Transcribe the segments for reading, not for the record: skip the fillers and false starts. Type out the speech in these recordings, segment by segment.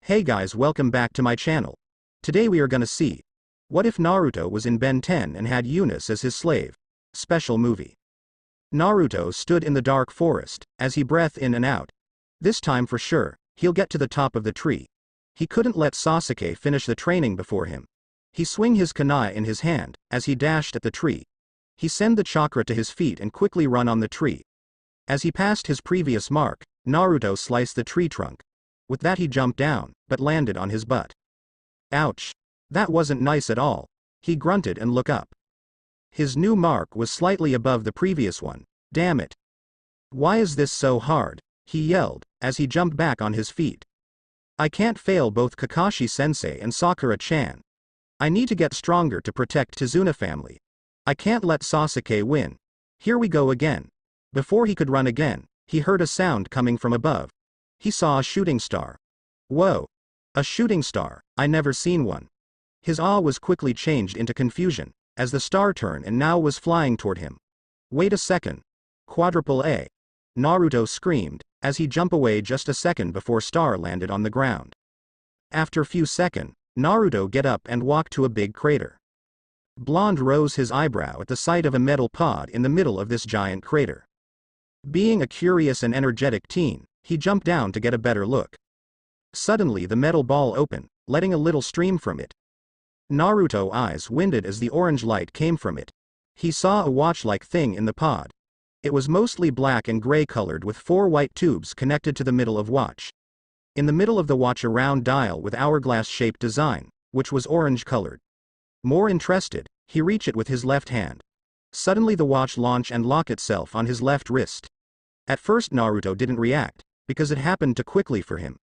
Hey guys, welcome back to my channel. Today we are gonna see, what if Naruto was in Ben 10 and had Eunice as his slave? Special movie. Naruto stood in the dark forest, as he breathed in and out. This time for sure, he'll get to the top of the tree. He couldn't let Sasuke finish the training before him. He swung his kunai in his hand, as he dashed at the tree. He sent the chakra to his feet and quickly run on the tree. As he passed his previous mark, Naruto sliced the tree trunk. With that he jumped down, but landed on his butt. Ouch. That wasn't nice at all. He grunted and looked up. His new mark was slightly above the previous one. Damn it. Why is this so hard? He yelled, as he jumped back on his feet. I can't fail both Kakashi-sensei and Sakura-chan. I need to get stronger to protect Tizuna family. I can't let Sasuke win. Here we go again. Before he could run again, he heard a sound coming from above. He saw a shooting star. Whoa. A shooting star, I never seen one. His awe was quickly changed into confusion, as the star turned and now was flying toward him. Wait a second. Quadruple A. Naruto screamed, as he jumped away just a second before star landed on the ground. After a few seconds, Naruto get up and walked to a big crater. Blonde rose his eyebrow at the sight of a metal pod in the middle of this giant crater. Being a curious and energetic teen, he jumped down to get a better look. Suddenly the metal ball opened, letting a little stream from it. Naruto's eyes winded as the orange light came from it. He saw a watch-like thing in the pod. It was mostly black and gray colored with 4 white tubes connected to the middle of watch. In the middle of the watch a round dial with hourglass-shaped design, which was orange colored. More interested, he reached it with his left hand. Suddenly the watch launched and locked itself on his left wrist. At first Naruto didn't react, because it happened too quickly for him.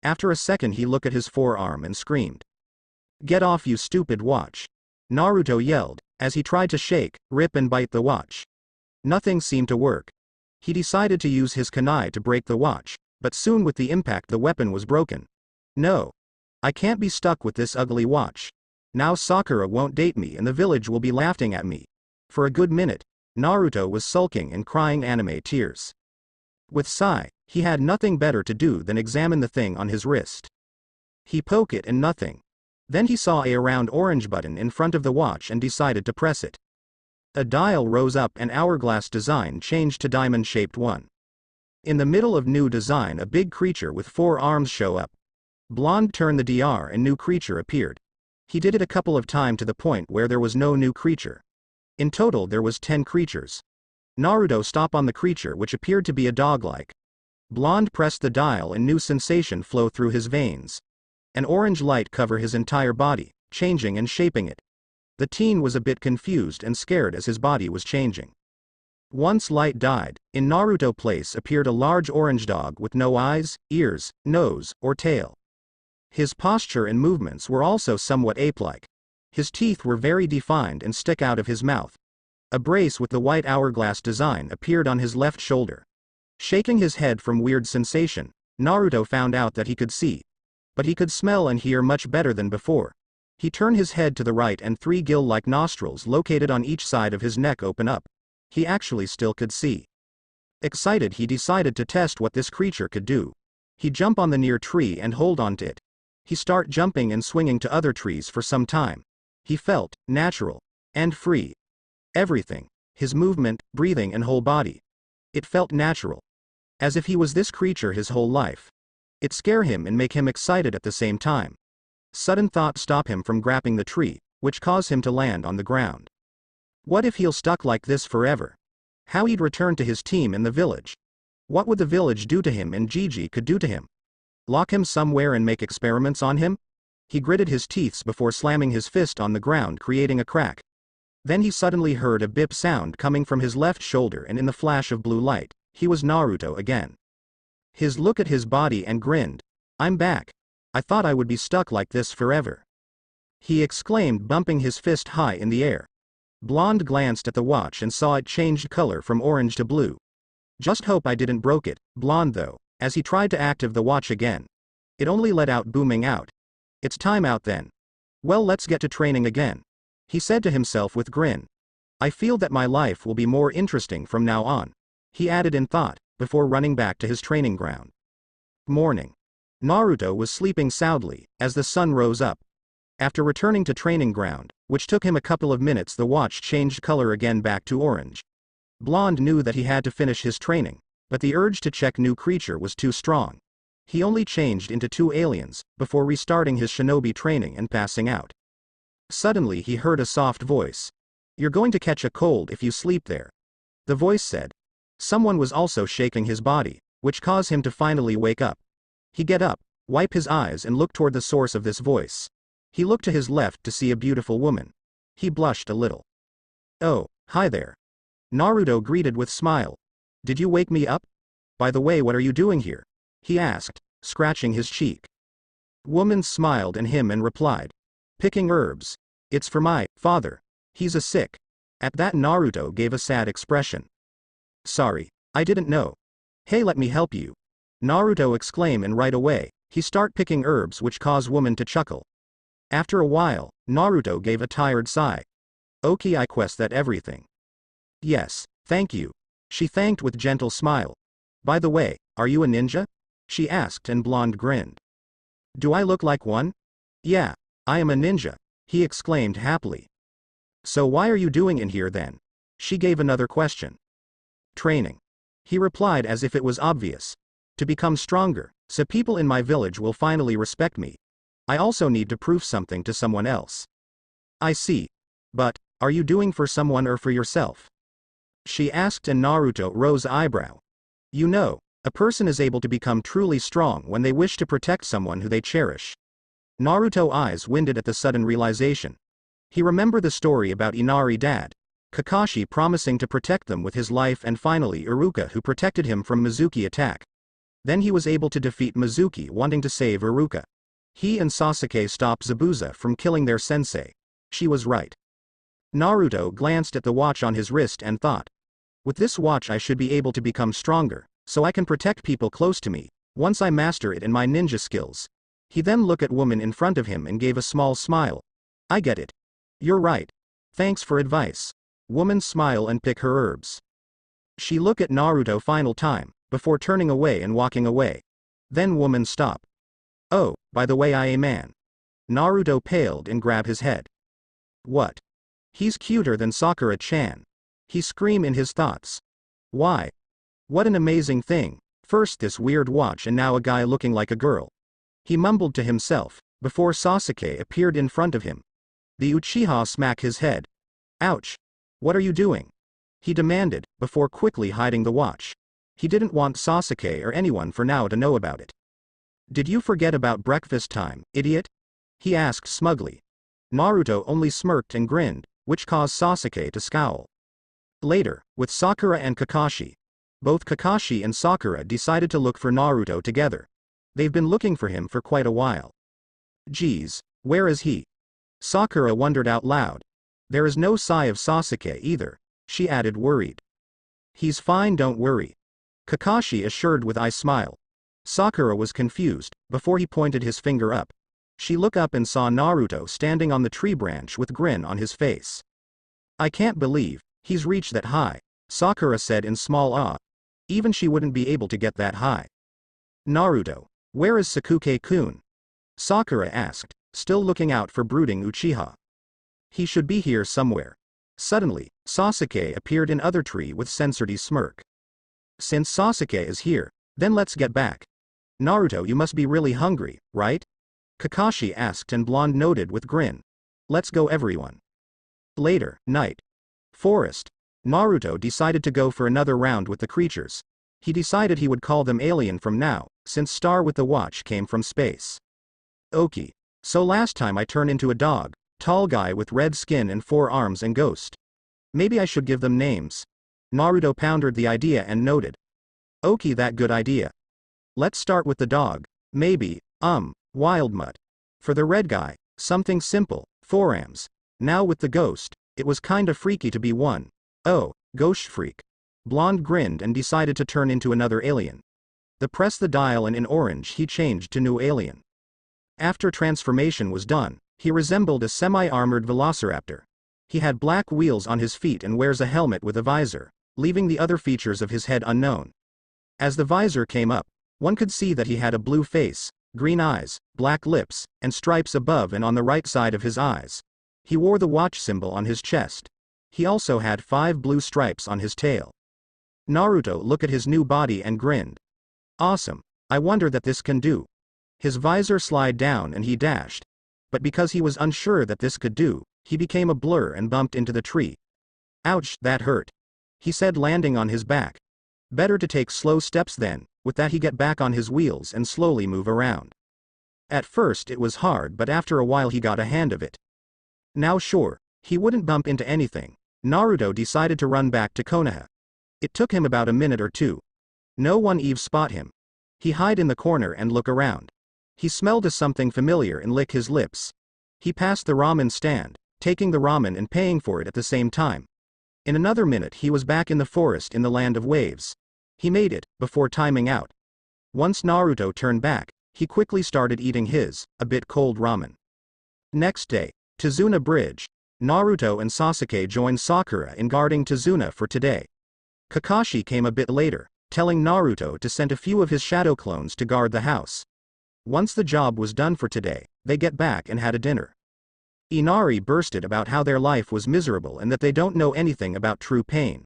After a second he looked at his forearm and screamed. Get off, you stupid watch. Naruto yelled, as he tried to shake, rip and bite the watch. Nothing seemed to work. He decided to use his kunai to break the watch, but soon with the impact the weapon was broken. No. I can't be stuck with this ugly watch. Now Sakura won't date me and the village will be laughing at me. For a good minute, Naruto was sulking and crying anime tears. With sigh, he had nothing better to do than examine the thing on his wrist. He poked it and nothing. Then he saw a round orange button in front of the watch and decided to press it. A dial rose up and hourglass design changed to diamond-shaped one. In the middle of new design a big creature with 4 arms show up. Blonde turned the DR and new creature appeared. He did it a couple of times to the point where there was no new creature. In total there was 10 creatures. Naruto stopped on the creature which appeared to be a dog-like. Blonde pressed the dial and new sensation flow through his veins. An orange light covered his entire body, changing and shaping it. The teen was a bit confused and scared as his body was changing. Once light died, in Naruto place appeared a large orange dog with no eyes, ears, nose, or tail. His posture and movements were also somewhat ape-like. His teeth were very defined and stick out of his mouth. A brace with the white hourglass design appeared on his left shoulder. Shaking his head from weird sensation, Naruto found out that he could see. But he could smell and hear much better than before. He turned his head to the right and 3 gill-like nostrils located on each side of his neck open up. He actually still could see. Excited he decided to test what this creature could do. He jumped on the near tree and hold on to it. He started jumping and swinging to other trees for some time. He felt natural and free. Everything, his movement, breathing and whole body. It felt natural. As if he was this creature his whole life. It scared him and make him excited at the same time. Sudden thought stopped him from grabbing the tree, which caused him to land on the ground. What if he'll stuck like this forever? How he'd return to his team in the village? What would the village do to him and Gigi could do to him? Lock him somewhere and make experiments on him? He gritted his teeth before slamming his fist on the ground creating a crack. Then he suddenly heard a bip sound coming from his left shoulder and in the flash of blue light, he was Naruto again. His look at his body and grinned. I'm back. I thought I would be stuck like this forever. He exclaimed bumping his fist high in the air. Blonde glanced at the watch and saw it changed color from orange to blue. Just hope I didn't broke it, Blonde though, as he tried to active the watch again. It only let out booming out. It's time out then. Well, let's get to training again. He said to himself with grin. I feel that my life will be more interesting from now on. He added in thought, before running back to his training ground. Morning. Naruto was sleeping soundly, as the sun rose up. After returning to training ground, which took him a couple of minutes, the watch changed color again back to orange. Blonde knew that he had to finish his training, but the urge to check new creature was too strong. He only changed into 2 aliens, before restarting his shinobi training and passing out. Suddenly he heard a soft voice. "You're going to catch a cold if you sleep there," the voice said. Someone was also shaking his body, which caused him to finally wake up. He get up, wipe his eyes and look toward the source of this voice. He looked to his left to see a beautiful woman. He blushed a little. "Oh, hi there," Naruto greeted with smile. "Did you wake me up? By the way, what are you doing here?" he asked, scratching his cheek. Woman smiled at him and replied, "Picking herbs. It's for my father. He's a sick." At that Naruto gave a sad expression. "Sorry, I didn't know. Hey, let me help you," Naruto exclaimed, and right away, he start picking herbs, which caused woman to chuckle. After a while, Naruto gave a tired sigh. "Okay, I quest that everything." "Yes, thank you," she thanked with gentle smile. "By the way, are you a ninja?" she asked, and Blonde grinned. "Do I look like one?" "Yeah, I am a ninja," he exclaimed happily. "So why are you doing in here then?" she gave another question. "Training," he replied as if it was obvious. "To become stronger, so people in my village will finally respect me. I also need to prove something to someone else." "I see. But, are you doing for someone or for yourself?" she asked, and Naruto rose eyebrow. "You know, a person is able to become truly strong when they wish to protect someone who they cherish." Naruto's eyes winded at the sudden realization. He remembered the story about Inari's dad, Kakashi promising to protect them with his life, and finally Iruka who protected him from Mizuki attack. Then he was able to defeat Mizuki wanting to save Iruka. He and Sasuke stopped Zabuza from killing their sensei. She was right. Naruto glanced at the watch on his wrist and thought, "With this watch I should be able to become stronger, so I can protect people close to me, once I master it in my ninja skills." He then looked at woman in front of him and gave a small smile. "I get it. You're right. Thanks for advice." Woman smiled and picked her herbs. She looked at Naruto final time, before turning away and walking away. Then woman stopped. "Oh, by the way, I am a man." Naruto paled and grabbed his head. "What? He's cuter than Sakura-chan," he screamed in his thoughts. "Why? What an amazing thing, first this weird watch and now a guy looking like a girl." He mumbled to himself, before Sasuke appeared in front of him. The Uchiha smacked his head. "Ouch! What are you doing?" he demanded, before quickly hiding the watch. He didn't want Sasuke or anyone for now to know about it. "Did you forget about breakfast time, idiot?" he asked smugly. Naruto only smirked and grinned, which caused Sasuke to scowl. Later, with Sakura and Kakashi. Both Kakashi and Sakura decided to look for Naruto together. They've been looking for him for quite a while. "Geez, where is he?" Sakura wondered out loud. There is no sign of Sasuke either, she added worried. "He's fine, don't worry," Kakashi assured with a smile. Sakura was confused, before he pointed his finger up. She looked up and saw Naruto standing on the tree branch with grin on his face. "I can't believe he's reached that high," Sakura said in small awe. Even she wouldn't be able to get that high. "Naruto, where is Sakuke-kun?" Sakura asked, still looking out for brooding Uchiha. "He should be here somewhere." Suddenly, Sasuke appeared in other tree with censored smirk. "Since Sasuke is here, then let's get back. Naruto, you must be really hungry, right?" Kakashi asked, and Blonde nodded with grin. "Let's go everyone." Later, night. Forest. Naruto decided to go for another round with the creatures. He decided he would call them alien from now, since Star with the watch came from space. "Okay. So last time I turned into a dog, tall guy with red skin and 4 arms and ghost. Maybe I should give them names." Naruto pondered the idea and noted. "Okay, that good idea. Let's start with the dog. Maybe, Wildmutt. For the red guy, something simple, 4 arms. Now with the ghost, it was kinda freaky to be one. Oh, ghost freak." Blonde grinned and decided to turn into another alien. Press the dial and in orange he changed to new alien. After transformation was done, he resembled a semi-armored velociraptor. He had black wheels on his feet and wears a helmet with a visor, leaving the other features of his head unknown. As the visor came up, one could see that he had a blue face, green eyes, black lips, and stripes above and on the right side of his eyes. He wore the watch symbol on his chest. He also had 5 blue stripes on his tail. Naruto looked at his new body and grinned. Awesome. I wonder that this can do. His visor slid down and he dashed. But because he was unsure that this could do, he became a blur and bumped into the tree. Ouch, that hurt. He said, landing on his back. Better to take slow steps then. With that he get back on his wheels and slowly move around. At first it was hard, but after a while he got a hand of it. Now sure, he wouldn't bump into anything. Naruto decided to run back to Konoha. It took him about a minute or two. No one even spot him. He hide in the corner and look around. He smelled a something familiar and lick his lips. He passed the ramen stand, taking the ramen and paying for it at the same time. In another minute he was back in the forest in the land of waves. He made it, before timing out. Once Naruto turned back, he quickly started eating his, a bit cold ramen. Next day, Tazuna Bridge. Naruto and Sasuke joined Sakura in guarding Tazuna for today. Kakashi came a bit later, telling Naruto to send a few of his shadow clones to guard the house. Once the job was done for today, they get back and had a dinner. Inari bursted about how their life was miserable and that they don't know anything about true pain.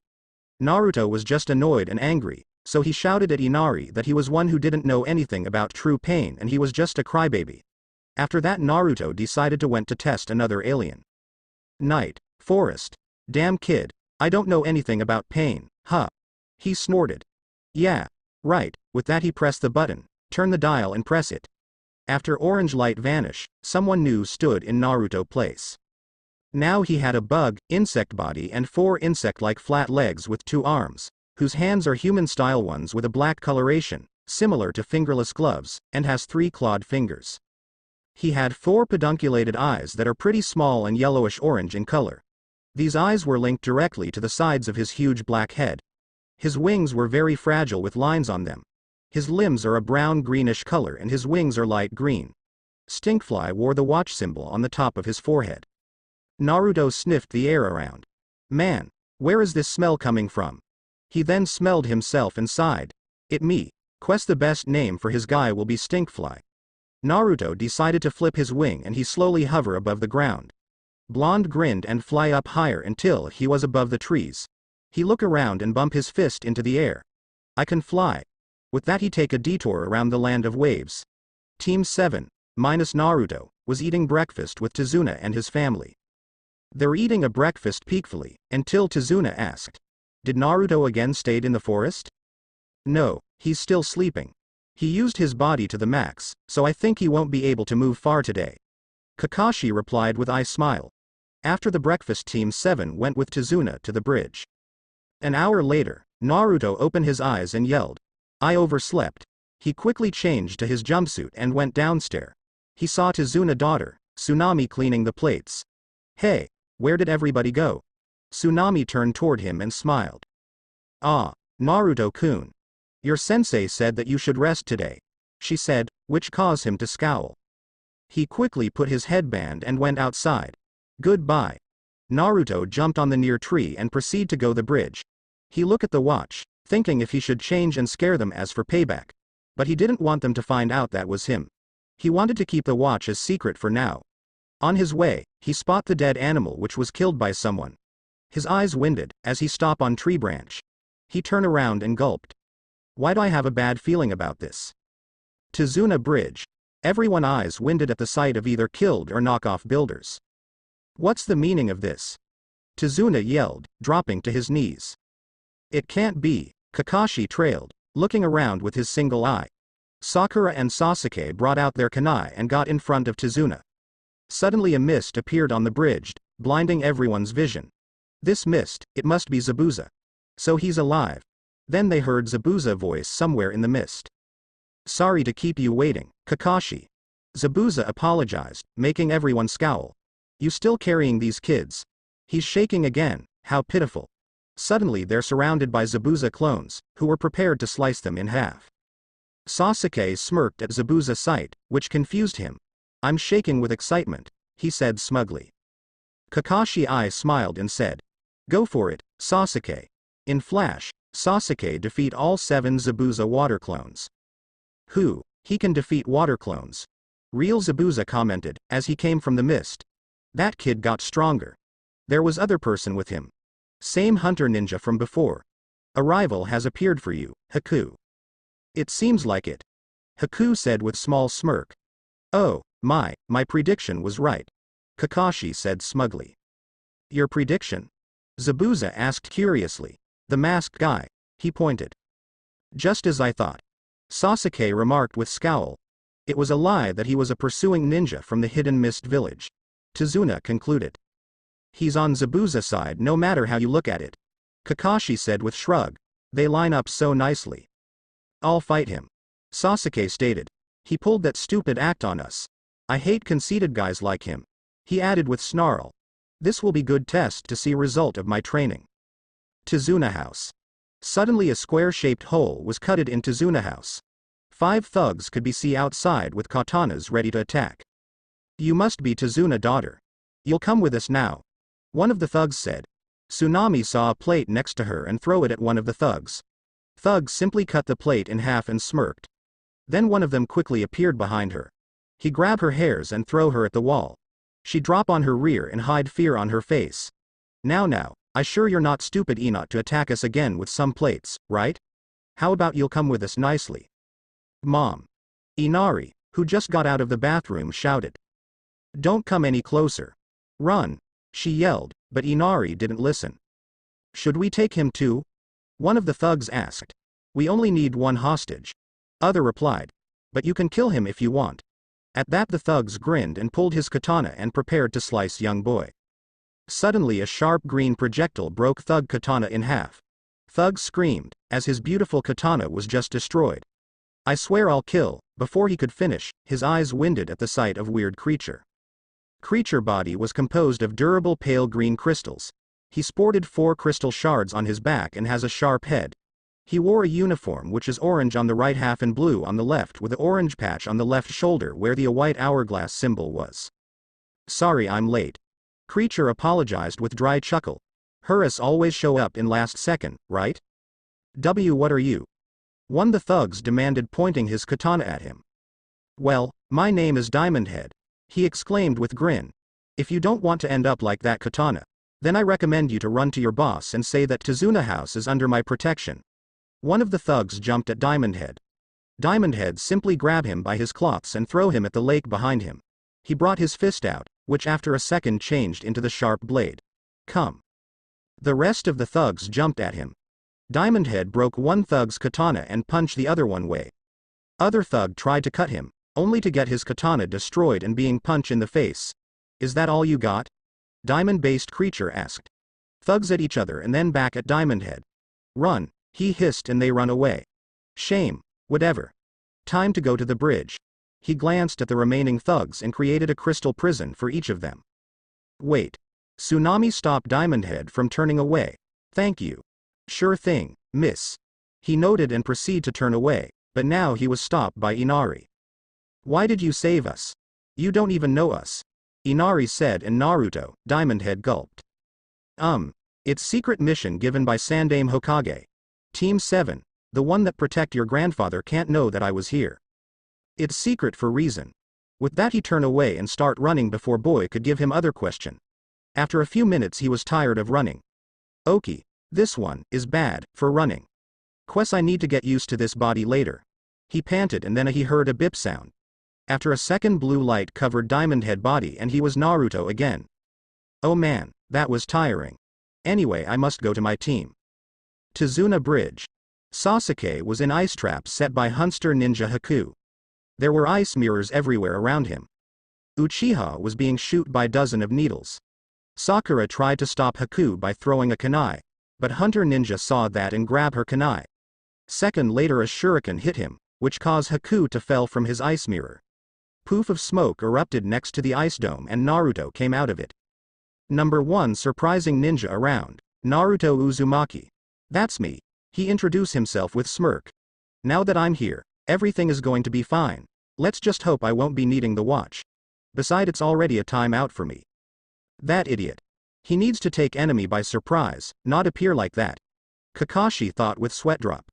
Naruto was just annoyed and angry, so he shouted at Inari that he was one who didn't know anything about true pain and he was just a crybaby. After that Naruto decided to went to test another alien. Night, forest. Damn kid, I don't know anything about pain, huh? He snorted. Yeah, right. With that he pressed the button, turn the dial and press it. After orange light vanish, someone new stood in Naruto place. Now he had a bug, insect body and 4 insect-like flat legs with 2 arms, whose hands are human-style ones with a black coloration, similar to fingerless gloves, and has 3 clawed fingers. He had 4 pedunculated eyes that are pretty small and yellowish-orange in color. These eyes were linked directly to the sides of his huge black head. His wings were very fragile with lines on them. His limbs are a brown-greenish color and his wings are light green. Stinkfly wore the watch symbol on the top of his forehead. Naruto sniffed the air around. Man, where is this smell coming from? He then smelled himself and sighed. It me. Quest the best name for his guy will be Stinkfly. Naruto decided to flip his wing and he slowly hover above the ground. Blonde grinned and fly up higher until he was above the trees. He look around and bump his fist into the air. I can fly. With that he take a detour around the land of waves. Team 7, minus Naruto, was eating breakfast with Tazuna and his family. They're eating a breakfast peacefully, until Tazuna asked. Did Naruto again stayed in the forest? No, he's still sleeping. He used his body to the max, so I think he won't be able to move far today. Kakashi replied with a smile. After the breakfast Team 7 went with Tazuna to the bridge. An hour later, Naruto opened his eyes and yelled. I overslept. He quickly changed to his jumpsuit and went downstairs. He saw Tazuna daughter, Tsunami cleaning the plates. Hey, where did everybody go? Tsunami turned toward him and smiled. Ah, Naruto-kun. Your sensei said that you should rest today, she said, which caused him to scowl. He quickly put his headband and went outside. Goodbye. Naruto jumped on the near tree and proceeded to go the bridge. He looked at the watch, thinking if he should change and scare them as for payback. But he didn't want them to find out that was him. He wanted to keep the watch as secret for now. On his way, he spot the dead animal which was killed by someone. His eyes winded, as he stop on tree branch. He turned around and gulped. Why do I have a bad feeling about this? Tazuna Bridge. Everyone eyes winded at the sight of either killed or knockoff builders. What's the meaning of this? Tazuna yelled, dropping to his knees. It can't be, Kakashi trailed, looking around with his single eye. Sakura and Sasuke brought out their kunai and got in front of Tazuna. Suddenly a mist appeared on the bridge, blinding everyone's vision. This mist, it must be Zabuza. So he's alive. Then they heard Zabuza's voice somewhere in the mist. Sorry to keep you waiting, Kakashi. Zabuza apologized, making everyone scowl. You still carrying these kids? He's shaking again, how pitiful. Suddenly they're surrounded by Zabuza clones, who were prepared to slice them in half. Sasuke smirked at Zabuza's sight, which confused him. I'm shaking with excitement, he said smugly. Kakashi smiled and said. Go for it, Sasuke. In flash, Sasuke defeat all 7 Zabuza water clones. Who? He can defeat water clones. Real Zabuza commented, as he came from the mist. That kid got stronger. There was other person with him. Same hunter ninja from before. A rival has appeared for you, Haku. It seems like it. Haku said with small smirk. Oh, my prediction was right. Kakashi said smugly. Your prediction? Zabuza asked curiously. The masked guy. He pointed. Just as I thought. Sasuke remarked with scowl. It was a lie that he was a pursuing ninja from the hidden mist village. Tazuna concluded. He's on Zabuza's side no matter how you look at it. Kakashi said with shrug. They line up so nicely. I'll fight him. Sasuke stated. He pulled that stupid act on us. I hate conceited guys like him. He added with snarl. This will be good test to see result of my training. Tazuna House. Suddenly a square-shaped hole was cutted in Tazuna House. 5 thugs could be seen outside with katanas ready to attack. You must be Tazuna daughter. You'll come with us now. One of the thugs said. Tsunami saw a plate next to her and throw it at one of the thugs. Thug simply cut the plate in half and smirked. Then one of them quickly appeared behind her. He grabbed her hairs and throw her at the wall. She drop on her rear and hide fear on her face. Now, I sure you're not stupid enough to attack us again with some plates, right? How about you'll come with us nicely? Mom. Inari, who just got out of the bathroom, shouted. Don't come any closer. Run, she yelled, but Inari didn't listen. Should we take him too? One of the thugs asked. We only need one hostage. Other replied. But you can kill him if you want. At that the thugs grinned and pulled his katana and prepared to slice young boy. Suddenly a sharp green projectile broke thug katana in half. Thug screamed, as his beautiful katana was just destroyed. I swear I'll kill. Before he could finish, his eyes winded at the sight of weird creature. Creature body was composed of durable pale green crystals. He sported 4 crystal shards on his back and has a sharp head. He wore a uniform which is orange on the right half and blue on the left with an orange patch on the left shoulder where the white hourglass symbol was. Sorry I'm late. Creature apologized with dry chuckle. Hurus always show up in last second, right? What are you? One the thugs demanded pointing his katana at him. Well, my name is Diamond Head. He exclaimed with grin. If you don't want to end up like that katana, then I recommend you to run to your boss and say that Tazuna House is under my protection. One of the thugs jumped at Diamond Head. Diamond Head simply grabbed him by his cloths and throw him at the lake behind him. He brought his fist out, which after a second changed into the sharp blade. Come. The rest of the thugs jumped at him. Diamond Head broke one thug's katana and punched the other one way. Other thug tried to cut him, only to get his katana destroyed and being punched in the face. Is that all you got? Diamond-based creature asked. Thugs at each other and then back at Diamond Head. Run, he hissed and they run away. Shame, whatever. Time to go to the bridge. He glanced at the remaining thugs and created a crystal prison for each of them. Wait. Tsunami stopped Diamond Head from turning away. Thank you. Sure thing, miss. He noted and proceeded to turn away, but now he was stopped by Inari. Why did you save us? You don't even know us. Inari said and Naruto, Diamond Head gulped. It's secret mission given by Sandaime Hokage. Team 7, the one that protect your grandfather can't know that I was here. It's secret for reason. With that he turned away and start running before boy could give him other question. After a few minutes he was tired of running. Okie, this one is bad for running. Quest I need to get used to this body later. He panted and then he heard a bip sound. After a second blue light covered Diamond Head body and he was Naruto again. Oh man, that was tiring. Anyway I must go to my team. Tazuna Bridge. Sasuke was in ice traps set by Hunster Ninja Haku. There were ice mirrors everywhere around him. Uchiha was being shot by dozen of needles. Sakura tried to stop Haku by throwing a kunai, but Hunter Ninja saw that and grabbed her kunai. Second later a shuriken hit him, which caused Haku to fell from his ice mirror. Poof of smoke erupted next to the ice dome and Naruto came out of it. Number 1 surprising ninja around, Naruto Uzumaki. That's me. He introduced himself with smirk. Now that I'm here, everything is going to be fine. Let's just hope I won't be needing the watch. Besides it's already a time out for me. That idiot. He needs to take enemy by surprise, not appear like that. Kakashi thought with sweat drop.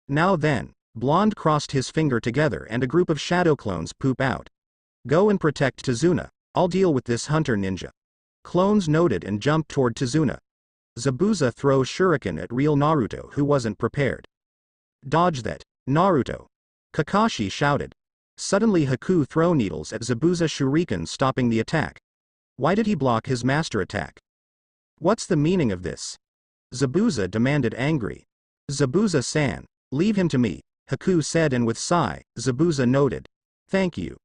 Now then, Blonde crossed his finger together and a group of shadow clones poop out. Go and protect Tazuna. I'll deal with this hunter ninja. Clones noted and jumped toward Tazuna. Zabuza throws shuriken at real Naruto, who wasn't prepared. Dodge that, Naruto. Kakashi shouted. Suddenly Haku throw needles at Zabuza shuriken, stopping the attack. Why did he block his master attack? What's the meaning of this? Zabuza demanded, angry. Zabuza-san, leave him to me, Haku said, and with sigh, Zabuza noted. Thank you.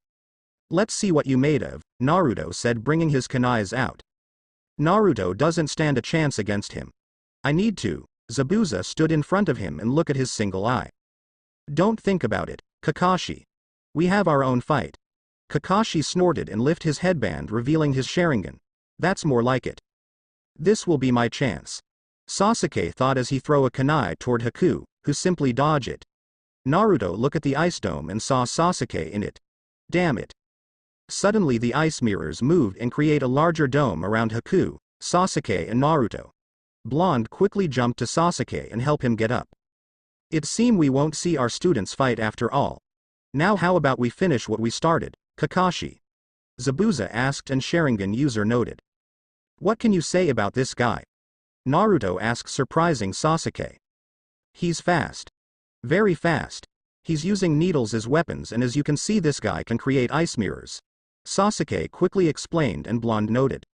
Let's see what you made of, Naruto said, bringing his kunais out. Naruto doesn't stand a chance against him. I need to. Zabuza stood in front of him and looked at his single eye. Don't think about it, Kakashi. We have our own fight. Kakashi snorted and lifted his headband, revealing his Sharingan. That's more like it. This will be my chance. Sasuke thought as he threw a kunai toward Haku, who simply dodged it. Naruto looked at the ice dome and saw Sasuke in it. Damn it. Suddenly the ice mirrors moved and create a larger dome around Haku, Sasuke and Naruto. Blonde quickly jumped to Sasuke and helped him get up. It seems we won't see our students fight after all. Now how about we finish what we started, Kakashi? Zabuza asked, and Sharingan user noted. What can you say about this guy? Naruto asked, surprising Sasuke. He's fast. Very fast. He's using needles as weapons, and as you can see, this guy can create ice mirrors. Sasuke quickly explained, and Blonde noted.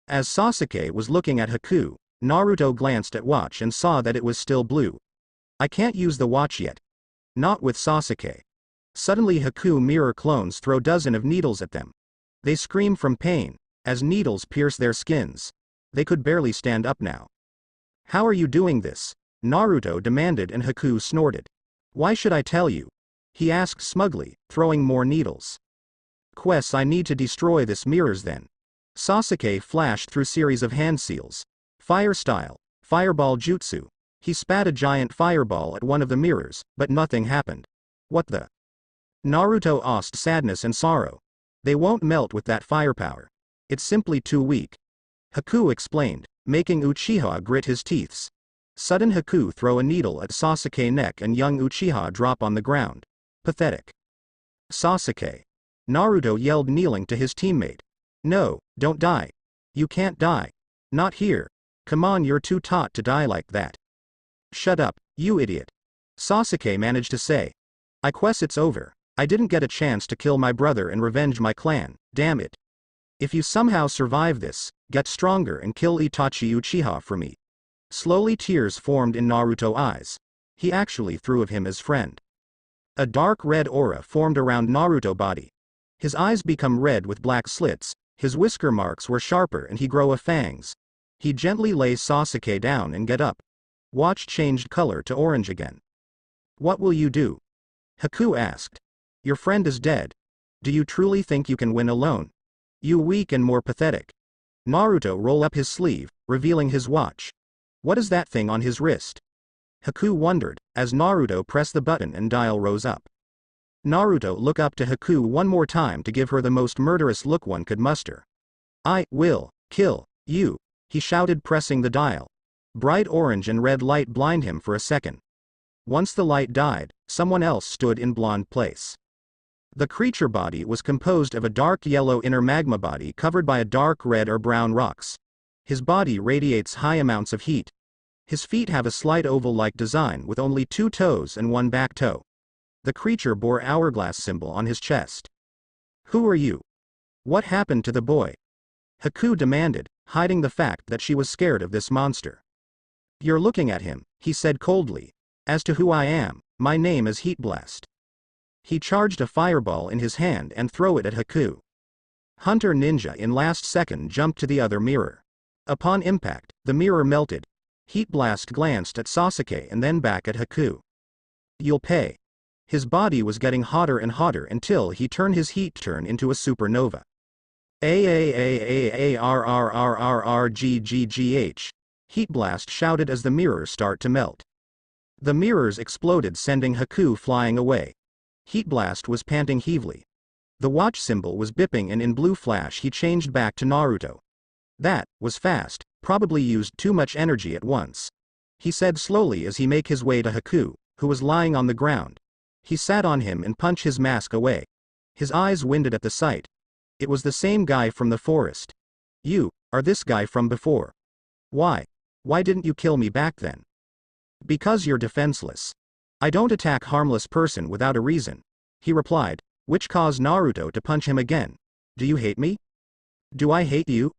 As Sasuke was looking at Haku, Naruto glanced at watch and saw that it was still blue. I can't use the watch yet. Not with Sasuke. Suddenly Haku mirror clones throw dozens of needles at them. They scream from pain, as needles pierce their skins. They could barely stand up now. How are you doing this? Naruto demanded, and Haku snorted. Why should I tell you? He asked smugly, throwing more needles. Quest, I need to destroy this mirrors then. Sasuke flashed through series of hand seals. Fire style, fireball jutsu. He spat a giant fireball at one of the mirrors, but nothing happened. What the? Naruto asked, sadness and sorrow. They won't melt with that firepower. It's simply too weak. Haku explained, making Uchiha grit his teeth. Sudden Haku throw a needle at Sasuke neck and young Uchiha drop on the ground. Pathetic. Sasuke. Naruto yelled, kneeling to his teammate. No, don't die. You can't die. Not here. Come on, you're too taught to die like that. Shut up, you idiot. Sasuke managed to say. I guess it's over. I didn't get a chance to kill my brother and revenge my clan, damn it. If you somehow survive this, get stronger and kill Itachi Uchiha for me. Slowly tears formed in Naruto's eyes. He actually threw of him as friend. A dark red aura formed around Naruto's body. His eyes become red with black slits, his whisker marks were sharper and he grow a fangs. He gently lays Sasuke down and get up. Watch changed color to orange again. What will you do? Haku asked. Your friend is dead. Do you truly think you can win alone? You weak and more pathetic. Naruto rolled up his sleeve, revealing his watch. What is that thing on his wrist? Haku wondered, as Naruto pressed the button and dial rose up. Naruto looked up to Haku one more time to give her the most murderous look one could muster. I will kill you, he shouted, pressing the dial. Bright orange and red light blind him for a second. Once the light died, someone else stood in blonde place. The creature body was composed of a dark yellow inner magma body covered by a dark red or brown rocks. His body radiates high amounts of heat. His feet have a slight oval-like design with only 2 toes and 1 back toe. The creature bore hourglass symbol on his chest. Who are you? What happened to the boy? Haku demanded, hiding the fact that she was scared of this monster. You're looking at him, he said coldly. As to who I am, my name is Heat Blast. He charged a fireball in his hand and threw it at Haku. Hunter Ninja in last second jumped to the other mirror. Upon impact, the mirror melted. Heat Blast glanced at Sasuke and then back at Haku. You'll pay. His body was getting hotter and hotter until he turned his heat turn into a supernova. AAAAARRRRRGGGH. Heat Blast shouted as the mirrors start to melt. The mirrors exploded, sending Haku flying away. Heat Blast was panting heavily. The watch symbol was bipping, and in blue flash he changed back to Naruto. That was fast, probably used too much energy at once. He said slowly as he made his way to Haku, who was lying on the ground. He sat on him and punched his mask away. His eyes winded at the sight. It was the same guy from the forest. You are this guy from before. Why? Why didn't you kill me back then? Because you're defenseless. I don't attack harmless person without a reason, he replied, which caused Naruto to punch him again. Do you hate me? Do I hate you?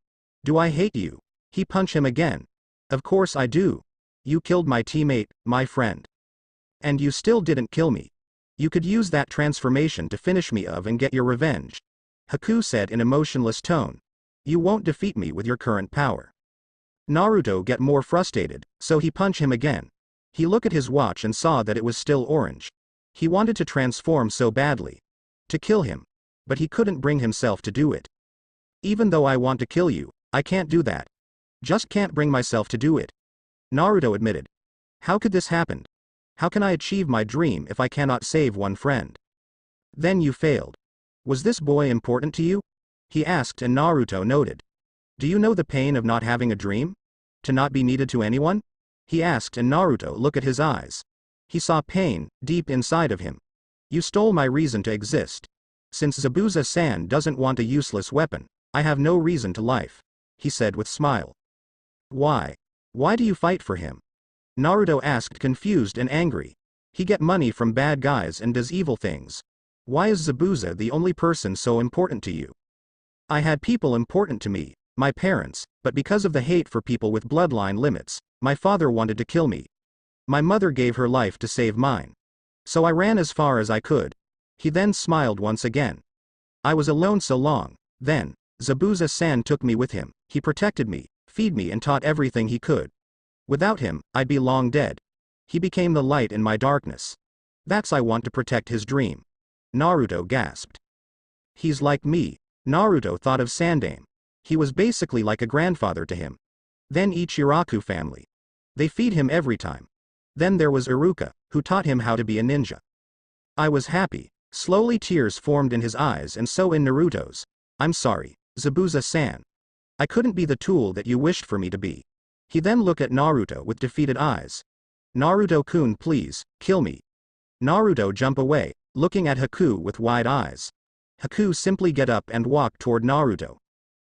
Do I hate you? He punched him again. Of course I do. You killed my teammate, my friend. And you still didn't kill me. You could use that transformation to finish me of and get your revenge. Haku said in emotionless tone. You won't defeat me with your current power. Naruto get more frustrated, so he punched him again. He looked at his watch and saw that it was still orange. He wanted to transform so badly. To kill him. But he couldn't bring himself to do it. Even though I want to kill you, I can't do that. Just can't bring myself to do it. Naruto admitted. How could this happen? How can I achieve my dream if I cannot save one friend? Then you failed. Was this boy important to you? He asked and Naruto noted. Do you know the pain of not having a dream? To not be needed to anyone? He asked and Naruto looked at his eyes. He saw pain, deep inside of him. You stole my reason to exist. Since Zabuza-san doesn't want a useless weapon, I have no reason to life, he said with smile. Why? Why do you fight for him? Naruto asked confused and angry. He get money from bad guys and does evil things. Why is Zabuza the only person so important to you? I had people important to me, my parents, but because of the hate for people with bloodline limits, my father wanted to kill me. My mother gave her life to save mine. So I ran as far as I could. He then smiled once again. I was alone so long, then, Zabuza-san took me with him, he protected me, feed me and taught everything he could. Without him, I'd be long dead. He became the light in my darkness. That's I want to protect his dream. Naruto gasped. He's like me. Naruto thought of Sandaime. He was basically like a grandfather to him. Then Ichiraku family. They feed him every time. Then there was Iruka, who taught him how to be a ninja. I was happy. Slowly tears formed in his eyes and so in Naruto's. I'm sorry, Zabuza-san. I couldn't be the tool that you wished for me to be. He then looked at Naruto with defeated eyes. Naruto-kun, please, kill me. Naruto jumped away, looking at Haku with wide eyes. Haku simply get up and walk toward Naruto.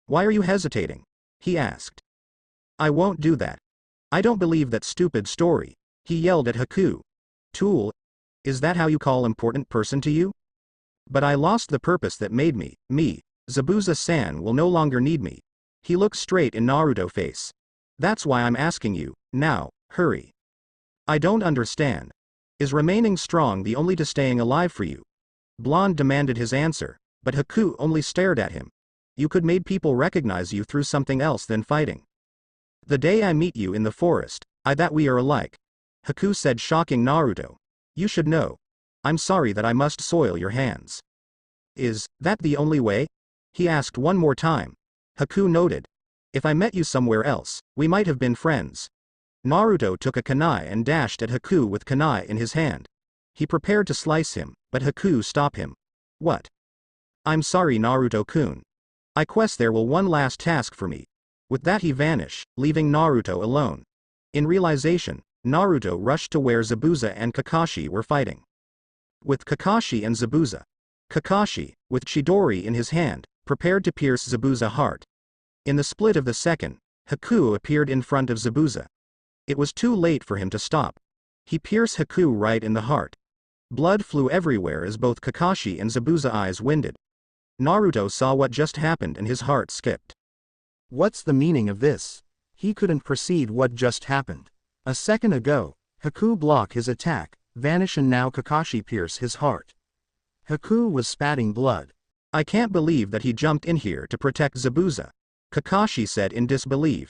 Why are you hesitating? He asked. I won't do that. I don't believe that stupid story. He yelled at Haku. Tool? Is that how you call important person to you? But I lost the purpose that made me. Zabuza-san will no longer need me. He looked straight in Naruto's face. That's why I'm asking you, now, hurry. I don't understand. Is remaining strong the only to staying alive for you? Blonde demanded his answer, but Haku only stared at him. You could make people recognize you through something else than fighting. The day I meet you in the forest, I that we are alike. Haku said, shocking Naruto. You should know. I'm sorry that I must soil your hands. Is that the only way? He asked one more time. Haku noted. If I met you somewhere else, we might have been friends. Naruto took a kunai and dashed at Haku with kunai in his hand. He prepared to slice him, but Haku stopped him. What? I'm sorry, Naruto-kun. I quest there will one last task for me. With that he vanished, leaving Naruto alone. In realization, Naruto rushed to where Zabuza and Kakashi were fighting. With Kakashi and Zabuza. Kakashi, with Chidori in his hand, prepared to pierce Zabuza's heart. In the split of the second, Haku appeared in front of Zabuza. It was too late for him to stop. He pierced Haku right in the heart. Blood flew everywhere as both Kakashi and Zabuza's eyes winded. Naruto saw what just happened and his heart skipped. What's the meaning of this? He couldn't perceive what just happened. A second ago, Haku blocked his attack, vanished and now Kakashi pierced his heart. Haku was spatting blood. I can't believe that he jumped in here to protect Zabuza. Kakashi said in disbelief.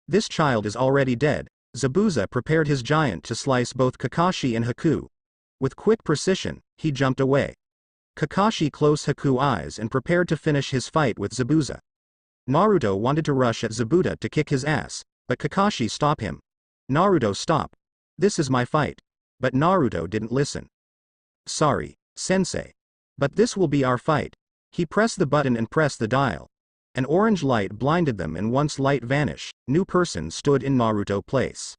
This child is already dead. Zabuza prepared his giant to slice both Kakashi and Haku. With quick precision, he jumped away. Kakashi closed Haku's eyes and prepared to finish his fight with Zabuza. Naruto wanted to rush at Zabuza to kick his ass, but Kakashi stopped him. Naruto, stop. This is my fight. But Naruto didn't listen. Sorry, sensei. But this will be our fight. He pressed the button and pressed the dial. An orange light blinded them and once light vanished, new person stood in Naruto's place.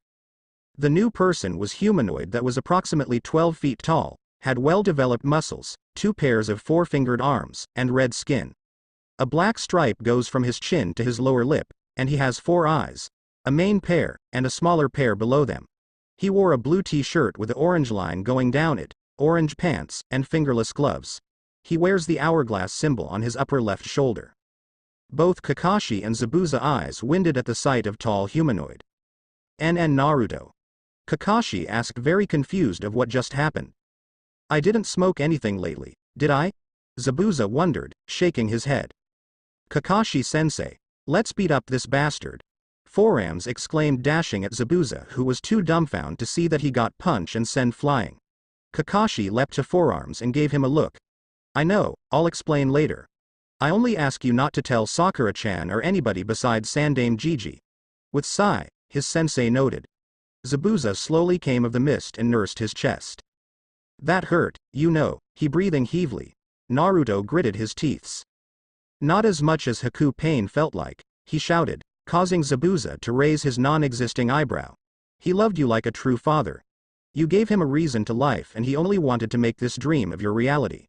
The new person was humanoid that was approximately 12 feet tall, had well-developed muscles, 2 pairs of 4-fingered arms, and red skin. A black stripe goes from his chin to his lower lip, and he has 4 eyes, a main pair, and a smaller pair below them. He wore a blue t-shirt with an orange line going down it, orange pants, and fingerless gloves. He wears the hourglass symbol on his upper left shoulder. Both Kakashi and Zabuza eyes winded at the sight of tall humanoid. Naruto. Kakashi asked, very confused of what just happened. I didn't smoke anything lately, did I? Zabuza wondered, shaking his head. Kakashi-sensei, let's beat up this bastard. Four-Arms exclaimed, dashing at Zabuza, who was too dumbfounded to see that he got punch and send flying. Kakashi leapt to Four-Arms and gave him a look. I know, I'll explain later. I only ask you not to tell Sakura-chan or anybody besides Sandame Gigi. With sigh, his sensei noted. Zabuza slowly came of the mist and nursed his chest. That hurt, you know, he breathing heavily. Naruto gritted his teeth. Not as much as Haku pain felt like, he shouted, causing Zabuza to raise his non-existing eyebrow. He loved you like a true father. You gave him a reason to life and he only wanted to make this dream of your reality.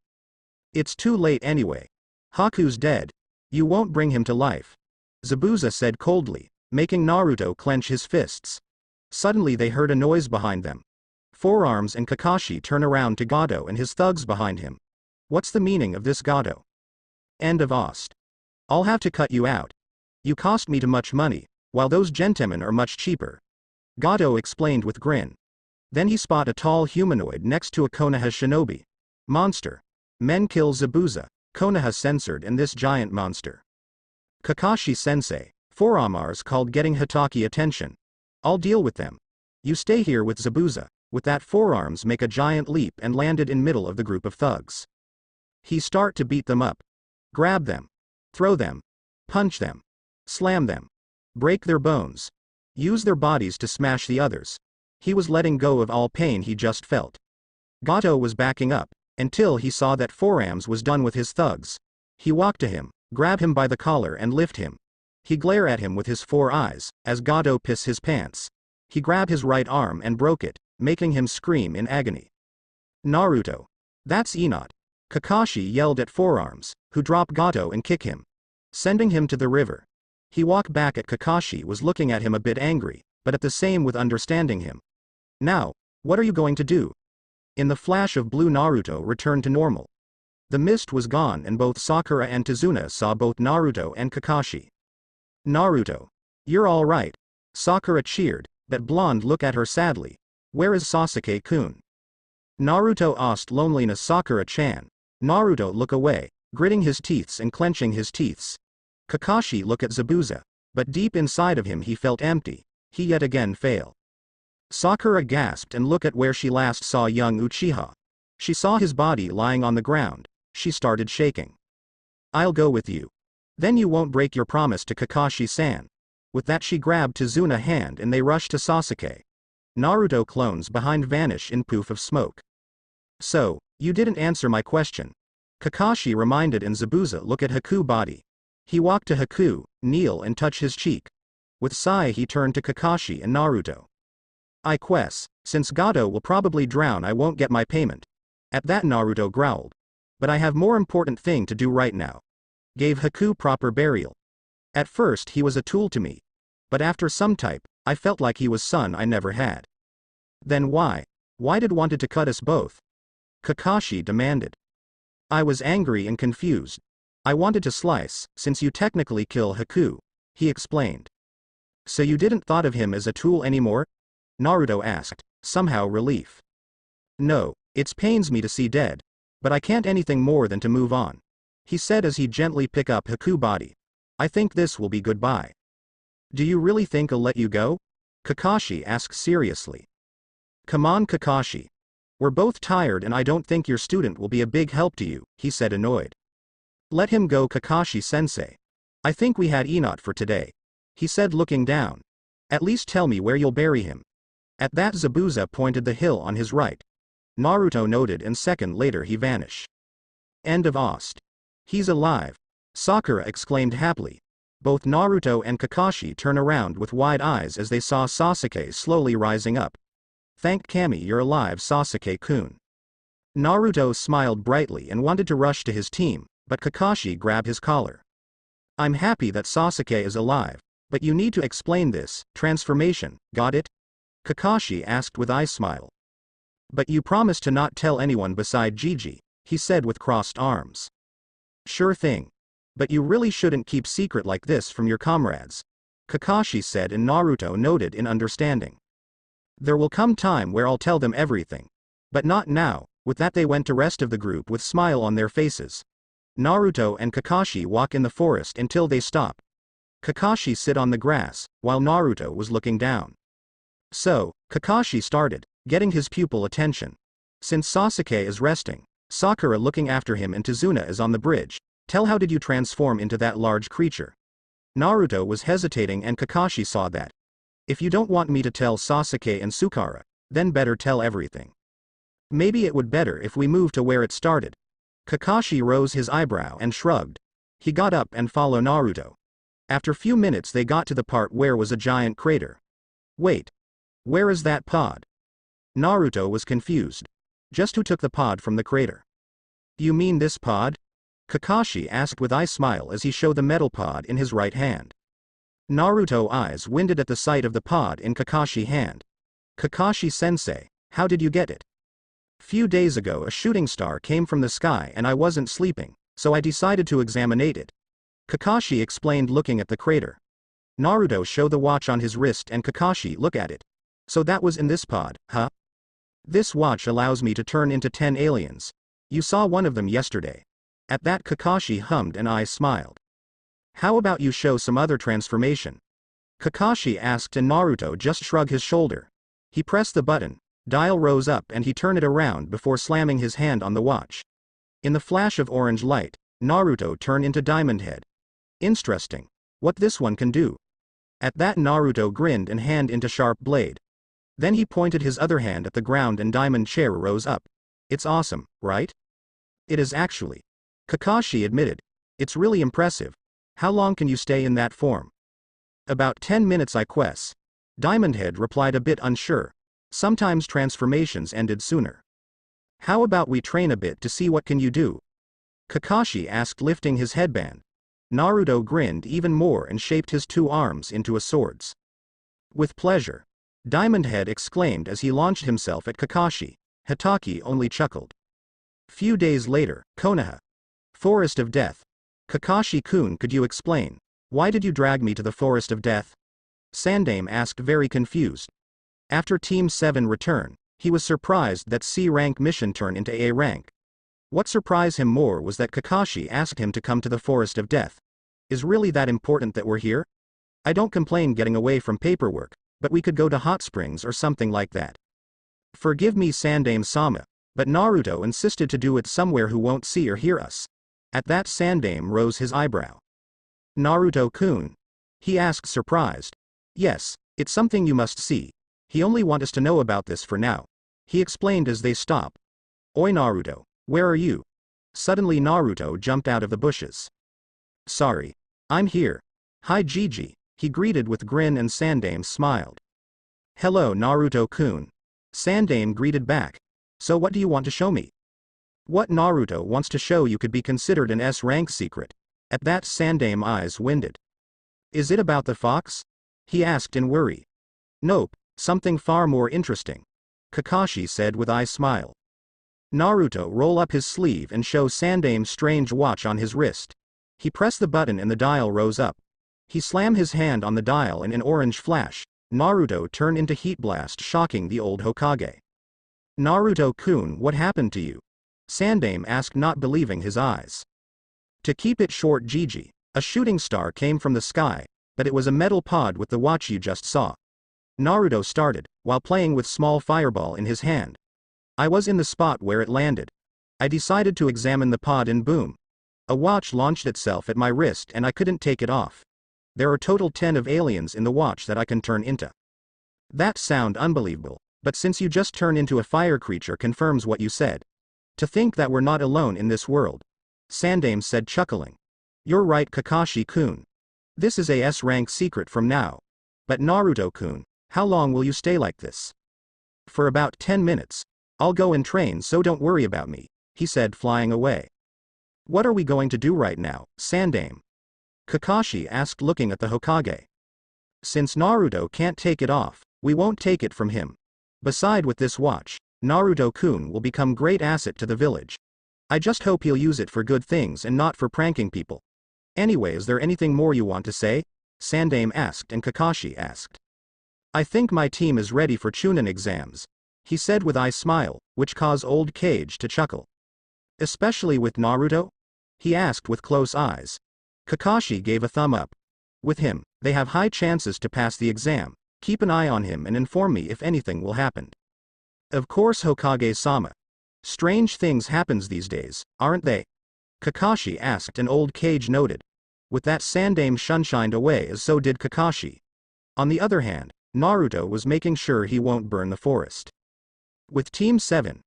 It's too late anyway. Haku's dead. You won't bring him to life. Zabuza said coldly, making Naruto clench his fists. Suddenly they heard a noise behind them. Four-Arms and Kakashi turn around to Gato and his thugs behind him. What's the meaning of this, Gato? End of Ost. I'll have to cut you out. You cost me too much money, while those gentlemen are much cheaper. Gato explained with grin. Then he spot a tall humanoid next to a Konoha shinobi. Monster. Men kill Zabuza, Konoha censored in this giant monster. Kakashi-sensei, Four-Arms called, getting Hitaki attention. I'll deal with them. You stay here with Zabuza. With that, Four-Arms make a giant leap and landed in middle of the group of thugs. He start to beat them up. Grab them. Throw them. Punch them. Slam them. Break their bones. Use their bodies to smash the others. He was letting go of all pain he just felt. Gato was backing up, until he saw that Four-Arms was done with his thugs. He walked to him, grab him by the collar and lift him. He glare at him with his 4 eyes, as Gato piss his pants. He grabbed his right arm and broke it, making him scream in agony. Naruto. That's Enoch. Kakashi yelled at Four-Arms, who dropped Gato and kick him, sending him to the river. He walked back at Kakashi, was looking at him a bit angry, but at the same with understanding him. Now, what are you going to do? In the flash of blue, Naruto returned to normal. The mist was gone and both Sakura and Tazuna saw both Naruto and Kakashi. Naruto. You're all right. Sakura cheered, but blonde looked at her sadly. Where is Sasuke-kun? Naruto asked loneliness Sakura-chan. Naruto look away, gritting his teeth and clenching his teeth. Kakashi look at Zabuza, but deep inside of him he felt empty. He yet again failed. Sakura gasped and looked at where she last saw young Uchiha. She saw his body lying on the ground. She started shaking. I'll go with you. Then you won't break your promise to Kakashi-san. With that she grabbed Tazuna hand and they rushed to Sasuke. Naruto clones behind vanish in poof of smoke. So, you didn't answer my question. Kakashi reminded, and Zabuza look at Haku body. He walked to Haku, kneel and touch his cheek. With sigh he turned to Kakashi and Naruto. Since Gato will probably drown, I won't get my payment. At that Naruto growled. But I have more important thing to do right now. Gave Haku proper burial. At first he was a tool to me. But after some type, I felt like he was son I never had. Then why did wanted to cut us both? Kakashi demanded. I was angry and confused. I wanted to slice, since you technically kill Haku, he explained. So you didn't thought of him as a tool anymore? Naruto asked, somehow relief. No, it pains me to see dead. But I can't anything more than to move on. He said as he gently pick up Haku body. I think this will be goodbye. Do you really think I'll let you go? Kakashi asked seriously. Come on, Kakashi. We're both tired and I don't think your student will be a big help to you, he said annoyed. Let him go, Kakashi-sensei. I think we had enough for today. He said looking down. At least tell me where you'll bury him. At that Zabuza pointed the hill on his right. Naruto noted and second later he vanished. End of Ost. He's alive. Sakura exclaimed happily. Both Naruto and Kakashi turn around with wide eyes as they saw Sasuke slowly rising up. Thank Kami you're alive, Sasuke-kun. Naruto smiled brightly and wanted to rush to his team, but Kakashi grabbed his collar. I'm happy that Sasuke is alive, but you need to explain this transformation, got it? Kakashi asked with a smile. But you promised to not tell anyone beside Gigi, he said with crossed arms. Sure thing. But you really shouldn't keep secret like this from your comrades, Kakashi said, and Naruto nodded in understanding. There will come time where I'll tell them everything. But not now. With that they went to rest of the group with smile on their faces. Naruto and Kakashi walk in the forest until they stop. Kakashi sit on the grass, while Naruto was looking down. So, Kakashi started, getting his pupil attention. Since Sasuke is resting, Sakura looking after him and Tazuna is on the bridge, tell how did you transform into that large creature? Naruto was hesitating and Kakashi saw that. If you don't want me to tell Sasuke and Sakura, then better tell everything. Maybe it would better if we move to where it started. Kakashi rose his eyebrow and shrugged. He got up and followed Naruto. After few minutes they got to the part where was a giant crater. Wait. Where is that pod? Naruto was confused. Just who took the pod from the crater? You mean this pod? Kakashi asked with a smile as he showed the metal pod in his right hand. Naruto's eyes winded at the sight of the pod in Kakashi's hand. Kakashi-sensei, how did you get it? Few days ago a shooting star came from the sky and I wasn't sleeping, so I decided to examine it. Kakashi explained looking at the crater. Naruto showed the watch on his wrist and Kakashi looked at it. So that was in this pod, huh? This watch allows me to turn into 10 aliens. You saw one of them yesterday. At that Kakashi hummed and I smiled. How about you show some other transformation? Kakashi asked and Naruto just shrugged his shoulder. He pressed the button. Dial rose up and he turned it around before slamming his hand on the watch. In the flash of orange light, Naruto turned into Diamond Head. Interesting. What this one can do. At that Naruto grinned and hand into Sharp Blade. Then he pointed his other hand at the ground and Diamond Chair rose up. It's awesome, right? It is actually. Kakashi admitted. It's really impressive. How long can you stay in that form? About 10 minutes I guess. Diamond Head replied a bit unsure. Sometimes transformations ended sooner. How about we train a bit to see what can you do? Kakashi asked lifting his headband. Naruto grinned even more and shaped his two arms into a swords. With pleasure. Diamond Head exclaimed as he launched himself at Kakashi. Hitaki only chuckled. Few days later, Konoha. Forest of Death. Kakashi-kun, could you explain? Why did you drag me to the Forest of Death? Sandame asked very confused. After Team 7 return, he was surprised that C rank mission turned into A rank. What surprised him more was that Kakashi asked him to come to the Forest of Death. Is really that important that we're here? I don't complain getting away from paperwork, but we could go to hot springs or something like that. Forgive me Sandame-sama, but Naruto insisted to do it somewhere who won't see or hear us. At that Sandame rose his eyebrow. Naruto-kun? He asked surprised. Yes, it's something you must see. He only wants us to know about this for now. He explained as they stopped. Oi Naruto, where are you? Suddenly Naruto jumped out of the bushes. Sorry. I'm here. Hi Gigi, he greeted with grin and Sandame smiled. Hello Naruto-kun. Sandame greeted back. So what do you want to show me? What Naruto wants to show you could be considered an S-rank secret. At that Sandame eyes winded. Is it about the fox? He asked in worry. Nope. Something far more interesting. Kakashi said with a smile. Naruto roll up his sleeve and show Sandame's strange watch on his wrist. He pressed the button and the dial rose up. He slammed his hand on the dial and in orange flash, Naruto turned into Heat Blast, shocking the old Hokage. Naruto-kun, what happened to you? Sandame asked, not believing his eyes. To keep it short Gigi, a shooting star came from the sky, but it was a metal pod with the watch you just saw. Naruto started, while playing with small fireball in his hand. I was in the spot where it landed. I decided to examine the pod and boom. A watch launched itself at my wrist and I couldn't take it off. There are total 10 of aliens in the watch that I can turn into. That sound unbelievable, but since you just turned into a fire creature confirms what you said. To think that we're not alone in this world. Sandame said chuckling. You're right Kakashi-kun. This is a S-rank secret from now. But Naruto-kun, how long will you stay like this? For about 10 minutes. I'll go and train, so don't worry about me, he said, flying away. What are we going to do right now, Sandaime? Kakashi asked, looking at the Hokage. Since Naruto can't take it off, we won't take it from him. Beside, with this watch, Naruto-kun will become great asset to the village. I just hope he'll use it for good things and not for pranking people. Anyway, is there anything more you want to say? Sandaime asked, and Kakashi asked. I think my team is ready for Chunin exams, he said with a smile, which caused Old Cage to chuckle. Especially with Naruto? He asked with close eyes. Kakashi gave a thumb up. With him, they have high chances to pass the exam. Keep an eye on him and inform me if anything will happen. Of course, Hokage-sama. Strange things happens these days, aren't they? Kakashi asked, and Old Cage noted. With that, Sandaime shunshined away, as so did Kakashi. On the other hand, Naruto was making sure he won't burn the forest. With Team 7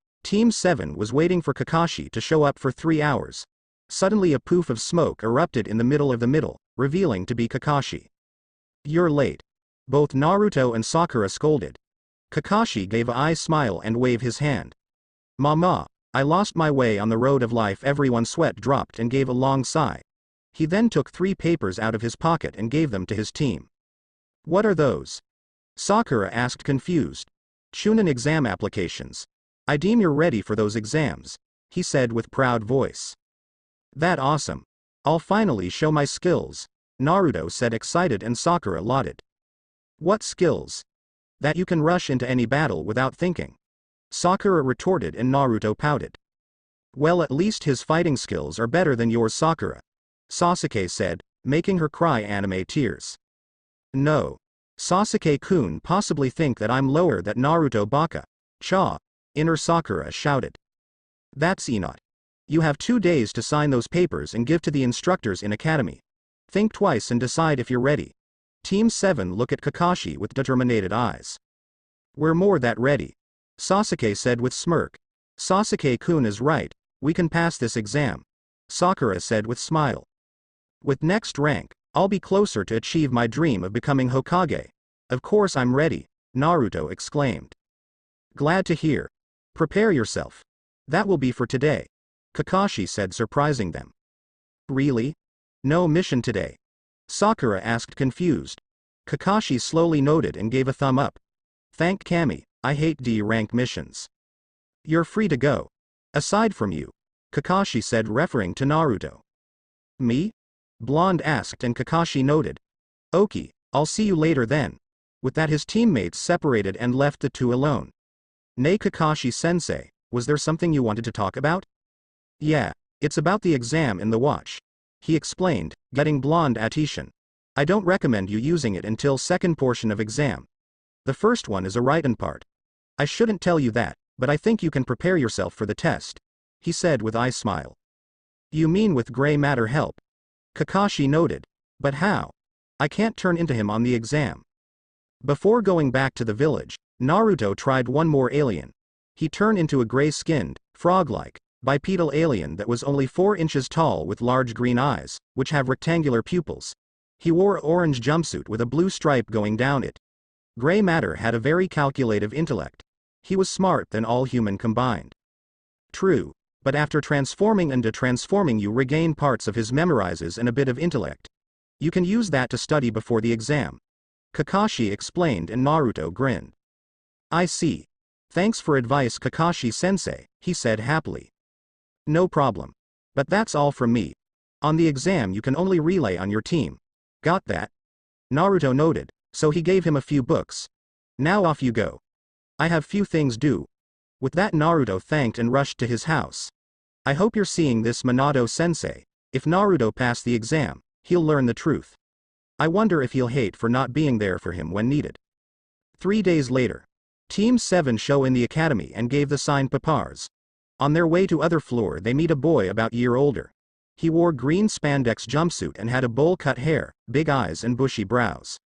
was waiting for Kakashi to show up for 3 hours. Suddenly a poof of smoke erupted in the middle, revealing to be Kakashi. You're late. Both Naruto and Sakura scolded. Kakashi gave a smile and waved his hand. Mama, I lost my way on the road of life. Everyone's sweat dropped and gave a long sigh. He then took 3 papers out of his pocket and gave them to his team. What are those? Sakura asked, confused. Chunin exam applications. I deem you're ready for those exams, he said with proud voice. That awesome. I'll finally show my skills, Naruto said, excited, and Sakura lauded. What skills? That you can rush into any battle without thinking, Sakura retorted, and Naruto pouted. Well, at least his fighting skills are better than yours, Sakura, Sasuke said, making her cry anime tears. No. Sasuke-kun possibly think that I'm lower than Naruto baka. Cha. Inner Sakura shouted. That's not. You have 2 days to sign those papers and give to the instructors in academy. Think twice and decide if you're ready. Team 7 look at Kakashi with determined eyes. We're more that ready, Sasuke said with smirk. Sasuke-kun is right, we can pass this exam, Sakura said with smile. With next rank, I'll be closer to achieve my dream of becoming Hokage. Of course I'm ready, Naruto exclaimed. Glad to hear. Prepare yourself. That will be for today, Kakashi said, surprising them. Really? No mission today? Sakura asked, confused. Kakashi slowly nodded and gave a thumb up. Thank Kami, I hate D-rank missions. You're free to go. Aside from you, Kakashi said, referring to Naruto. Me? Blonde asked, and Kakashi nodded. Okie, I'll see you later then. With that, his teammates separated and left the two alone. Nay, Kakashi-sensei, was there something you wanted to talk about? Yeah, it's about the exam in the watch, he explained, getting blonde attention. I don't recommend you using it until second portion of exam. The first one is a written part. I shouldn't tell you that, but I think you can prepare yourself for the test, he said with a smile. You mean with gray matter help? Kakashi noted. But how? I can't turn into him on the exam. Before going back to the village, Naruto tried one more alien. He turned into a gray-skinned, frog-like, bipedal alien that was only 4 inches tall with large green eyes, which have rectangular pupils. He wore an orange jumpsuit with a blue stripe going down it. Gray matter had a very calculative intellect. He was smart than all human combined. True, but after transforming you regain parts of his memorizes and a bit of intellect. You can use that to study before the exam, Kakashi explained, and Naruto grinned. I see. Thanks for advice, Kakashi-sensei, he said happily. No problem. But that's all from me. On the exam you can only rely on your team. Got that? Naruto noted, so he gave him a few books. Now off you go. I have few things due. With that, Naruto thanked and rushed to his house. I hope you're seeing this, Minato-sensei. If Naruto passed the exam, he'll learn the truth. I wonder if he'll hate for not being there for him when needed. 3 days later, Team 7 show in the academy and gave the signed papers. On their way to other floor they meet a boy about a year older. He wore green spandex jumpsuit and had a bowl-cut hair, big eyes and bushy brows.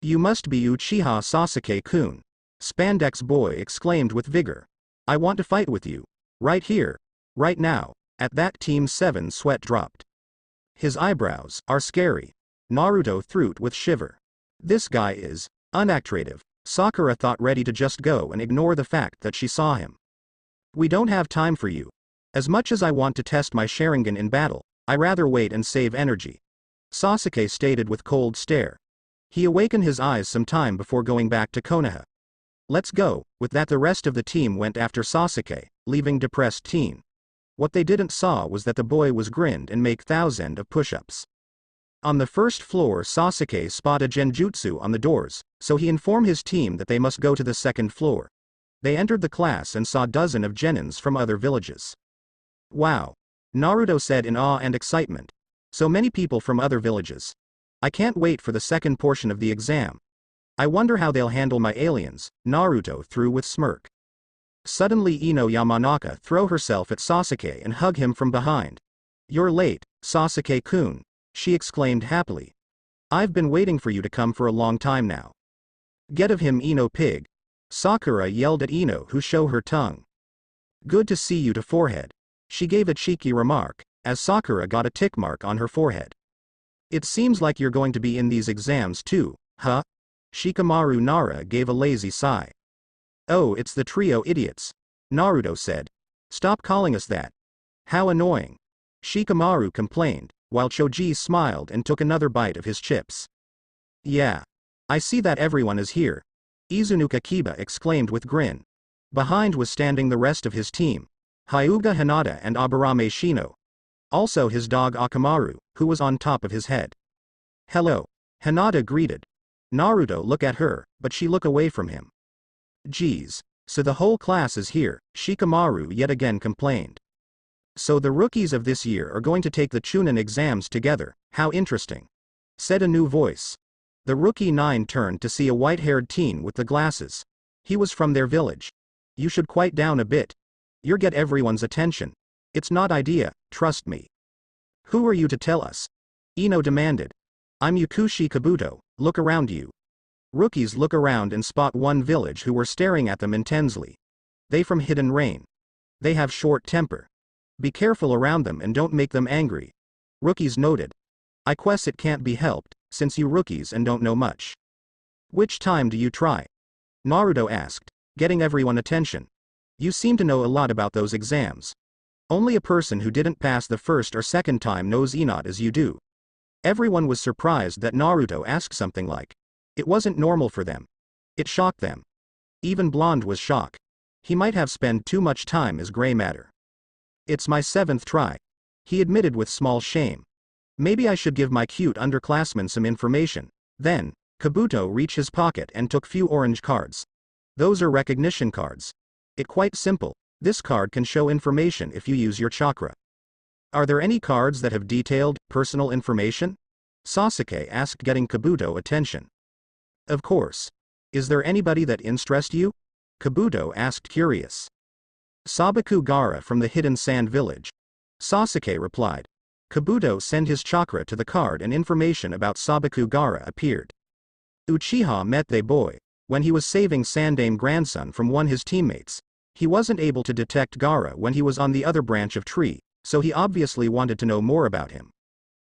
You must be Uchiha Sasuke-kun, Spandex boy exclaimed with vigor. I want to fight with you. Right here. Right now. At that, Team 7 sweat dropped. His eyebrows are scary, Naruto thought with shiver. This guy is unattractive, Sakura thought, ready to just go and ignore the fact that she saw him. We don't have time for you. As much as I want to test my Sharingan in battle, I rather wait and save energy. Sasuke stated with cold stare. He awakened his eyes some time before going back to Konoha. Let's go. With that, the rest of the team went after Sasuke, leaving depressed teen. What they didn't saw was that the boy was grinned and make thousands of push-ups. On the first floor, Sasuke spotted genjutsu on the doors, so he informed his team that they must go to the second floor. They entered the class and saw dozens of genins from other villages. Wow! Naruto said in awe and excitement. So many people from other villages. I can't wait for the second portion of the exam. I wonder how they'll handle my aliens, Naruto threw with smirk. Suddenly Ino Yamanaka threw herself at Sasuke and hugged him from behind. You're late, Sasuke-kun, she exclaimed happily. I've been waiting for you to come for a long time now. Get of him, Ino pig. Sakura yelled at Ino, who showed her tongue. Good to see you to forehead. She gave a cheeky remark, as Sakura got a tick mark on her forehead. It seems like you're going to be in these exams too, huh? Shikamaru Nara gave a lazy sigh. Oh, it's the trio idiots, Naruto said. Stop calling us that. How annoying. Shikamaru complained, while Choji smiled and took another bite of his chips. Yeah. I see that everyone is here, Izunuka Kiba exclaimed with grin. Behind was standing the rest of his team, Hyuga Hinata and Aburame Shino. Also his dog Akamaru, who was on top of his head. Hello. Hinata greeted. Naruto looked at her, but she looked away from him. Geez. So the whole class is here, Shikamaru yet again complained. So the rookies of this year are going to take the Chunin exams together, how interesting. Said a new voice. The rookie 9 turned to see a white-haired teen with the glasses. He was from their village. You should quiet down a bit. You'll get everyone's attention. It's not idea, trust me. Who are you to tell us? Ino demanded. I'm Yukushi Kabuto, look around you. Rookies look around and spot one village who were staring at them intensely. They from Hidden Rain. They have short temper. Be careful around them and don't make them angry. Rookies noted. I guess it can't be helped, since you rookies and don't know much. Which time do you try? Naruto asked, getting everyone attention. You seem to know a lot about those exams. Only a person who didn't pass the first or second time knows enough as you do. Everyone was surprised that Naruto asked something like. It wasn't normal for them. It shocked them. Even Blonde was shocked. He might have spent too much time as gray matter. It's my 7th try. He admitted with small shame. Maybe I should give my cute underclassman some information. Then, Kabuto reached his pocket and took few orange cards. Those are recognition cards. It's quite simple. This card can show information if you use your chakra. Are there any cards that have detailed, personal information? Sasuke asked, getting Kabuto attention. Of course. Is there anybody that interests you? Kabuto asked, curious. Sabaku Gaara from the Hidden Sand Village. Sasuke replied. Kabuto sent his chakra to the card and information about Sabaku Gaara appeared. Uchiha met the boy. When he was saving Sandame grandson from one his teammates. He wasn't able to detect Gaara when he was on the other branch of tree, so he obviously wanted to know more about him.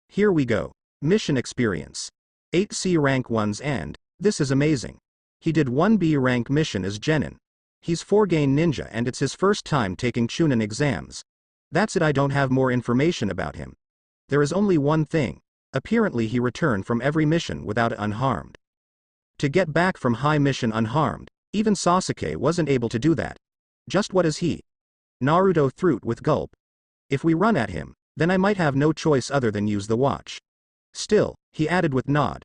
Here we go. Mission experience. 8C rank 1s and, this is amazing. He did 1B rank mission as Genin. He's 4-gain ninja and it's his first time taking Chunin exams. That's it, I don't have more information about him. There is only one thing. Apparently he returned from every mission without unharmed. To get back from high mission unharmed, even Sasuke wasn't able to do that. Just what is he? Naruto threw with gulp. If we run at him, then I might have no choice other than use the watch. Still, he added with nod.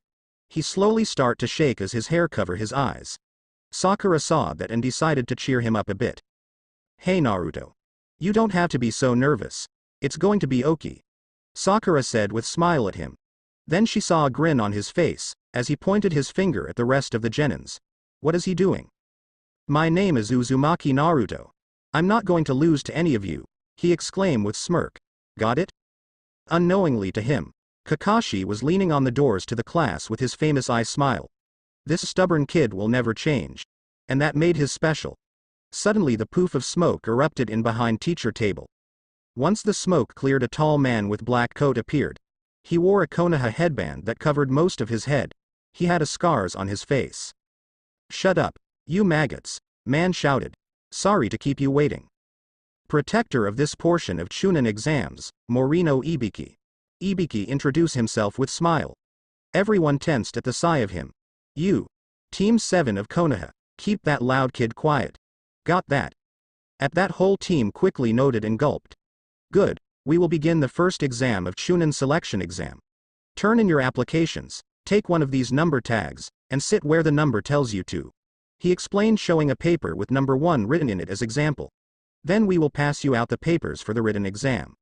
He slowly started to shake as his hair covered his eyes. Sakura saw that and decided to cheer him up a bit. Hey Naruto. You don't have to be so nervous. It's going to be okay. Sakura said with smile at him. Then she saw a grin on his face, as he pointed his finger at the rest of the genins. What is he doing? My name is Uzumaki Naruto. I'm not going to lose to any of you, he exclaimed with smirk. Got it? Unknowingly to him, Kakashi was leaning on the doors to the class with his famous eye smile. This stubborn kid will never change. And that made his special. Suddenly the poof of smoke erupted in behind teacher table. Once the smoke cleared, a tall man with black coat appeared. He wore a Konoha headband that covered most of his head. He had a scars on his face. Shut up, you maggots, man shouted. Sorry to keep you waiting. Protector of this portion of Chunin exams, Morino Ibiki. Ibiki introduced himself with smile. Everyone tensed at the sight of him. You. Team 7 of Konoha. Keep that loud kid quiet. Got that? At that whole team quickly noted and gulped. Good. We will begin the first exam of Chunin selection exam. Turn in your applications, take one of these number tags, and sit where the number tells you to. He explained, showing a paper with number 1 written in it as example. Then we will pass you out the papers for the written exam.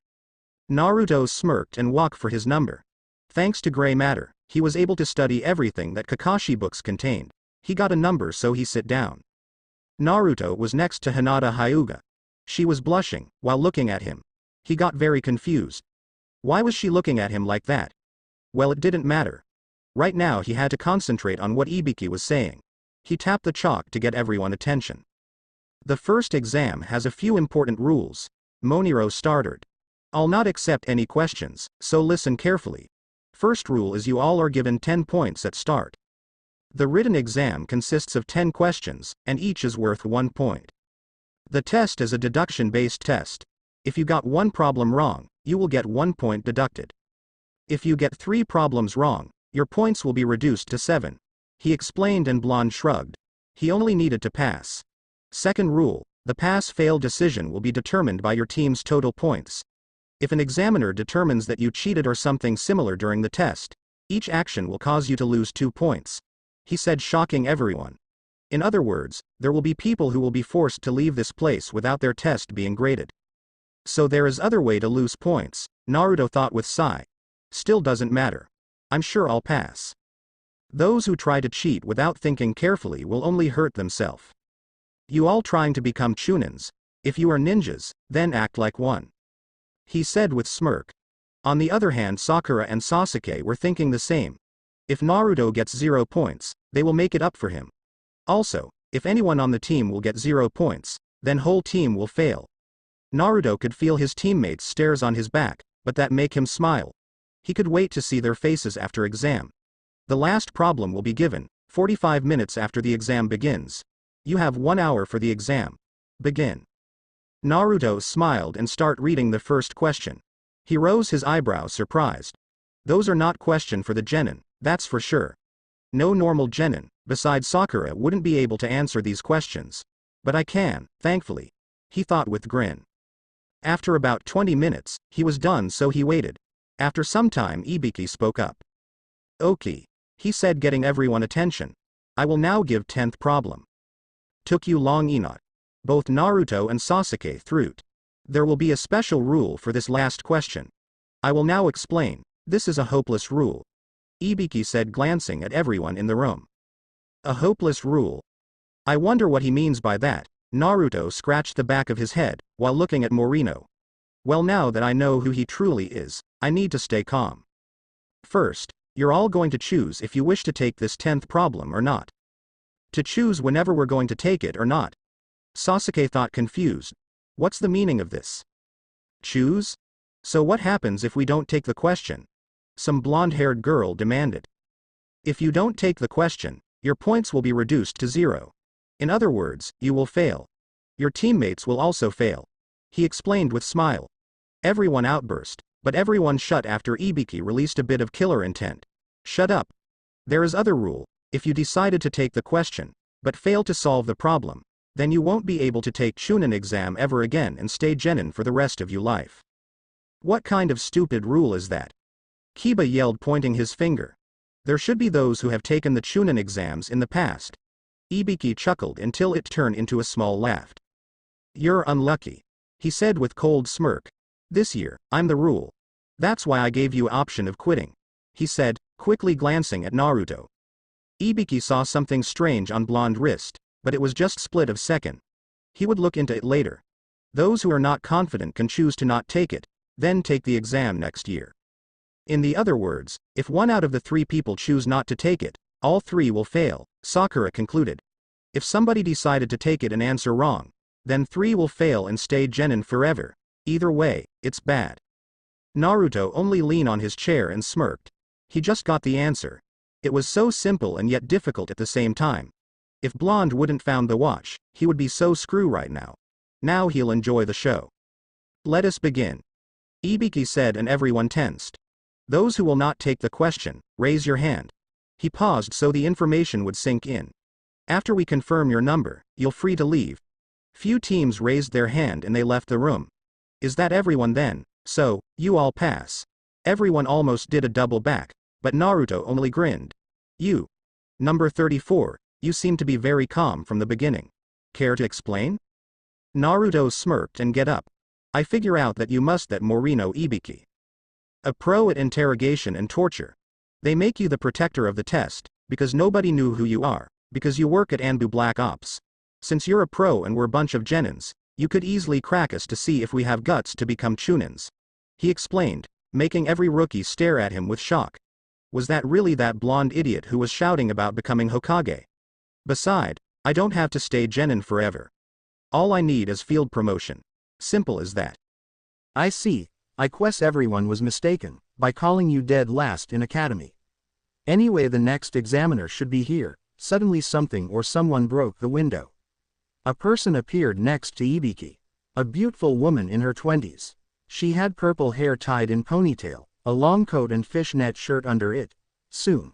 Naruto smirked and walked for his number. Thanks to gray matter, he was able to study everything that Kakashi books contained. He got a number, so he sit down. Naruto was next to Hinata Hyuga. She was blushing while looking at him. He got very confused. Why was she looking at him like that? Well, it didn't matter. Right now he had to concentrate on what Ibiki was saying. He tapped the chalk to get everyone's attention. The first exam has a few important rules. Moniro started. I'll not accept any questions, so listen carefully. First rule is you all are given 10 points at start. The written exam consists of 10 questions, and each is worth 1 point. The test is a deduction-based test. If you got one problem wrong, you will get 1 point deducted. If you get 3 problems wrong, your points will be reduced to 7. He explained, and Blonde shrugged. He only needed to pass. Second rule, the pass-fail decision will be determined by your team's total points. If an examiner determines that you cheated or something similar during the test, each action will cause you to lose 2 points. He said, shocking everyone. In other words, there will be people who will be forced to leave this place without their test being graded. So there is other way to lose points, Naruto thought with sigh. Still doesn't matter. I'm sure I'll pass. Those who try to cheat without thinking carefully will only hurt themselves. You all trying to become Chunins. If you are ninjas, then act like one. He said with smirk. On the other hand, Sakura and Sasuke were thinking the same. If Naruto gets 0 points, they will make it up for him. Also, if anyone on the team will get 0 points, then whole team will fail. Naruto could feel his teammates' stares on his back, but that make him smile. He could wait to see their faces after exam. The last problem will be given 45 minutes after the exam begins. You have 1 hour for the exam. Begin. Naruto smiled and start reading the first question. He rose his eyebrows surprised. Those are not questions for the genin, that's for sure. No normal genin, besides Sakura, wouldn't be able to answer these questions. But I can, thankfully. He thought with grin. After about 20 minutes, he was done, so he waited. After some time, Ibiki spoke up. Okay. He said, getting everyone attention. I will now give 10th problem. Took you long enough. Both Naruto and Sasuke thought. There will be a special rule for this last question. I will now explain. This is a hopeless rule. Ibiki said, glancing at everyone in the room. A hopeless rule? I wonder what he means by that. Naruto scratched the back of his head, while looking at Morino. Well, now that I know who he truly is, I need to stay calm. First, you're all going to choose if you wish to take this 10th problem or not. To choose whenever we're going to take it or not. Sasuke thought, confused. What's the meaning of this? Choose? So what happens if we don't take the question? Some blonde-haired girl demanded. If you don't take the question, your points will be reduced to 0. In other words, you will fail. Your teammates will also fail. He explained with smile. Everyone outburst, but everyone shut after Ibiki released a bit of killer intent. Shut up. There is other rule. If you decided to take the question, but fail to solve the problem, then you won't be able to take Chunin exam ever again and stay genin for the rest of your life. What kind of stupid rule is that? Kiba yelled, pointing his finger. There should be those who have taken the Chunin exams in the past. Ibiki chuckled until it turned into a small laugh. You're unlucky. He said with cold smirk. This year, I'm the rule. That's why I gave you option of quitting. He said, quickly glancing at Naruto. Ibiki saw something strange on blonde wrist, but it was just split of second. He would look into it later. Those who are not confident can choose to not take it, then take the exam next year. In the other words, if 1 out of the 3 people choose not to take it, all 3 will fail, Sakura concluded. If somebody decided to take it and answer wrong, then 3 will fail and stay genin forever. Either way, it's bad. Naruto only leaned on his chair and smirked. He just got the answer. It was so simple and yet difficult at the same time. If Blonde wouldn't found the watch, he would be so screwed right now. Now he'll enjoy the show. Let us begin. Ibiki said, and everyone tensed. Those who will not take the question, raise your hand. He paused so the information would sink in. After we confirm your number, you're free to leave. Few teams raised their hand and they left the room. Is that everyone then? So, you all pass. Everyone almost did a double back, but Naruto only grinned. You. Number 34, you seem to be very calm from the beginning. Care to explain? Naruto smirked and get up. I figure out that you must that Morino Ibiki. A pro at interrogation and torture. They make you the protector of the test, because nobody knew who you are, because you work at Anbu Black Ops. Since you're a pro and we're a bunch of genins, you could easily crack us to see if we have guts to become chunins. He explained, making every rookie stare at him with shock. Was that really that blonde idiot who was shouting about becoming Hokage? Beside, I don't have to stay genin forever. All I need is field promotion. Simple as that. I see. I guess everyone was mistaken by calling you dead last in academy. Anyway, the next examiner should be here. Suddenly something or someone broke the window. A person appeared next to Ibiki. A beautiful woman in her 20s. She had purple hair tied in ponytail, a long coat and fishnet shirt under it. Soon.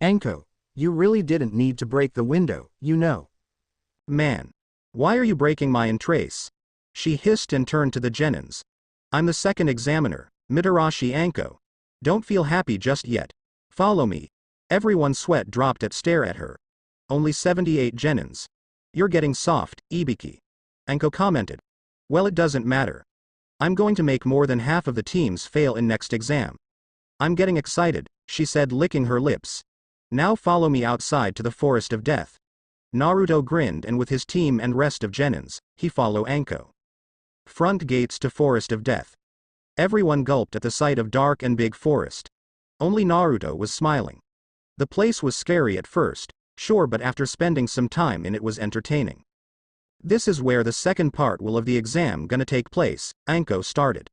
Anko, you really didn't need to break the window, you know. Man. Why are you breaking my entrace? She hissed and turned to the genins. I'm the second examiner, Mitarashi Anko. Don't feel happy just yet. Follow me. Everyone's sweat dropped at stare at her. Only 78 genins. You're getting soft, Ibiki. Anko commented. Well, it doesn't matter. I'm going to make more than half of the teams fail in next exam. I'm getting excited, she said, licking her lips. Now follow me outside to the Forest of Death. Naruto grinned, and with his team and rest of genins, he followed Anko. Front gates to Forest of Death. Everyone gulped at the sight of dark and big forest. Only Naruto was smiling. The place was scary at first, sure, but after spending some time in it was entertaining. This is where the second part of the exam gonna take place, Anko started.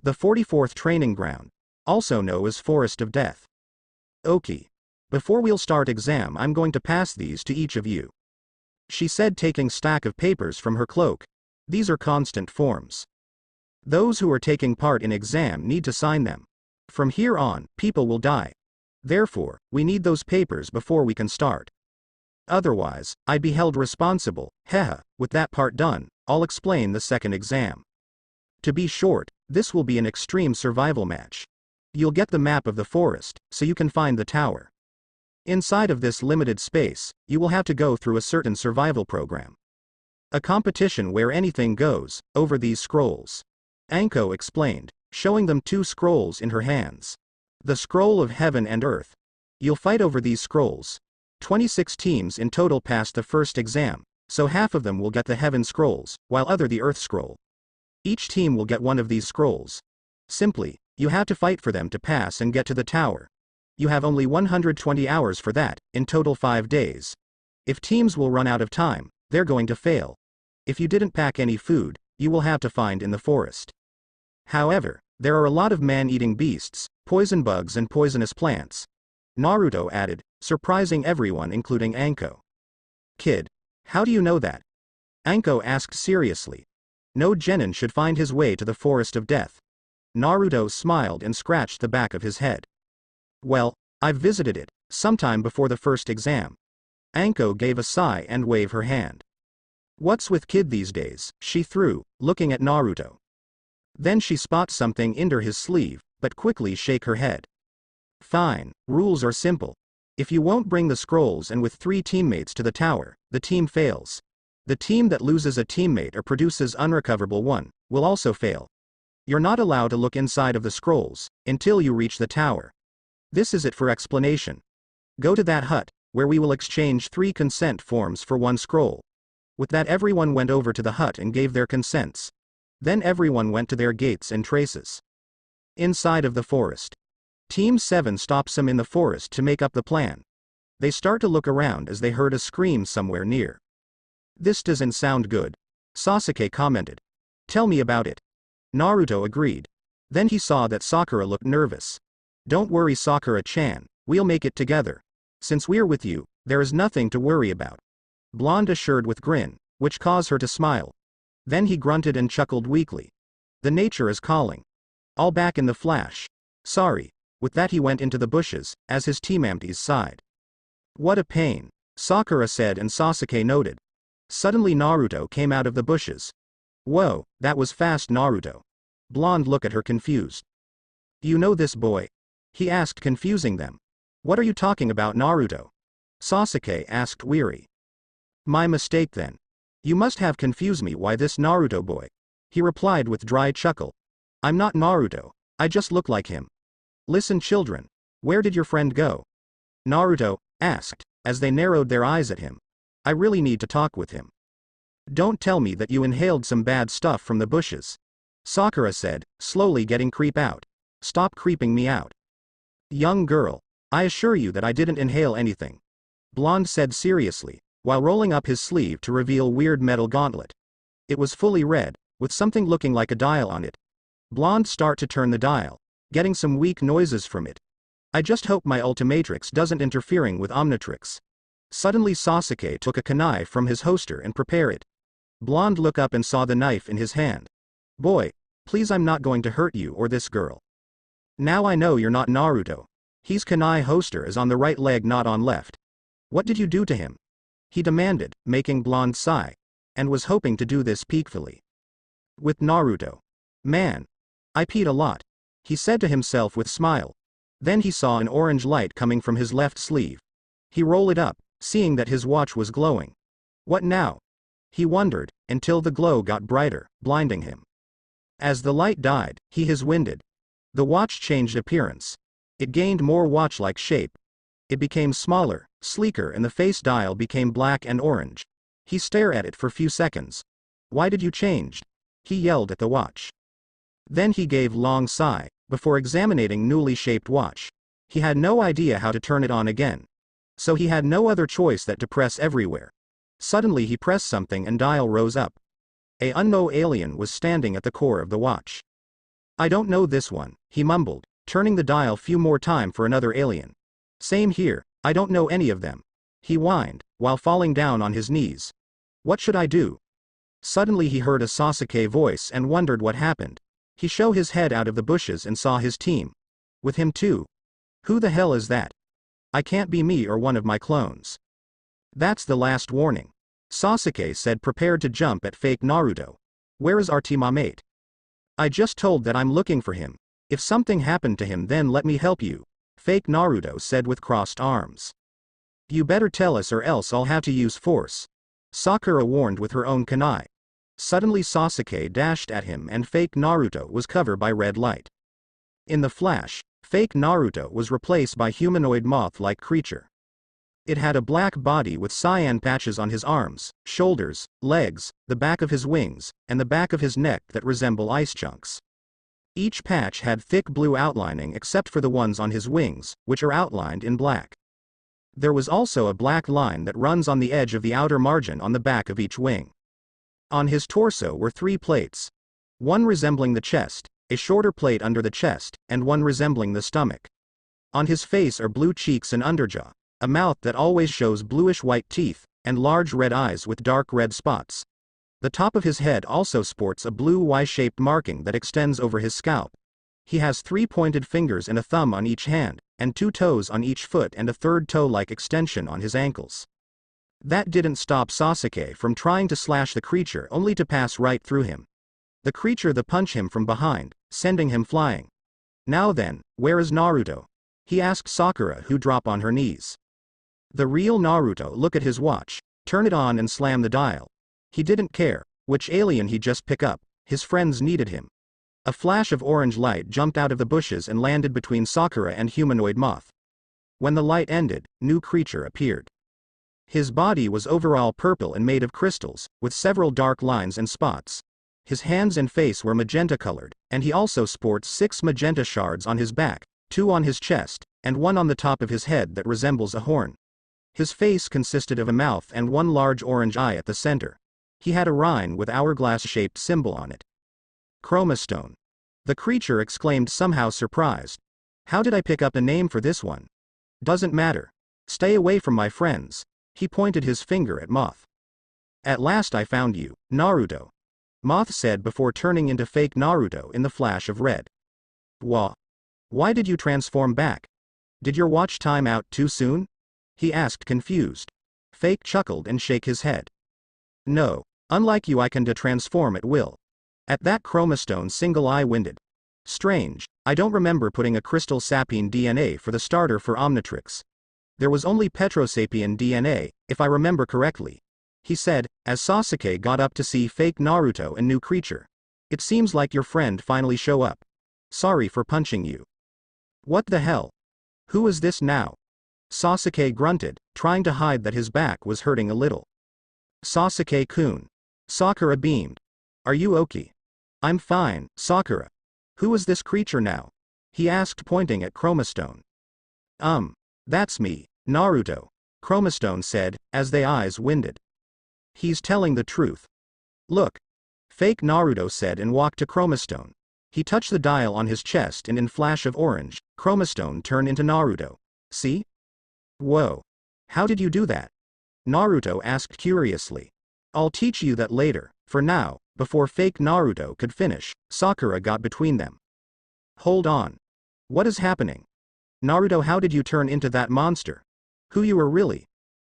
The 44th training ground, also known as Forest of Death. Okay. Before we'll start exam, I'm going to pass these to each of you. She said, taking stack of papers from her cloak. These are constant forms. Those who are taking part in exam need to sign them. From here on, people will die. Therefore, we need those papers before we can start. Otherwise, I'd be held responsible. Hehe. With that part done, I'll explain the second exam. To be short, this will be an extreme survival match. You'll get the map of the forest, so you can find the tower. Inside of this limited space, you will have to go through a certain survival program. A competition where anything goes, over these scrolls. Anko explained, showing them 2 scrolls in her hands. The scroll of heaven and earth. You'll fight over these scrolls. 26 teams in total passed the first exam, so half of them will get the heaven scrolls, while other the earth scroll. Each team will get one of these scrolls. Simply, you have to fight for them to pass and get to the tower. You have only 120 hours for that, in total 5 days. If teams will run out of time, they're going to fail. If you didn't pack any food, you will have to find in the forest. However, there are a lot of man-eating beasts, poison bugs and poisonous plants. Naruto added, surprising everyone including Anko. Kid, how do you know that? Anko asked seriously. No genin should find his way to the Forest of Death. Naruto smiled and scratched the back of his head. Well, I've visited it, sometime before the first exam. Anko gave a sigh and waved her hand. What's with kid these days, she threw, looking at Naruto. Then she spots something under his sleeve, but quickly shake her head. Fine, rules are simple. If you won't bring the scrolls and with 3 teammates to the tower, the team fails. The team that loses a teammate or produces unrecoverable one, will also fail. You're not allowed to look inside of the scrolls, until you reach the tower. This is it for explanation. Go to that hut, where we will exchange 3 consent forms for 1 scroll. With that, everyone went over to the hut and gave their consents. Then everyone went to their gates and traces. Inside of the forest. Team 7 stops them in the forest to make up the plan. They start to look around as they heard a scream somewhere near. This doesn't sound good. Sasuke commented. Tell me about it. Naruto agreed. Then he saw that Sakura looked nervous. Don't worry, Sakura-chan, we'll make it together. Since we're with you, there is nothing to worry about. Blonde assured with grin, which caused her to smile. Then he grunted and chuckled weakly. The nature is calling. All back in the flash. Sorry. With that he went into the bushes, as his teammates sighed. What a pain, Sakura said and Sasuke noted. Suddenly Naruto came out of the bushes. Whoa, that was fast Naruto. Blonde looked at her confused. You know this boy? He asked confusing them. What are you talking about Naruto? Sasuke asked weary. My mistake then. You must have confused me why this Naruto boy. He replied with dry chuckle. I'm not Naruto, I just look like him. Listen children, where did your friend go? Naruto asked, as they narrowed their eyes at him. I really need to talk with him. Don't tell me that you inhaled some bad stuff from the bushes. Sakura said, slowly getting creep out. Stop creeping me out. Young girl, I assure you that I didn't inhale anything. Blonde said seriously, while rolling up his sleeve to reveal weird metal gauntlet. It was fully red, with something looking like a dial on it. Blonde start to turn the dial, getting some weak noises from it. I just hope my Ultimatrix doesn't interfering with Omnitrix. Suddenly Sasuke took a kunai from his holster and prepare it. Blonde looked up and saw the knife in his hand. Boy, please I'm not going to hurt you or this girl. Now I know you're not Naruto. His kunai holster is on the right leg not on left. What did you do to him? He demanded, making Blonde sigh. And was hoping to do this peacefully. With Naruto. Man. I peed a lot. He said to himself with smile. Then he saw an orange light coming from his left sleeve. He rolled it up, seeing that his watch was glowing. What now? He wondered, until the glow got brighter, blinding him. As the light died, he was winded. The watch changed appearance. It gained more watch-like shape. It became smaller, sleeker and the face dial became black and orange. He stared at it for few seconds. Why did you change? He yelled at the watch. Then he gave long sigh, before examining newly shaped watch. He had no idea how to turn it on again. So he had no other choice that to press everywhere. Suddenly he pressed something and dial rose up. A unknown alien was standing at the core of the watch. I don't know this one, he mumbled, turning the dial few more time for another alien. Same here, I don't know any of them. He whined, while falling down on his knees. What should I do? Suddenly he heard a Sasuke voice and wondered what happened. He showed his head out of the bushes and saw his team. With him too. Who the hell is that? I can't be me or one of my clones. That's the last warning. Sasuke said prepared to jump at fake Naruto. Where is our teammate? I just told that I'm looking for him. If something happened to him then let me help you. Fake Naruto said with crossed arms. You better tell us or else I'll have to use force. Sakura warned with her own kunai. Suddenly Sasuke dashed at him and fake Naruto was covered by red light. In the flash, fake Naruto was replaced by humanoid moth-like creature. It had a black body with cyan patches on his arms, shoulders, legs, the back of his wings, and the back of his neck that resemble ice chunks. Each patch had thick blue outlining except for the ones on his wings, which are outlined in black. There was also a black line that runs on the edge of the outer margin on the back of each wing. On his torso were 3 plates. One resembling the chest, a shorter plate under the chest, and one resembling the stomach. On his face are blue cheeks and underjaw, a mouth that always shows bluish-white teeth, and large red eyes with dark red spots. The top of his head also sports a blue Y-shaped marking that extends over his scalp. He has 3 pointed fingers and a thumb on each hand, and 2 toes on each foot and a third toe-like extension on his ankles. That didn't stop Sasuke from trying to slash the creature only to pass right through him. The creature punched him from behind, sending him flying. Now then, where is Naruto? He asked Sakura who dropped on her knees. The real Naruto looked at his watch, turned it on and slammed the dial. He didn't care which alien he just picked up, his friends needed him. A flash of orange light jumped out of the bushes and landed between Sakura and humanoid moth. When the light ended, new creature appeared. His body was overall purple and made of crystals, with several dark lines and spots. His hands and face were magenta colored, and he also sports 6 magenta shards on his back, 2 on his chest, and 1 on the top of his head that resembles a horn. His face consisted of a mouth and 1 large orange eye at the center. He had a rhine with hourglass-shaped symbol on it. Chromastone. The creature exclaimed somehow surprised. How did I pick up a name for this one? Doesn't matter. Stay away from my friends. He pointed his finger at Moth. At last I found you, Naruto. Moth said before turning into fake Naruto in the flash of red. Why did you transform back? Did your watch time out too soon? He asked confused. Fake chuckled and shook his head. No, unlike you I can de-transform at will. At that Chromastone single eye winded. Strange, I don't remember putting a crystal sapien DNA for the starter for Omnitrix. There was only Petrosapien DNA, if I remember correctly. He said, as Sasuke got up to see fake Naruto and new creature. It seems like your friend finally show up. Sorry for punching you. What the hell? Who is this now? Sasuke grunted, trying to hide that his back was hurting a little. Sasuke-kun. Sakura beamed. Are you okay? I'm fine, Sakura. Who is this creature now? He asked pointing at Chromastone. That's me, Naruto, Chromastone said, as they eyes winded. He's telling the truth. Look. Fake Naruto said and walked to Chromastone. He touched the dial on his chest and in flash of orange, Chromastone turned into Naruto. See? Whoa. How did you do that? Naruto asked curiously. I'll teach you that later. For now, before fake Naruto could finish, Sakura got between them. Hold on. What is happening? Naruto, how did you turn into that monster? Who you were really?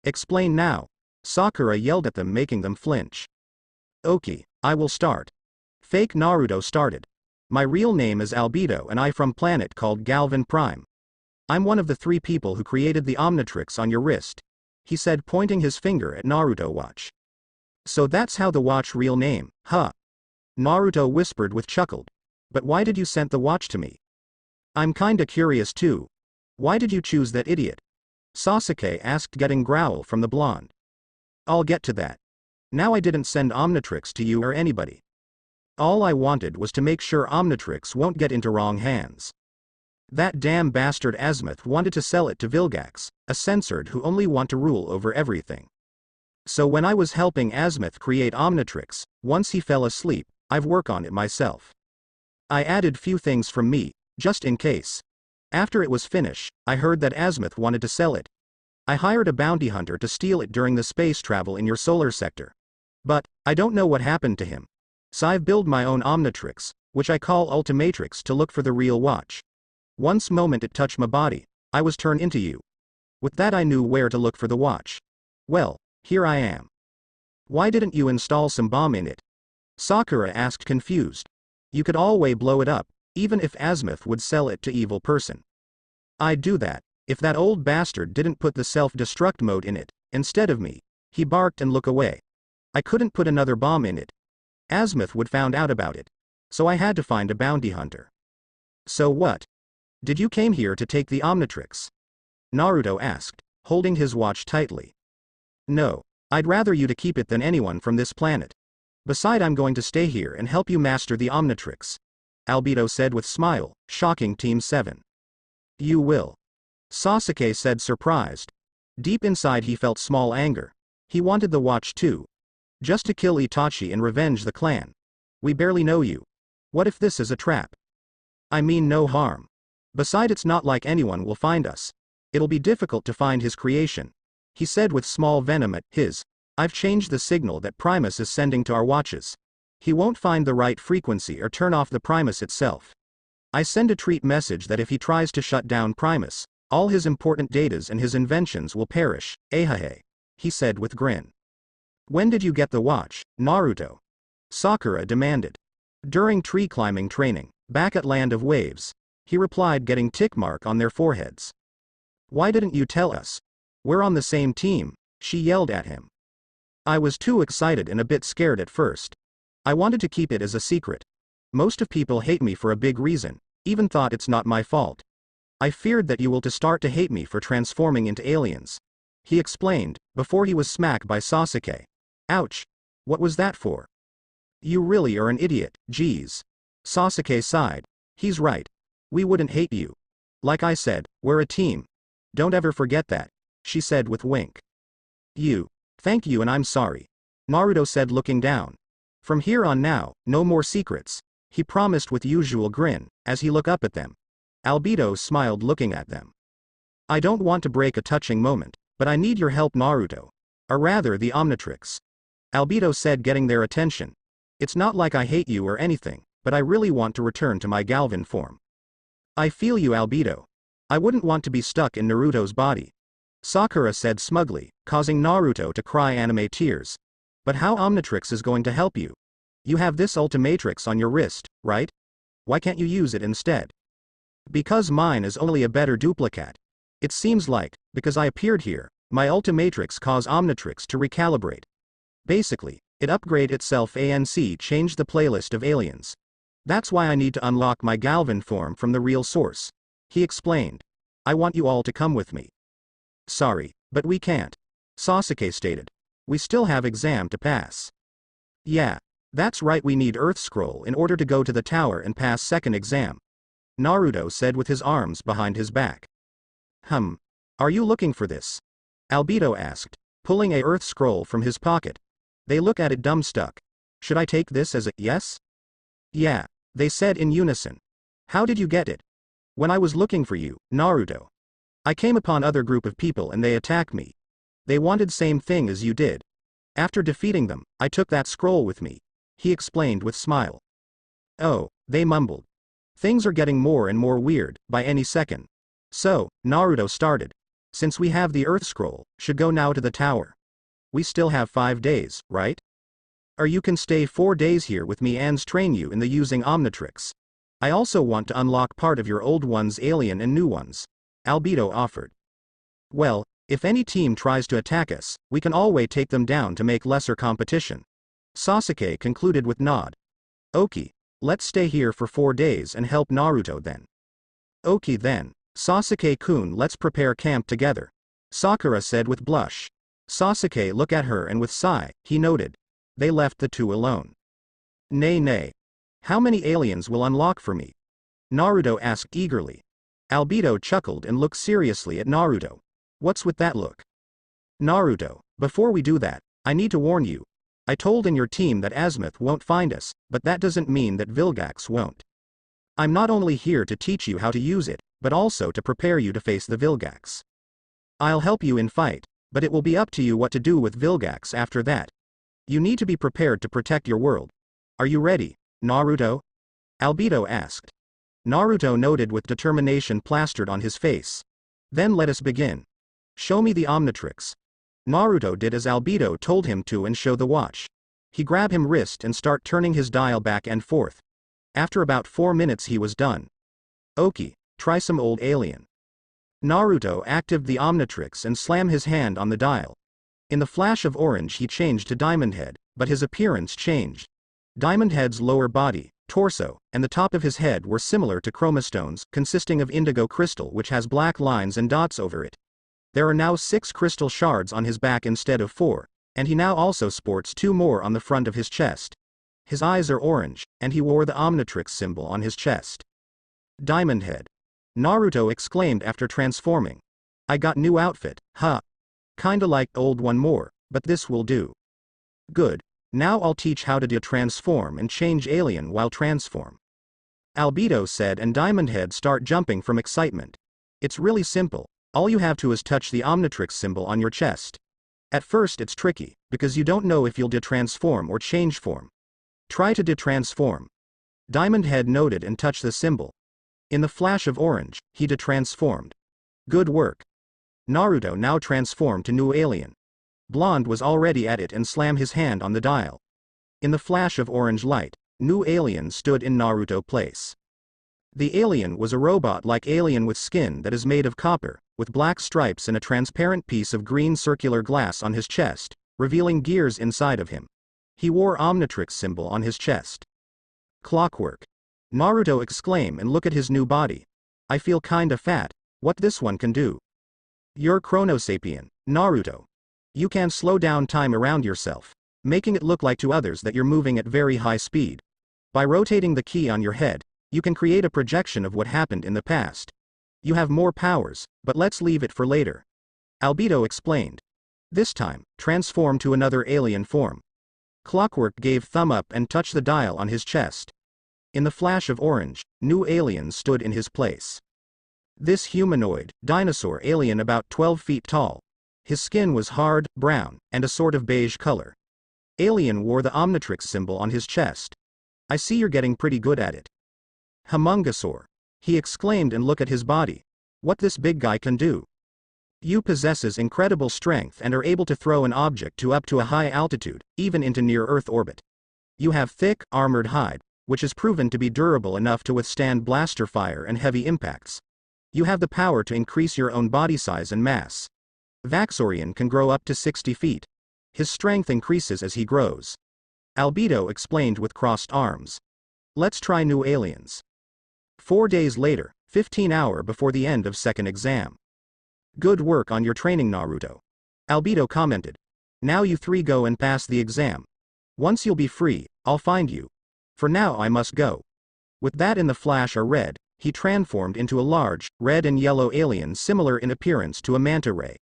Explain now. Sakura yelled at them, making them flinch. Okay, I will start. Fake Naruto started. My real name is Albedo and I from planet called Galvan Prime. I'm one of the 3 people who created the Omnitrix on your wrist. He said, pointing his finger at Naruto watch. So that's how the watch real name, huh? Naruto whispered with chuckled. But why did you send the watch to me? I'm kinda curious too. Why did you choose that idiot? Sasuke asked, getting growl from the blonde. I'll get to that. Now I didn't send Omnitrix to you or anybody. All I wanted was to make sure Omnitrix won't get into wrong hands. That damn bastard Azimuth wanted to sell it to Vilgax, a censored who only want to rule over everything. So when I was helping Azimuth create Omnitrix, once he fell asleep, I've worked on it myself. I added few things from me, just in case. After it was finished, I heard that Azimuth wanted to sell it. I hired a bounty hunter to steal it during the space travel in your solar sector. But, I don't know what happened to him. So I've built my own Omnitrix, which I call Ultimatrix, to look for the real watch. Once moment it touched my body, I was turned into you. With that I knew where to look for the watch. Well, here I am. Why didn't you install some bomb in it? Sakura asked confused. You could always blow it up, even if Azimuth would sell it to evil person. I'd do that, if that old bastard didn't put the self-destruct mode in it, instead of me. He barked and looked away. I couldn't put another bomb in it. Azimuth would found out about it. So I had to find a bounty hunter. So what? Did you came here to take the Omnitrix? Naruto asked, holding his watch tightly. No, I'd rather you to keep it than anyone from this planet. Beside, I'm going to stay here and help you master the Omnitrix. Albedo said with smile, shocking Team 7. You will. Sasuke said surprised. Deep inside he felt small anger. He wanted the watch too. Just to kill Itachi and revenge the clan. We barely know you. What if this is a trap? I mean no harm. Beside, it's not like anyone will find us. It'll be difficult to find his creation. He said with small venom at his. I've changed the signal that Primus is sending to our watches. He won't find the right frequency or turn off the Primus itself. I send a treat message that if he tries to shut down Primus, all his important datas and his inventions will perish, ahahe. He said with grin. When did you get the watch, Naruto? Sakura demanded. During tree climbing training, back at Land of Waves. He replied, getting tick mark on their foreheads. Why didn't you tell us? We're on the same team, she yelled at him. I was too excited and a bit scared at first. I wanted to keep it as a secret. Most of people hate me for a big reason, even thought it's not my fault. I feared that you will to start to hate me for transforming into aliens. He explained, before he was smacked by Sasuke. Ouch. What was that for? You really are an idiot, geez. Sasuke sighed. He's right. We wouldn't hate you. Like I said, we're a team. Don't ever forget that, she said with wink. Thank you and I'm sorry. Naruto said looking down. From here on now, no more secrets. He promised with usual grin, as he looked up at them. Albedo smiled looking at them. I don't want to break a touching moment, but I need your help, Naruto. Or rather the Omnitrix. Albedo said, getting their attention. It's not like I hate you or anything, but I really want to return to my Galvan form. I feel you, Albedo. I wouldn't want to be stuck in Naruto's body. Sakura said smugly, causing Naruto to cry anime tears. But how Omnitrix is going to help you? You have this Ultimatrix on your wrist, right? Why can't you use it instead? Because mine is only a better duplicate. It seems like, because I appeared here, my Ultimatrix caused Omnitrix to recalibrate. Basically, it upgrade itself ANC changed the playlist of aliens. That's why I need to unlock my Galvan form from the real source. He explained. I want you all to come with me. Sorry, but we can't. Sasuke stated. We still have exam to pass. Yeah, that's right, we need Earth Scroll in order to go to the tower and pass second exam. Naruto said with his arms behind his back. Are you looking for this? Albedo asked, pulling a Earth Scroll from his pocket. They look at it dumbstruck. Should I take this as a yes? Yeah, they said in unison. How did you get it? When I was looking for you, Naruto. I came upon other group of people and they attacked me. They wanted same thing as you did. After defeating them, I took that scroll with me. He explained with smile. Oh, they mumbled. Things are getting more and more weird, by any second. So, Naruto started. Since we have the Earth Scroll, should go now to the tower. We still have 5 days, right? Or you can stay 4 days here with me and train you in the using Omnitrix. I also want to unlock part of your old ones alien and new ones. Albedo offered. Well, if any team tries to attack us, we can always take them down to make lesser competition. Sasuke concluded with nod. Okay, let's stay here for 4 days and help Naruto then. Okay then, Sasuke-kun, let's prepare camp together. Sakura said with blush. Sasuke looked at her and with sigh, he noted. They left the two alone. Nay. How many aliens will unlock for me? Naruto asked eagerly. Albedo chuckled and looked seriously at Naruto. What's with that look? Naruto, before we do that, I need to warn you. I told in your team that Azimuth won't find us, but that doesn't mean that Vilgax won't. I'm not only here to teach you how to use it, but also to prepare you to face the Vilgax. I'll help you in fight, but it will be up to you what to do with Vilgax after that. You need to be prepared to protect your world. Are you ready, Naruto? Albedo asked. Naruto nodded with determination plastered on his face. Then let us begin. Show me the Omnitrix. Naruto did as Albedo told him to and show the watch. He grabbed him wrist and start turning his dial back and forth. After about 4 minutes he was done. Okay, try some old alien. Naruto activated the Omnitrix and slammed his hand on the dial. In the flash of orange he changed to Diamond Head, but his appearance changed. Diamond Head's lower body, torso, and the top of his head were similar to chromostones, consisting of indigo crystal which has black lines and dots over it. There are now 6 crystal shards on his back instead of 4, and he now also sports 2 more on the front of his chest. His eyes are orange, and he wore the Omnitrix symbol on his chest. Diamond Head. Naruto exclaimed after transforming. I got new outfit, huh? Kinda like old one more, but this will do. Good. Now I'll teach how to transform and change alien while transform. Albedo said and Diamond Head start jumping from excitement. It's really simple, all you have to is touch the Omnitrix symbol on your chest. At first it's tricky, because you don't know if you'll transform or change form. Try to transform. Diamond Head noted and touched the symbol. In the flash of orange, he transformed. Good work. Naruto now transformed to new alien. Blonde was already at it and slammed his hand on the dial. In the flash of orange light, new alien stood in Naruto place. The alien was a robot-like alien with skin that is made of copper, with black stripes and a transparent piece of green circular glass on his chest, revealing gears inside of him. He wore Omnitrix symbol on his chest. Clockwork. Naruto exclaimed and looked at his new body. I feel kinda fat, what this one can do? You're Chronosapien, Naruto. You can slow down time around yourself, making it look like to others that you're moving at very high speed. By rotating the key on your head, you can create a projection of what happened in the past. You have more powers, but let's leave it for later. Albedo explained. This time, transform to another alien form. Clockwork gave thumb up and touched the dial on his chest. In the flash of orange, new alien stood in his place. This humanoid, dinosaur alien about 12 feet tall. His skin was hard, brown, and a sort of beige color. Alien wore the Omnitrix symbol on his chest. I see you're getting pretty good at it. Humungosaur. He exclaimed and looked at his body. What this big guy can do. You possesses incredible strength and are able to throw an object to up to a high altitude, even into near-Earth orbit. You have thick, armored hide, which is proven to be durable enough to withstand blaster fire and heavy impacts. You have the power to increase your own body size and mass. Vaxorian can grow up to 60 feet. His strength increases as he grows. Albedo explained with crossed arms. Let's try new aliens. 4 days later, 15 hours before the end of second exam. Good work on your training, Naruto. Albedo commented. Now you three go and pass the exam. Once you'll be free, I'll find you. For now I must go. With that in the flash or red, he transformed into a large, red and yellow alien similar in appearance to a manta ray.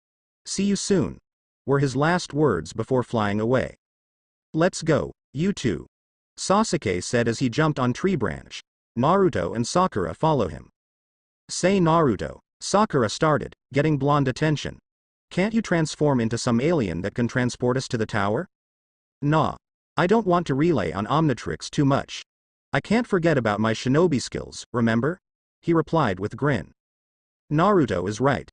See you soon. Were his last words before flying away. Let's go, you two. Sasuke said as he jumped on tree branch. Naruto and Sakura follow him. Say Naruto, Sakura started, getting blonde attention. Can't you transform into some alien that can transport us to the tower? Nah. I don't want to rely on Omnitrix too much. I can't forget about my shinobi skills, remember? He replied with grin. Naruto is right.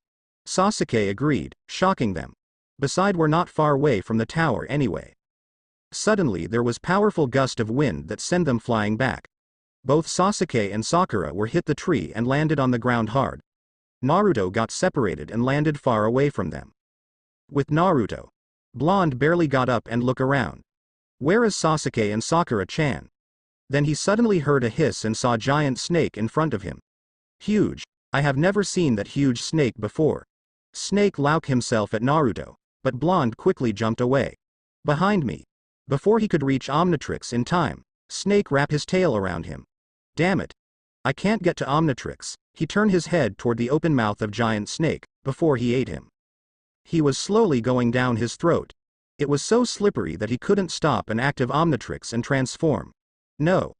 Sasuke agreed, shocking them. Beside, we're not far away from the tower anyway. Suddenly there was powerful gust of wind that sent them flying back. Both Sasuke and Sakura were hit the tree and landed on the ground hard. Naruto got separated and landed far away from them. With Naruto, Blonde barely got up and looked around. Where is Sasuke and Sakura-chan? Then he suddenly heard a hiss and saw a giant snake in front of him. Huge. I have never seen that huge snake before. Snake looked himself at Naruto, but Blonde quickly jumped away. Behind me. Before he could reach Omnitrix in time, Snake wrapped his tail around him. Damn it. I can't get to Omnitrix. He turned his head toward the open mouth of giant snake, before he ate him. He was slowly going down his throat. It was so slippery that he couldn't stop an active Omnitrix and transform. No.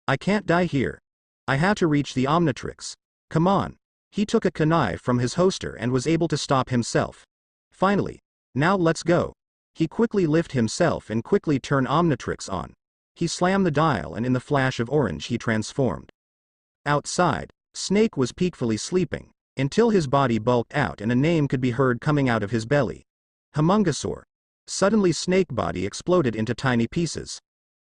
I can't die here. I have to reach the Omnitrix. Come on. He took a kunai from his holster and was able to stop himself. Finally. Now let's go. He quickly lifted himself and quickly turned Omnitrix on. He slammed the dial and in the flash of orange he transformed. Outside, Snake was peacefully sleeping, until his body bulked out and a name could be heard coming out of his belly. Humungosaur. Suddenly Snake body exploded into tiny pieces.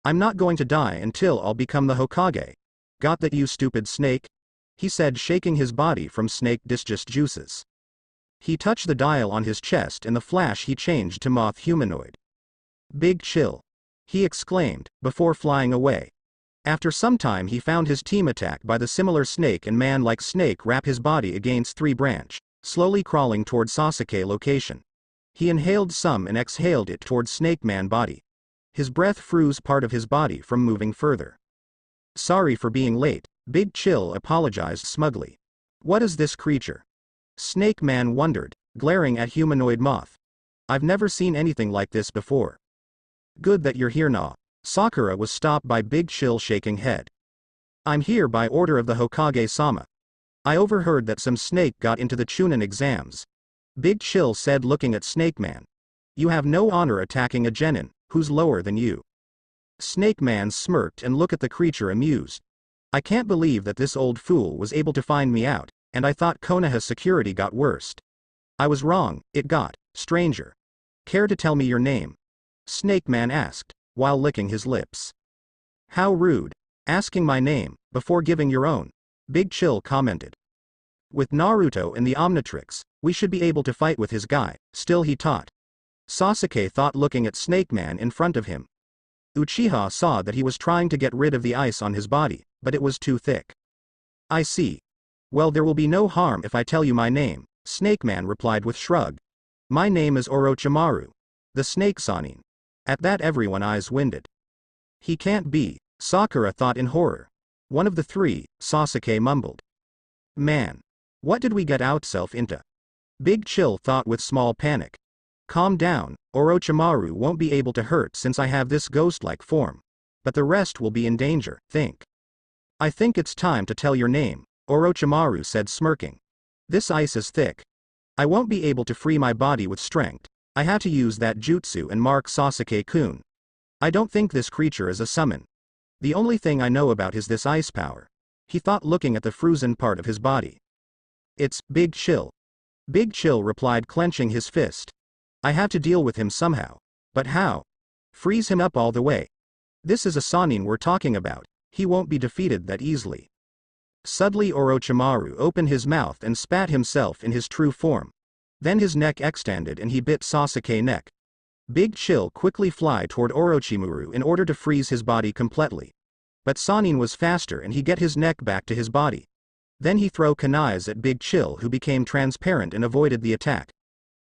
I'm not going to die until I'll become the Hokage. Got that, you stupid snake? He said, shaking his body from Snake digest juices. He touched the dial on his chest and the flash he changed to moth humanoid. Big chill. He exclaimed, before flying away. After some time he found his team attacked by the similar snake and man-like snake wrap his body against three branch, slowly crawling toward Sasuke location. He inhaled some and exhaled it toward Snake Man body. His breath froze part of his body from moving further. Sorry for being late, Big Chill apologized smugly. What is this creature? Snake Man wondered, glaring at humanoid moth. I've never seen anything like this before. Good that you're here, Na. Sakura was stopped by Big Chill shaking head. I'm here by order of the Hokage-sama. I overheard that some snake got into the Chunin exams. Big Chill said, looking at Snake Man. You have no honor attacking a genin, who's lower than you. Snake Man smirked and looked at the creature amused. I can't believe that this old fool was able to find me out, and I thought Konoha's security got worst. I was wrong, it got stranger. Care to tell me your name? Snake Man asked, while licking his lips. How rude, asking my name, before giving your own, Big Chill commented. With Naruto and the Omnitrix, we should be able to fight with his guy, still he taught. Sasuke thought, looking at Snake Man in front of him. Uchiha saw that he was trying to get rid of the ice on his body, but it was too thick. I see. Well, there will be no harm if I tell you my name, Snake Man replied with shrug. My name is Orochimaru. The Snake Sanin. At that everyone's eyes winded. He can't be, Sakura thought in horror. One of the three, Sasuke mumbled. Man. What did we get ourselves into? Big Chill thought with small panic. Calm down, Orochimaru won't be able to hurt since I have this ghost-like form. But the rest will be in danger, think. I think it's time to tell your name, Orochimaru said, smirking. This ice is thick. I won't be able to free my body with strength. I have to use that jutsu and mark Sasuke-kun. I don't think this creature is a summon. The only thing I know about is this ice power. He thought, looking at the frozen part of his body. It's Big Chill. Big Chill replied, clenching his fist. I have to deal with him somehow. But how? Freeze him up all the way. This is a Sannin we're talking about. He won't be defeated that easily. Suddenly Orochimaru opened his mouth and spat himself in his true form. Then his neck extended and he bit Sasuke's neck. Big Chill quickly fly toward Orochimaru in order to freeze his body completely. But Sannin was faster and he get his neck back to his body. Then he throw kunais at Big Chill, who became transparent and avoided the attack.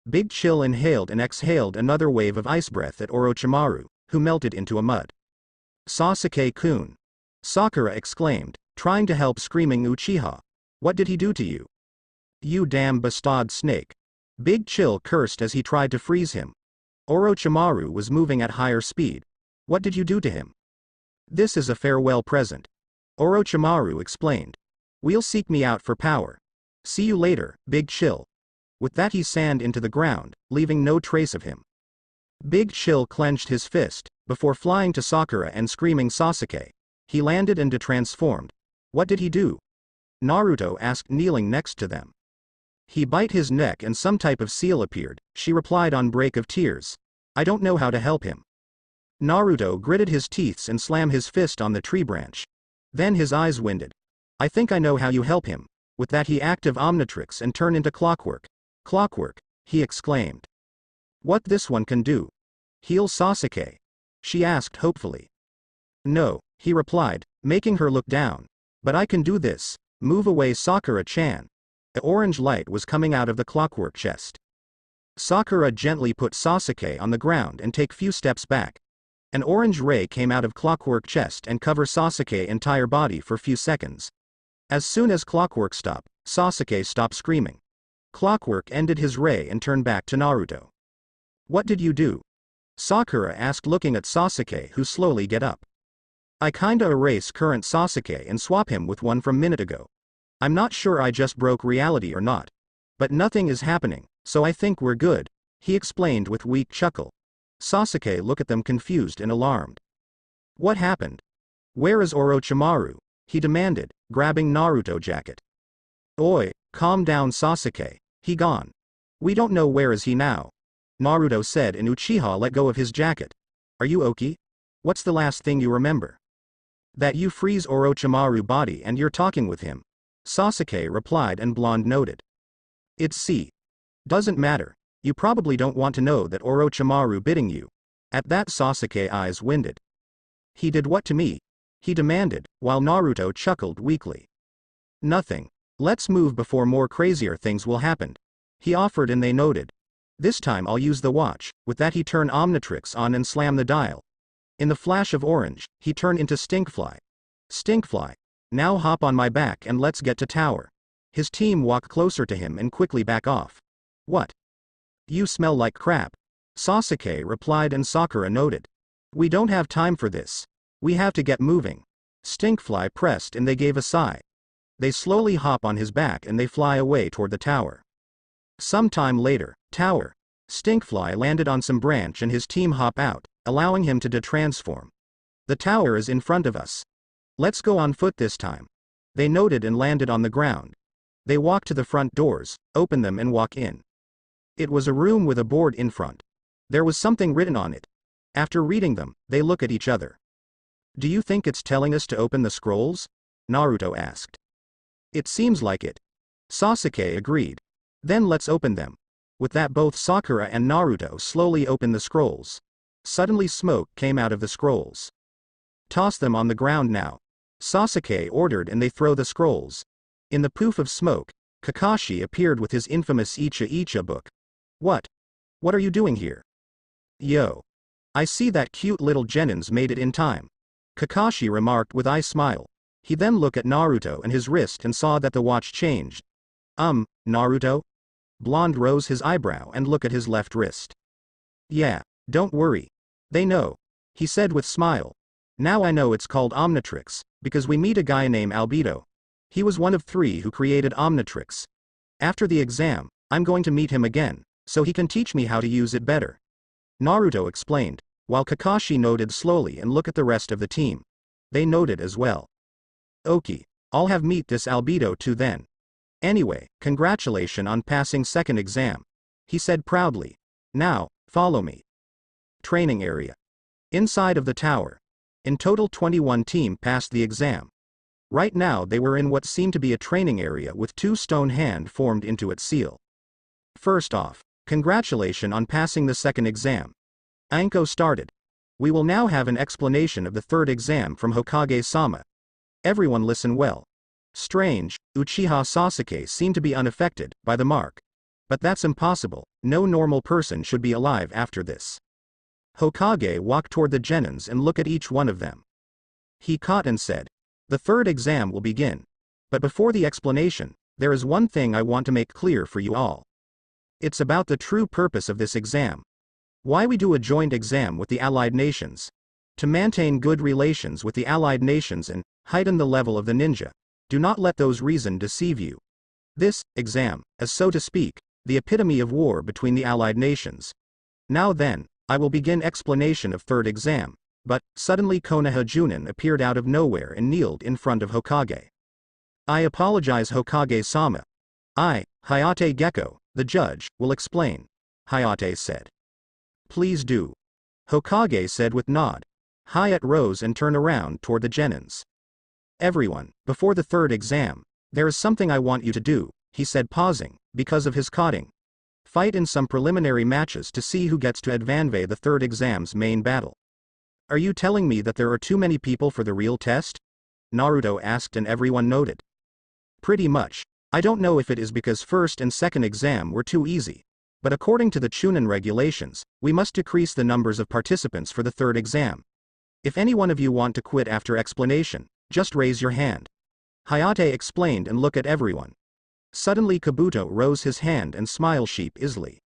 Big Chill inhaled and exhaled another wave of ice breath at Orochimaru, who melted into a mud. Sasuke-kun. Sakura exclaimed, trying to help screaming Uchiha. What did he do to you? You damn bastard snake. Big Chill cursed as he tried to freeze him. Orochimaru was moving at higher speed. What did you do to him? This is a farewell present. Orochimaru explained. We'll seek me out for power. See you later, Big Chill. With that he sand into the ground, leaving no trace of him. Big Chill clenched his fist, before flying to Sakura and screaming Sasuke. He landed and transformed. What did he do? Naruto asked, kneeling next to them. He bite his neck and some type of seal appeared, she replied on break of tears. I don't know how to help him. Naruto gritted his teeth and slammed his fist on the tree branch. Then his eyes winded. I think I know how you help him. With that he active Omnitrix and turn into clockwork. Clockwork, he exclaimed. What this one can do? Heal Sasuke? She asked hopefully. No, he replied, making her look down. But I can do this. Move away, Sakura-chan. An orange light was coming out of the clockwork chest. Sakura gently put Sasuke on the ground and take few steps back. An orange ray came out of clockwork chest and cover Sasuke's entire body for few seconds. As soon as clockwork stopped, Sasuke stopped screaming. Clockwork ended his ray and turned back to Naruto. What did you do? Sakura asked, looking at Sasuke, who slowly get up. I kinda erase current Sasuke and swap him with one from minute ago. I'm not sure I just broke reality or not. But nothing is happening, so I think we're good, he explained with weak chuckle. Sasuke looked at them confused and alarmed. What happened? Where is Orochimaru? He demanded, grabbing Naruto jacket. Oi, calm down Sasuke, he gone. We don't know where is he now. Naruto said, and Uchiha let go of his jacket. Are you okay? What's the last thing you remember? That you freeze Orochimaru body and you're talking with him. Sasuke replied, and Blonde noted. It's C. Doesn't matter. You probably don't want to know that Orochimaru bidding you. At that Sasuke eyes winded. He did what to me? He demanded, while Naruto chuckled weakly. Nothing. Let's move before more crazier things will happen. He offered, and they noted. This time I'll use the watch. With that he turned Omnitrix on and slammed the dial. In the flash of orange, he turned into Stinkfly. Stinkfly. Now hop on my back and let's get to tower. His team walked closer to him and quickly back off. What? You smell like crap. Sasuke replied, and Sakura noted. We don't have time for this. We have to get moving. Stinkfly pressed and they gave a sigh. They slowly hop on his back and they fly away toward the tower. Some time later, tower. Stinkfly landed on some branch and his team hop out, allowing him to transform. The tower is in front of us. Let's go on foot this time. They noted and landed on the ground. They walked to the front doors, opened them and walk in. It was a room with a board in front. There was something written on it. After reading them, they look at each other. Do you think it's telling us to open the scrolls? Naruto asked. It seems like it. Sasuke agreed. Then let's open them. With that both Sakura and Naruto slowly opened the scrolls. Suddenly smoke came out of the scrolls. Toss them on the ground now. Sasuke ordered, and they throw the scrolls. In the poof of smoke, Kakashi appeared with his infamous Icha Icha book. What? What are you doing here? Yo. I see that cute little Genins made it in time. Kakashi remarked with a smile. He then looked at Naruto and his wrist and saw that the watch changed. Naruto? Blonde rose his eyebrow and looked at his left wrist. Yeah, don't worry. They know. He said with smile. Now I know it's called Omnitrix, because we meet a guy named Albedo. He was one of 3 who created Omnitrix. After the exam, I'm going to meet him again, so he can teach me how to use it better. Naruto explained. while Kakashi nodded slowly and looked at the rest of the team. They nodded as well. "Okay, I'll have meet this albedo too then. Anyway, congratulations on passing second exam," he said proudly. "Now, follow me." Training area. Inside of the tower. In total 21 team passed the exam. Right now they were in what seemed to be a training area with two stone hand formed into its seal. First off, congratulations on passing the second exam. Anko started. We will now have an explanation of the third exam from Hokage-sama. Everyone listen well. Strange, Uchiha Sasuke seemed to be unaffected by the mark. But that's impossible, no normal person should be alive after this. Hokage walked toward the genins and looked at each one of them. He caught and said, "The third exam will begin. But before the explanation, there is one thing I want to make clear for you all. It's about the true purpose of this exam. Why we do a joint exam with the allied nations. To maintain good relations with the allied nations and heighten the level of the ninja. Do not let those reasons deceive you. This exam is, so to speak, the epitome of war between the allied nations. Now then, I will begin explanation of third exam." But suddenly Konoha Junin appeared out of nowhere and kneeled in front of Hokage. "I apologize, Hokage-sama. I, Hayate Gecko, the judge, will explain," Hayate said. "Please do," Hokage said with nod. Hayate rose and turned around toward the genins. "Everyone, before the third exam, there is something I want you to do," he said pausing, because of his caughting. "Fight in some preliminary matches to see who gets to advance the third exam's main battle." "Are you telling me that there are too many people for the real test?" Naruto asked and everyone noted. "Pretty much. I don't know if it is because first and second exam were too easy. But according to the Chunin regulations, we must decrease the numbers of participants for the third exam. If any one of you want to quit after explanation, just raise your hand." Hayate explained and looked at everyone. Suddenly Kabuto rose his hand and smiled sheepishly.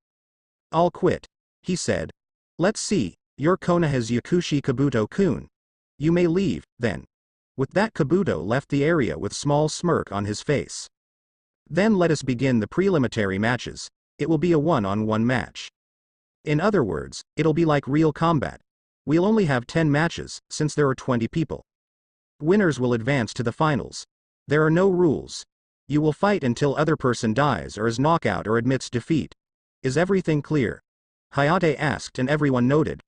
"I'll quit," he said. "Let's see, your Konoha's Yakushi Kabuto-kun. You may leave, then." With that Kabuto left the area with small smirk on his face. "Then let us begin the preliminary matches. It will be a one-on-one match. In other words, it'll be like real combat. We'll only have 10 matches, since there are 20 people. Winners will advance to the finals. There are no rules. You will fight until other person dies or is knocked out or admits defeat. Is everything clear?" Hayate asked and everyone noted.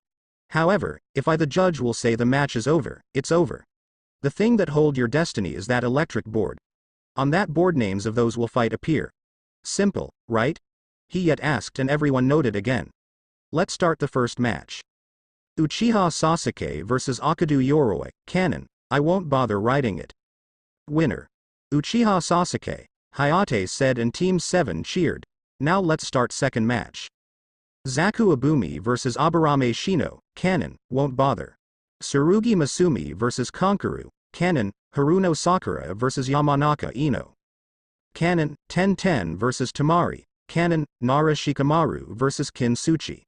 "However, if I the judge will say the match is over, it's over. The thing that hold your destiny is that electric board. On that board names of those will fight appear. Simple, right?" He yet asked and everyone noted again. "Let's start the first match. Uchiha Sasuke vs Akadu Yoroi, canon, I won't bother writing it. Winner. Uchiha Sasuke," Hayate said and Team 7 cheered. "Now let's start second match. Zaku Abumi vs Aburame Shino, canon, won't bother. Tsurugi Masumi vs Kankuru, canon, Haruno Sakura vs Yamanaka Ino. Canon, Ten vs Tamari, canon, Nara Shikamaru vs Kinsuchi.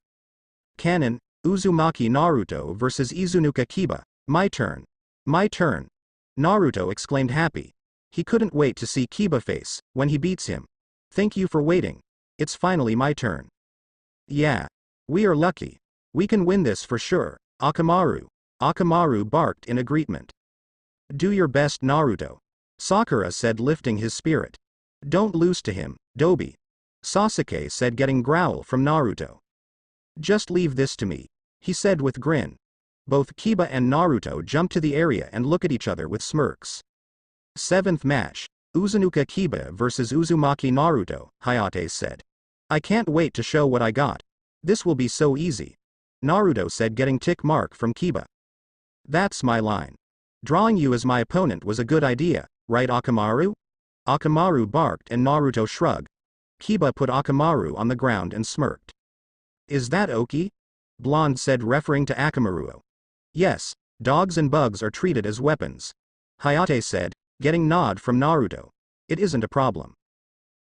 Canon, Uzumaki Naruto vs Izunuka Kiba, my turn. My turn. Naruto exclaimed happy. He couldn't wait to see Kiba face, when he beats him. "Thank you for waiting. It's finally my turn." "Yeah. We are lucky. We can win this for sure, Akamaru." Akamaru barked in agreement. "Do your best, Naruto," Sakura said, lifting his spirit. "Don't lose to him, Dobi," Sasuke said, getting growl from Naruto. "Just leave this to me," he said with grin. Both Kiba and Naruto jumped to the area and look at each other with smirks. Seventh match, Uzunuka Kiba vs Uzumaki Naruto, Hayate said. "I can't wait to show what I got. This will be so easy," Naruto said, getting tick mark from Kiba. "That's my line. Drawing you as my opponent was a good idea, right, Akamaru?" Akamaru barked and Naruto shrugged. Kiba put Akamaru on the ground and smirked. "Is that Oki?" Blonde said, referring to Akamaru. "Yes, dogs and bugs are treated as weapons," Hayate said, getting nod from Naruto. "It isn't a problem."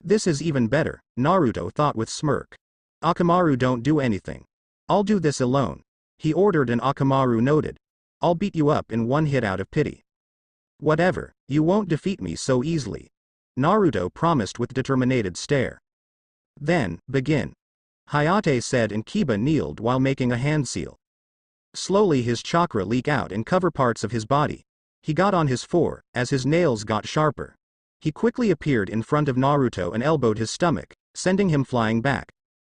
"This is even better," Naruto thought with smirk. "Akamaru, don't do anything. I'll do this alone," he ordered, and Akamaru noted. "I'll beat you up in one hit out of pity." "Whatever, you won't defeat me so easily," Naruto promised with determined stare. "Then, begin," Hayate said, and Kiba kneeled while making a hand seal. Slowly his chakra leak out and cover parts of his body. He got on his four, as his nails got sharper. He quickly appeared in front of Naruto and elbowed his stomach, sending him flying back.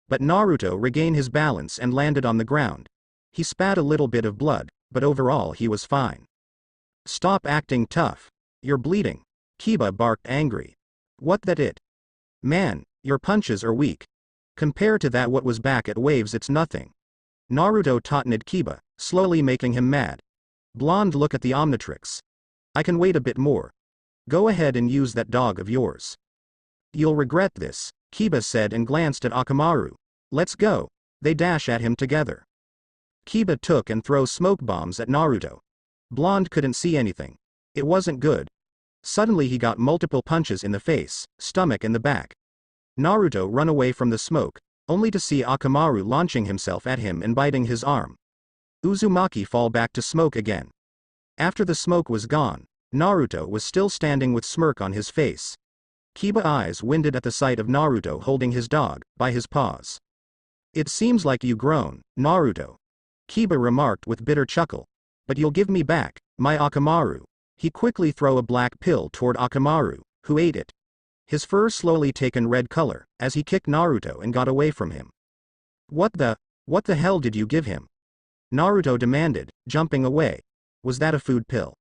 But Naruto regained his balance and landed on the ground. He spat a little bit of blood, but overall he was fine. Stop acting tough. You're bleeding. Kiba barked angry. What that it? Man, your punches are weak. Compare to that what was back at Waves it's nothing. Naruto taunted Kiba, slowly making him mad. Blonde look at the Omnitrix. I can wait a bit more. Go ahead and use that dog of yours. You'll regret this, Kiba said and glanced at Akamaru. Let's go. They dash at him together. Kiba took and throw smoke bombs at Naruto. Blonde couldn't see anything. It wasn't good. Suddenly he got multiple punches in the face, stomach and the back. Naruto run away from the smoke, only to see Akamaru launching himself at him and biting his arm. Uzumaki fall back to smoke again. After the smoke was gone, Naruto was still standing with smirk on his face. Kiba eyes winded at the sight of Naruto holding his dog by his paws. It seems like you grown, Naruto. Kiba remarked with bitter chuckle. But you'll give me back, my Akamaru. He quickly threw a black pill toward Akamaru, who ate it. His fur slowly taken red color, as he kicked Naruto and got away from him. What the hell did you give him? Naruto demanded, jumping away. Was that a food pill?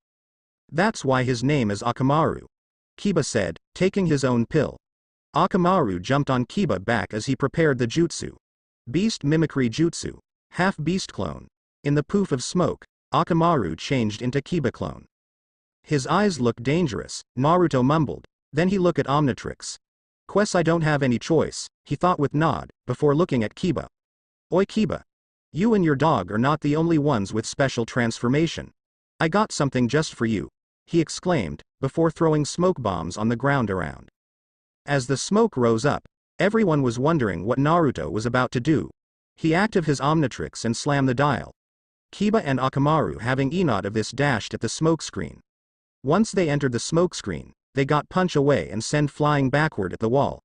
That's why his name is Akamaru. Kiba said, taking his own pill. Akamaru jumped on Kiba back as he prepared the jutsu. Beast mimicry jutsu. Half-beast clone. In the poof of smoke, Akamaru changed into Kiba clone. His eyes looked dangerous, Naruto mumbled. Then he looked at Omnitrix. Quest I don't have any choice, he thought with nod, before looking at Kiba. Oi Kiba. You and your dog are not the only ones with special transformation. I got something just for you, he exclaimed, before throwing smoke bombs on the ground around. As the smoke rose up, everyone was wondering what Naruto was about to do. He activated his Omnitrix and slammed the dial. Kiba and Akamaru having enough of this dashed at the smoke screen. Once they entered the smoke screen, they got punch away and sent flying backward at the wall.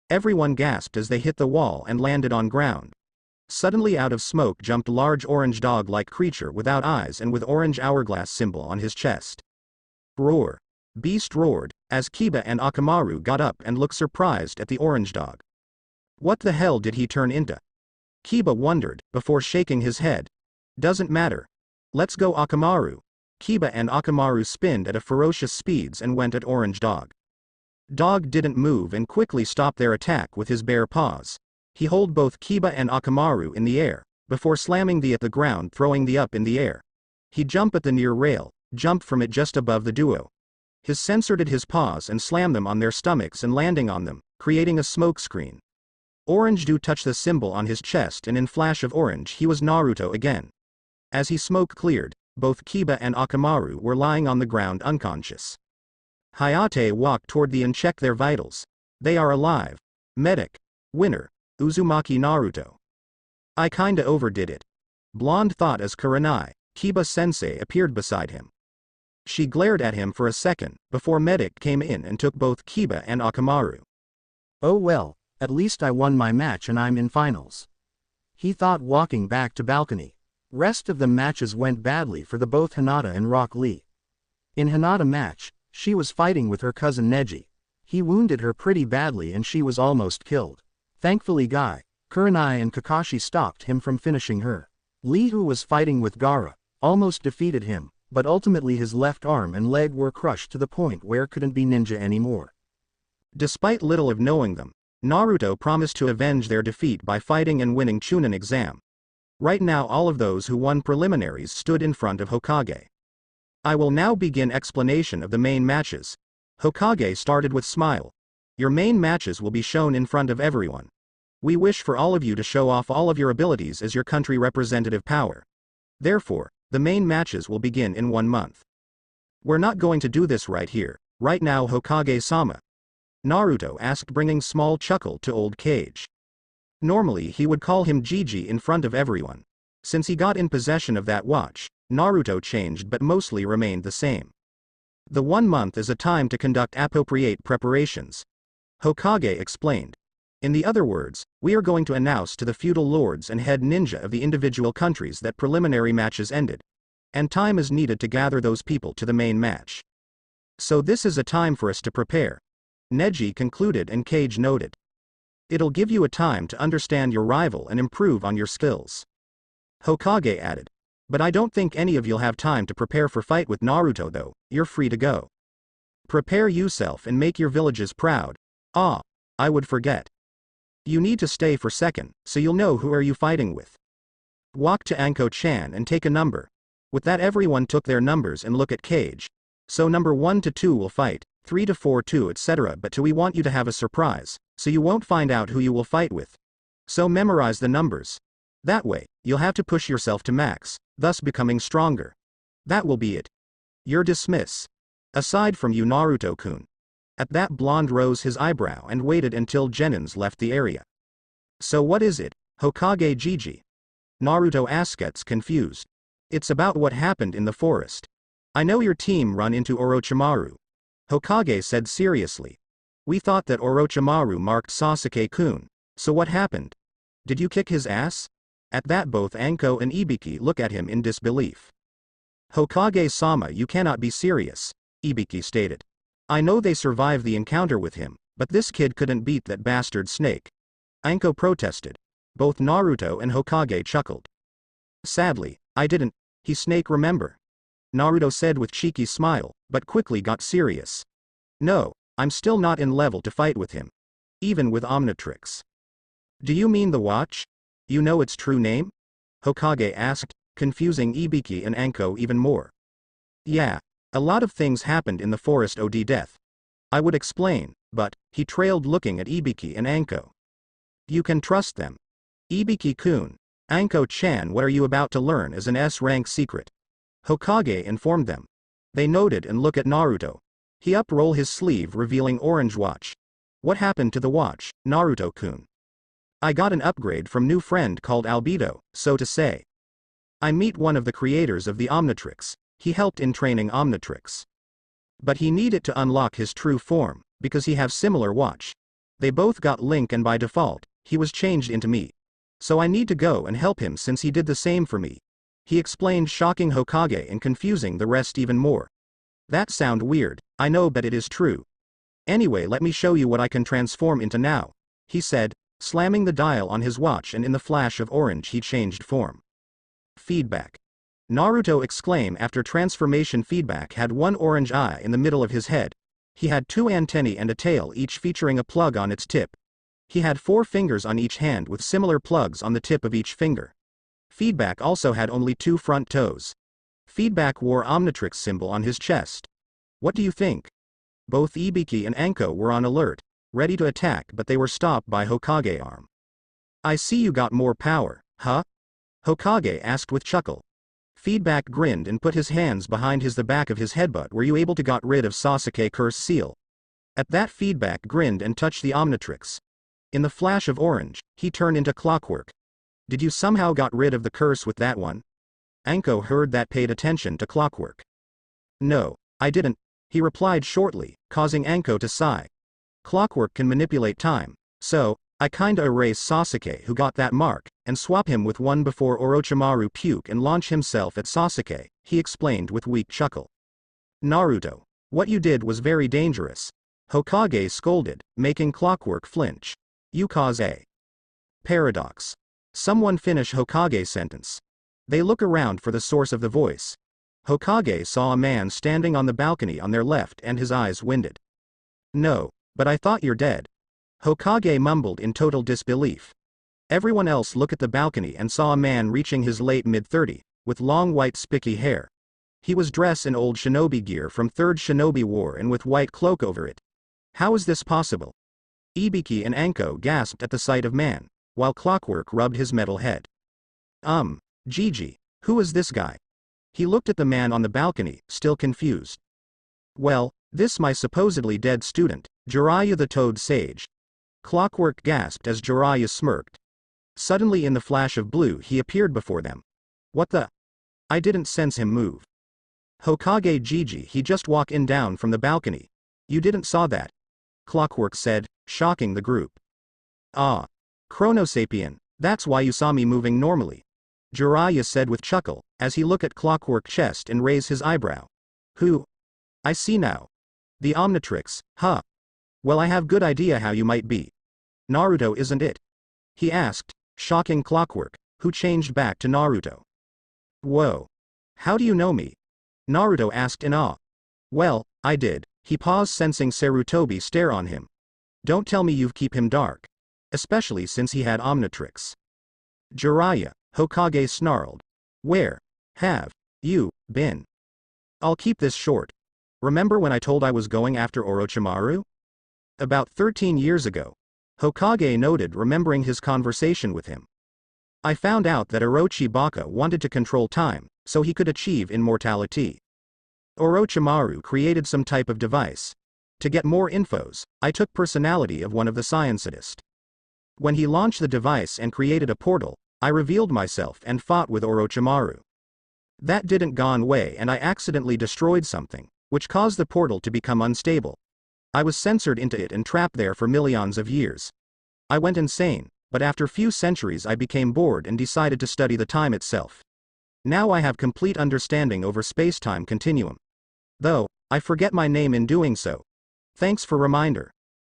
Everyone gasped as they hit the wall and landed on ground. Suddenly out of smoke jumped large orange dog-like creature without eyes and with orange hourglass symbol on his chest. Roar. Beast roared, as Kiba and Akamaru got up and looked surprised at the orange dog. What the hell did he turn into? Kiba wondered, before shaking his head. Doesn't matter. Let's go Akamaru. Kiba and Akamaru spinned at a ferocious speeds and went at orange dog. Dog didn't move and quickly stopped their attack with his bare paws. He held both Kiba and Akamaru in the air, before slamming the at the ground throwing the up in the air. He jumped at the near rail, jumped from it just above the duo. His censored his paws and slammed them on their stomachs and landing on them, creating a smoke screen. Orange dew touched the symbol on his chest and in flash of orange he was Naruto again. As he smoke cleared, both Kiba and Akamaru were lying on the ground unconscious. Hayate walked toward the and checked their vitals. They are alive. Medic. Winner. Uzumaki Naruto. I kinda overdid it. Blonde thought as Kurenai, Kiba-sensei appeared beside him. She glared at him for a second, before Medic came in and took both Kiba and Akamaru. Oh well, at least I won my match and I'm in finals. He thought walking back to balcony. Rest of the matches went badly for the both Hinata and Rock Lee. In Hinata match, she was fighting with her cousin Neji. He wounded her pretty badly and she was almost killed. Thankfully Guy, Kurenai and Kakashi stopped him from finishing her. Lee, who was fighting with Gaara, almost defeated him, but ultimately his left arm and leg were crushed to the point where couldn't be ninja anymore. Despite little of knowing them, Naruto promised to avenge their defeat by fighting and winning Chunin exam. Right now all of those who won preliminaries stood in front of Hokage. I will now begin explanation of the main matches. Hokage started with smile. Your main matches will be shown in front of everyone. We wish for all of you to show off all of your abilities as your country representative power. Therefore, the main matches will begin in 1 month. We're not going to do this right here, right now Hokage-sama. Naruto asked, bringing small chuckle to Old Cage. Normally he would call him Gigi in front of everyone. Since he got in possession of that watch, Naruto changed but mostly remained the same. The 1 month is a time to conduct appropriate preparations. Hokage explained. In the other words, we are going to announce to the feudal lords and head ninja of the individual countries that preliminary matches ended. And time is needed to gather those people to the main match. So this is a time for us to prepare. Neji concluded and Kage noted. It'll give you a time to understand your rival and improve on your skills. Hokage added. But I don't think any of you'll have time to prepare for fight with Naruto though, you're free to go. Prepare yourself and make your villages proud. Ah, I would forget. You need to stay for second, so you'll know who are you fighting with. Walk to Anko-chan and take a number. With that everyone took their numbers and look at Kage. So number 1 to 2 will fight, 3 to 4 2 etc. But 2 we want you to have a surprise, so you won't find out who you will fight with. So memorize the numbers. That way, you'll have to push yourself to max, thus becoming stronger. That will be it. You're dismissed. Aside from you Naruto-kun. At that blonde rose his eyebrow and waited until Genins left the area. So what is it, Hokage Gigi? Naruto asked confused. It's about what happened in the forest. I know your team run into Orochimaru. Hokage said seriously. We thought that Orochimaru marked Sasuke-kun. So what happened? Did you kick his ass? At that both Anko and Ibiki look at him in disbelief. Hokage-sama, you cannot be serious, Ibiki stated. I know they survived the encounter with him, but this kid couldn't beat that bastard snake. Anko protested. Both Naruto and Hokage chuckled. Sadly, I didn't, he snake remember. Naruto said with cheeky smile, but quickly got serious. No, I'm still not in level to fight with him. Even with Omnitrix. Do you mean the watch? You know its true name? Hokage asked, confusing Ibiki and Anko even more. Yeah, a lot of things happened in the forest OD death. I would explain, but, he trailed looking at Ibiki and Anko. You can trust them. Ibiki-kun, Anko-chan, what are you about to learn is an S-rank secret. Hokage informed them. They noted and look at Naruto. He uproll his sleeve revealing orange watch. What happened to the watch, Naruto-kun? I got an upgrade from new friend called Albedo, so to say. I meet one of the creators of the Omnitrix. He helped in training Omnitrix. But he needed to unlock his true form, because he have similar watch. They both got link and by default, he was changed into me. So I need to go and help him since he did the same for me. He explained, shocking Hokage and confusing the rest even more. That sound weird, I know, but it is true. Anyway, let me show you what I can transform into now, he said, slamming the dial on his watch, and in the flash of orange he changed form. Feedback. Naruto exclaimed after transformation. Feedback had one orange eye in the middle of his head. He had 2 antennae and a tail, each featuring a plug on its tip. He had 4 fingers on each hand with similar plugs on the tip of each finger. Feedback also had only 2 front toes. Feedback wore Omnitrix symbol on his chest. What do you think? Both Ibiki and Anko were on alert, ready to attack, but they were stopped by Hokage arm. I see you got more power, huh? Hokage asked with chuckle. Feedback grinned and put his hands behind the back of his head. But were you able to got rid of Sasuke curse seal? At that, Feedback grinned and touched the Omnitrix. In the flash of orange, he turned into clockwork. Did you somehow got rid of the curse with that one? Anko heard that, paid attention to clockwork. No, I didn't, he replied shortly, causing Anko to sigh. Clockwork can manipulate time, so, I kinda erase Sasuke who got that mark, and swap him with one before Orochimaru puke and launch himself at Sasuke, he explained with weak chuckle. Naruto, what you did was very dangerous. Hokage scolded, making Clockwork flinch. You cause a paradox. Someone finish Hokage's sentence. They look around for the source of the voice. Hokage saw a man standing on the balcony on their left and his eyes winded. No, but I thought you're dead. Hokage mumbled in total disbelief. Everyone else looked at the balcony and saw a man reaching his late mid-30, with long white spiky hair. He was dressed in old shinobi gear from 3rd Shinobi War and with white cloak over it. How is this possible? Ibiki and Anko gasped at the sight of man, while Clockwork rubbed his metal head. Gigi, who is this guy? He looked at the man on the balcony, still confused. Well, this my supposedly dead student, Jiraiya the Toad Sage. Clockwork gasped as Jiraiya smirked. Suddenly in the flash of blue he appeared before them. What the? I didn't sense him move. Hokage Gigi, he just walked in down from the balcony. You didn't saw that? Clockwork said, shocking the group. Ah. Chronosapien, that's why you saw me moving normally. Jiraiya said with chuckle, as he looked at Clockwork Chest and raised his eyebrow. Who? I see now. The Omnitrix, huh? Well, I have good idea how you might be. Naruto isn't it? He asked, shocking Clockwork, who changed back to Naruto. Whoa. How do you know me? Naruto asked in awe. Well, I did. He paused, sensing Sarutobi stare on him. Don't tell me you've keep him dark. Especially since he had Omnitrix. Jiraiya, Hokage snarled. Where have you been? I'll keep this short. Remember when I told I was going after Orochimaru? About 13 years ago. Hokage noted, remembering his conversation with him. I found out that Orochi Baka wanted to control time, so he could achieve immortality. Orochimaru created some type of device. To get more infos, I took personality of one of the scientists. When he launched the device and created a portal, I revealed myself and fought with Orochimaru. That didn't go away and I accidentally destroyed something, which caused the portal to become unstable. I was censored into it and trapped there for millions of years. I went insane, but after few centuries I became bored and decided to study the time itself. Now I have complete understanding over space-time continuum. Though, I forget my name in doing so. Thanks for reminder.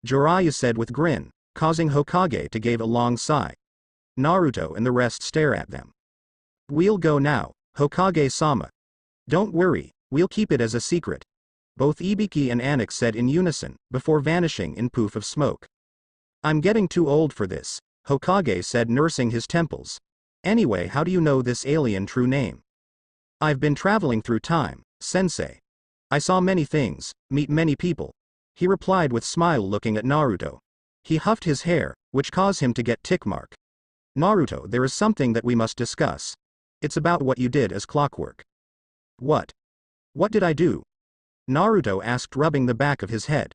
Jiraiya said with grin, causing Hokage to give a long sigh. Naruto and the rest stare at them. We'll go now, Hokage-sama. Don't worry, we'll keep it as a secret. Both Ibiki and Onyx said in unison, before vanishing in poof of smoke. I'm getting too old for this, Hokage said, nursing his temples. Anyway, how do you know this alien true name? I've been traveling through time, sensei. I saw many things, meet many people. He replied with smile, looking at Naruto. He huffed his hair, which caused him to get tick mark. Naruto, there is something that we must discuss. It's about what you did as Clockwork. What? What did I do? Naruto asked, rubbing the back of his head.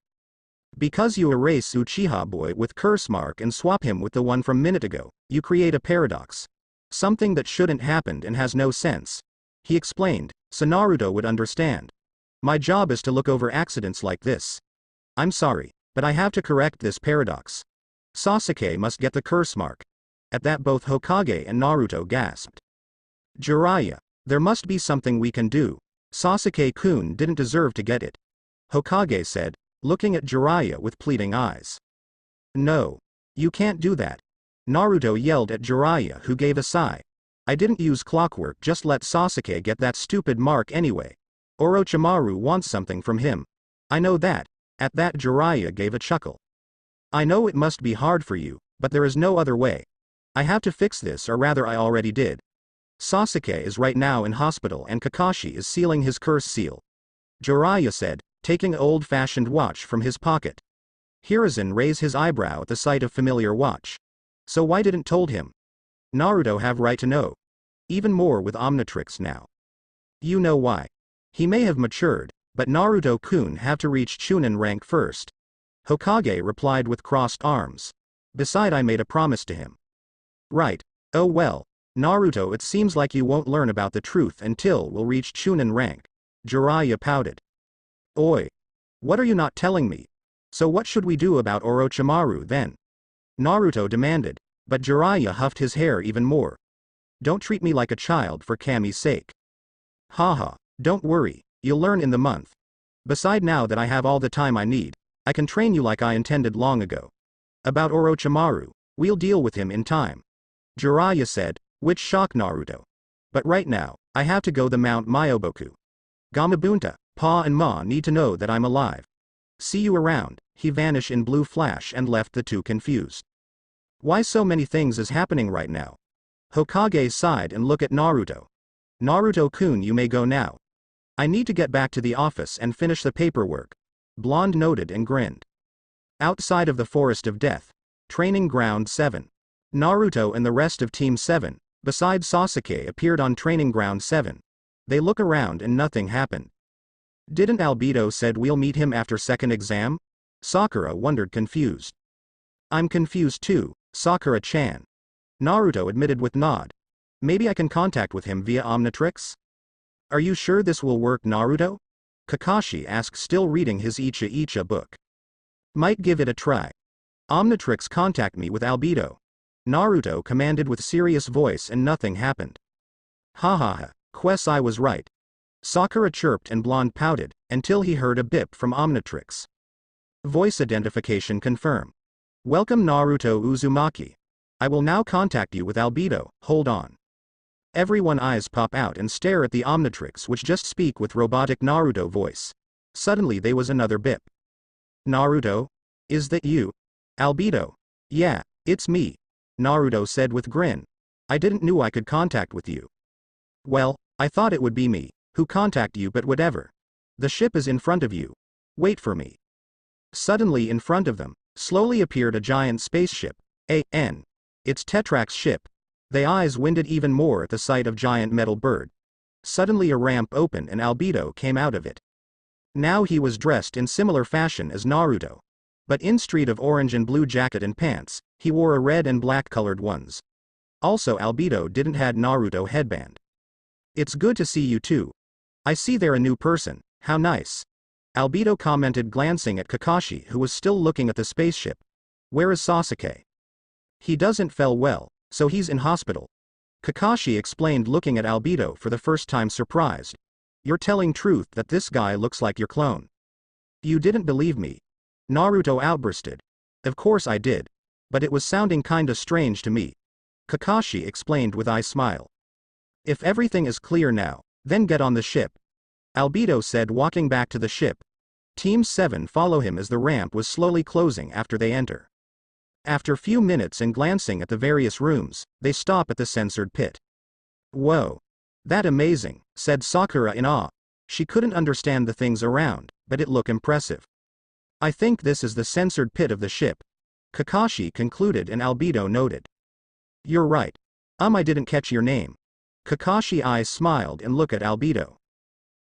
Because you erase Uchiha boy with curse mark and swap him with the one from minute ago, you create a paradox. Something that shouldn't happened and has no sense. He explained, so Naruto would understand. My job is to look over accidents like this. I'm sorry, but I have to correct this paradox. Sasuke must get the curse mark. At that both Hokage and Naruto gasped. Jiraiya, there must be something we can do. Sasuke-kun didn't deserve to get it. Hokage said, looking at Jiraiya with pleading eyes. No. You can't do that. Naruto yelled at Jiraiya, who gave a sigh. I didn't use Clockwork, just let Sasuke get that stupid mark anyway. Orochimaru wants something from him. I know that. At that Jiraiya gave a chuckle. I know it must be hard for you, but there is no other way. I have to fix this, or rather I already did. Sasuke is right now in hospital and Kakashi is sealing his curse seal. Jiraiya said, taking an old-fashioned watch from his pocket. Hiruzen raised his eyebrow at the sight of familiar watch. So why didn't told him? Naruto have right to know. Even more with Omnitrix now. You know why. He may have matured, but Naruto-kun have to reach Chunin rank first. Hokage replied with crossed arms. Beside, I made a promise to him. Right. Oh well. Naruto, it seems like you won't learn about the truth until we'll reach Chunin rank. Jiraiya pouted. Oi. What are you not telling me? So what should we do about Orochimaru then? Naruto demanded, but Jiraiya huffed his hair even more. Don't treat me like a child for Kami's sake. Haha, don't worry, you'll learn in the month. Beside, now that I have all the time I need, I can train you like I intended long ago. About Orochimaru, we'll deal with him in time. Jiraiya said, which shocked Naruto. But right now, I have to go to Mount Myoboku. Gamabunta, Pa and Ma need to know that I'm alive. See you around. He vanished in blue flash and left the two confused. Why so many things is happening right now? Hokage sighed and looked at Naruto. Naruto-kun, you may go now. I need to get back to the office and finish the paperwork. Blonde noted and grinned. Outside of the Forest of Death. Training Ground 7. Naruto and the rest of Team 7, besides Sasuke, appeared on Training Ground 7. They look around and nothing happened. Didn't Albedo said we'll meet him after second exam? Sakura wondered, confused. I'm confused too, Sakura-chan. Naruto admitted with nod. Maybe I can contact with him via Omnitrix? Are you sure this will work, Naruto? Kakashi asked, still reading his Icha Icha book. Might give it a try. Omnitrix, contact me with Albedo. Naruto commanded with serious voice, and nothing happened. Ha ha ha, Quest, I was right. Sakura chirped and Blonde pouted, until he heard a bip from Omnitrix. Voice identification confirm. Welcome Naruto Uzumaki. I will now contact you with Albedo, hold on. Everyone eyes pop out and stare at the Omnitrix, which just speak with robotic Naruto voice. Suddenly there was another bip. Naruto? Is that you? Albedo? Yeah, it's me. Naruto said with grin. I didn't know I could contact with you. Well, I thought it would be me who contact you, but whatever. The ship is in front of you. Wait for me. Suddenly in front of them, slowly appeared a giant spaceship. It's Tetrax's ship. Their eyes winded even more at the sight of giant metal bird. Suddenly a ramp opened and Albedo came out of it. Now he was dressed in similar fashion as Naruto. But instead of orange and blue jacket and pants, he wore a red and black colored ones. Also Albedo didn't had Naruto headband. It's good to see you too. I see they're a new person, how nice. Albedo commented, glancing at Kakashi, who was still looking at the spaceship. Where is Sasuke? He doesn't feel well, so he's in hospital. Kakashi explained, looking at Albedo for the first time, surprised. You're telling truth that this guy looks like your clone? You didn't believe me? Naruto outbursted. Of course I did. But it was sounding kinda strange to me. Kakashi explained with a smile. If everything is clear now, then get on the ship. Albedo said, walking back to the ship. Team 7 follow him as the ramp was slowly closing after they enter. After few minutes and glancing at the various rooms, they stop at the censored pit. Whoa. That amazing, said Sakura in awe. She couldn't understand the things around, but it looked impressive. I think this is the censored pit of the ship. Kakashi concluded, and Albedo noted. You're right. I didn't catch your name. Kakashi eyes smiled and looked at Albedo.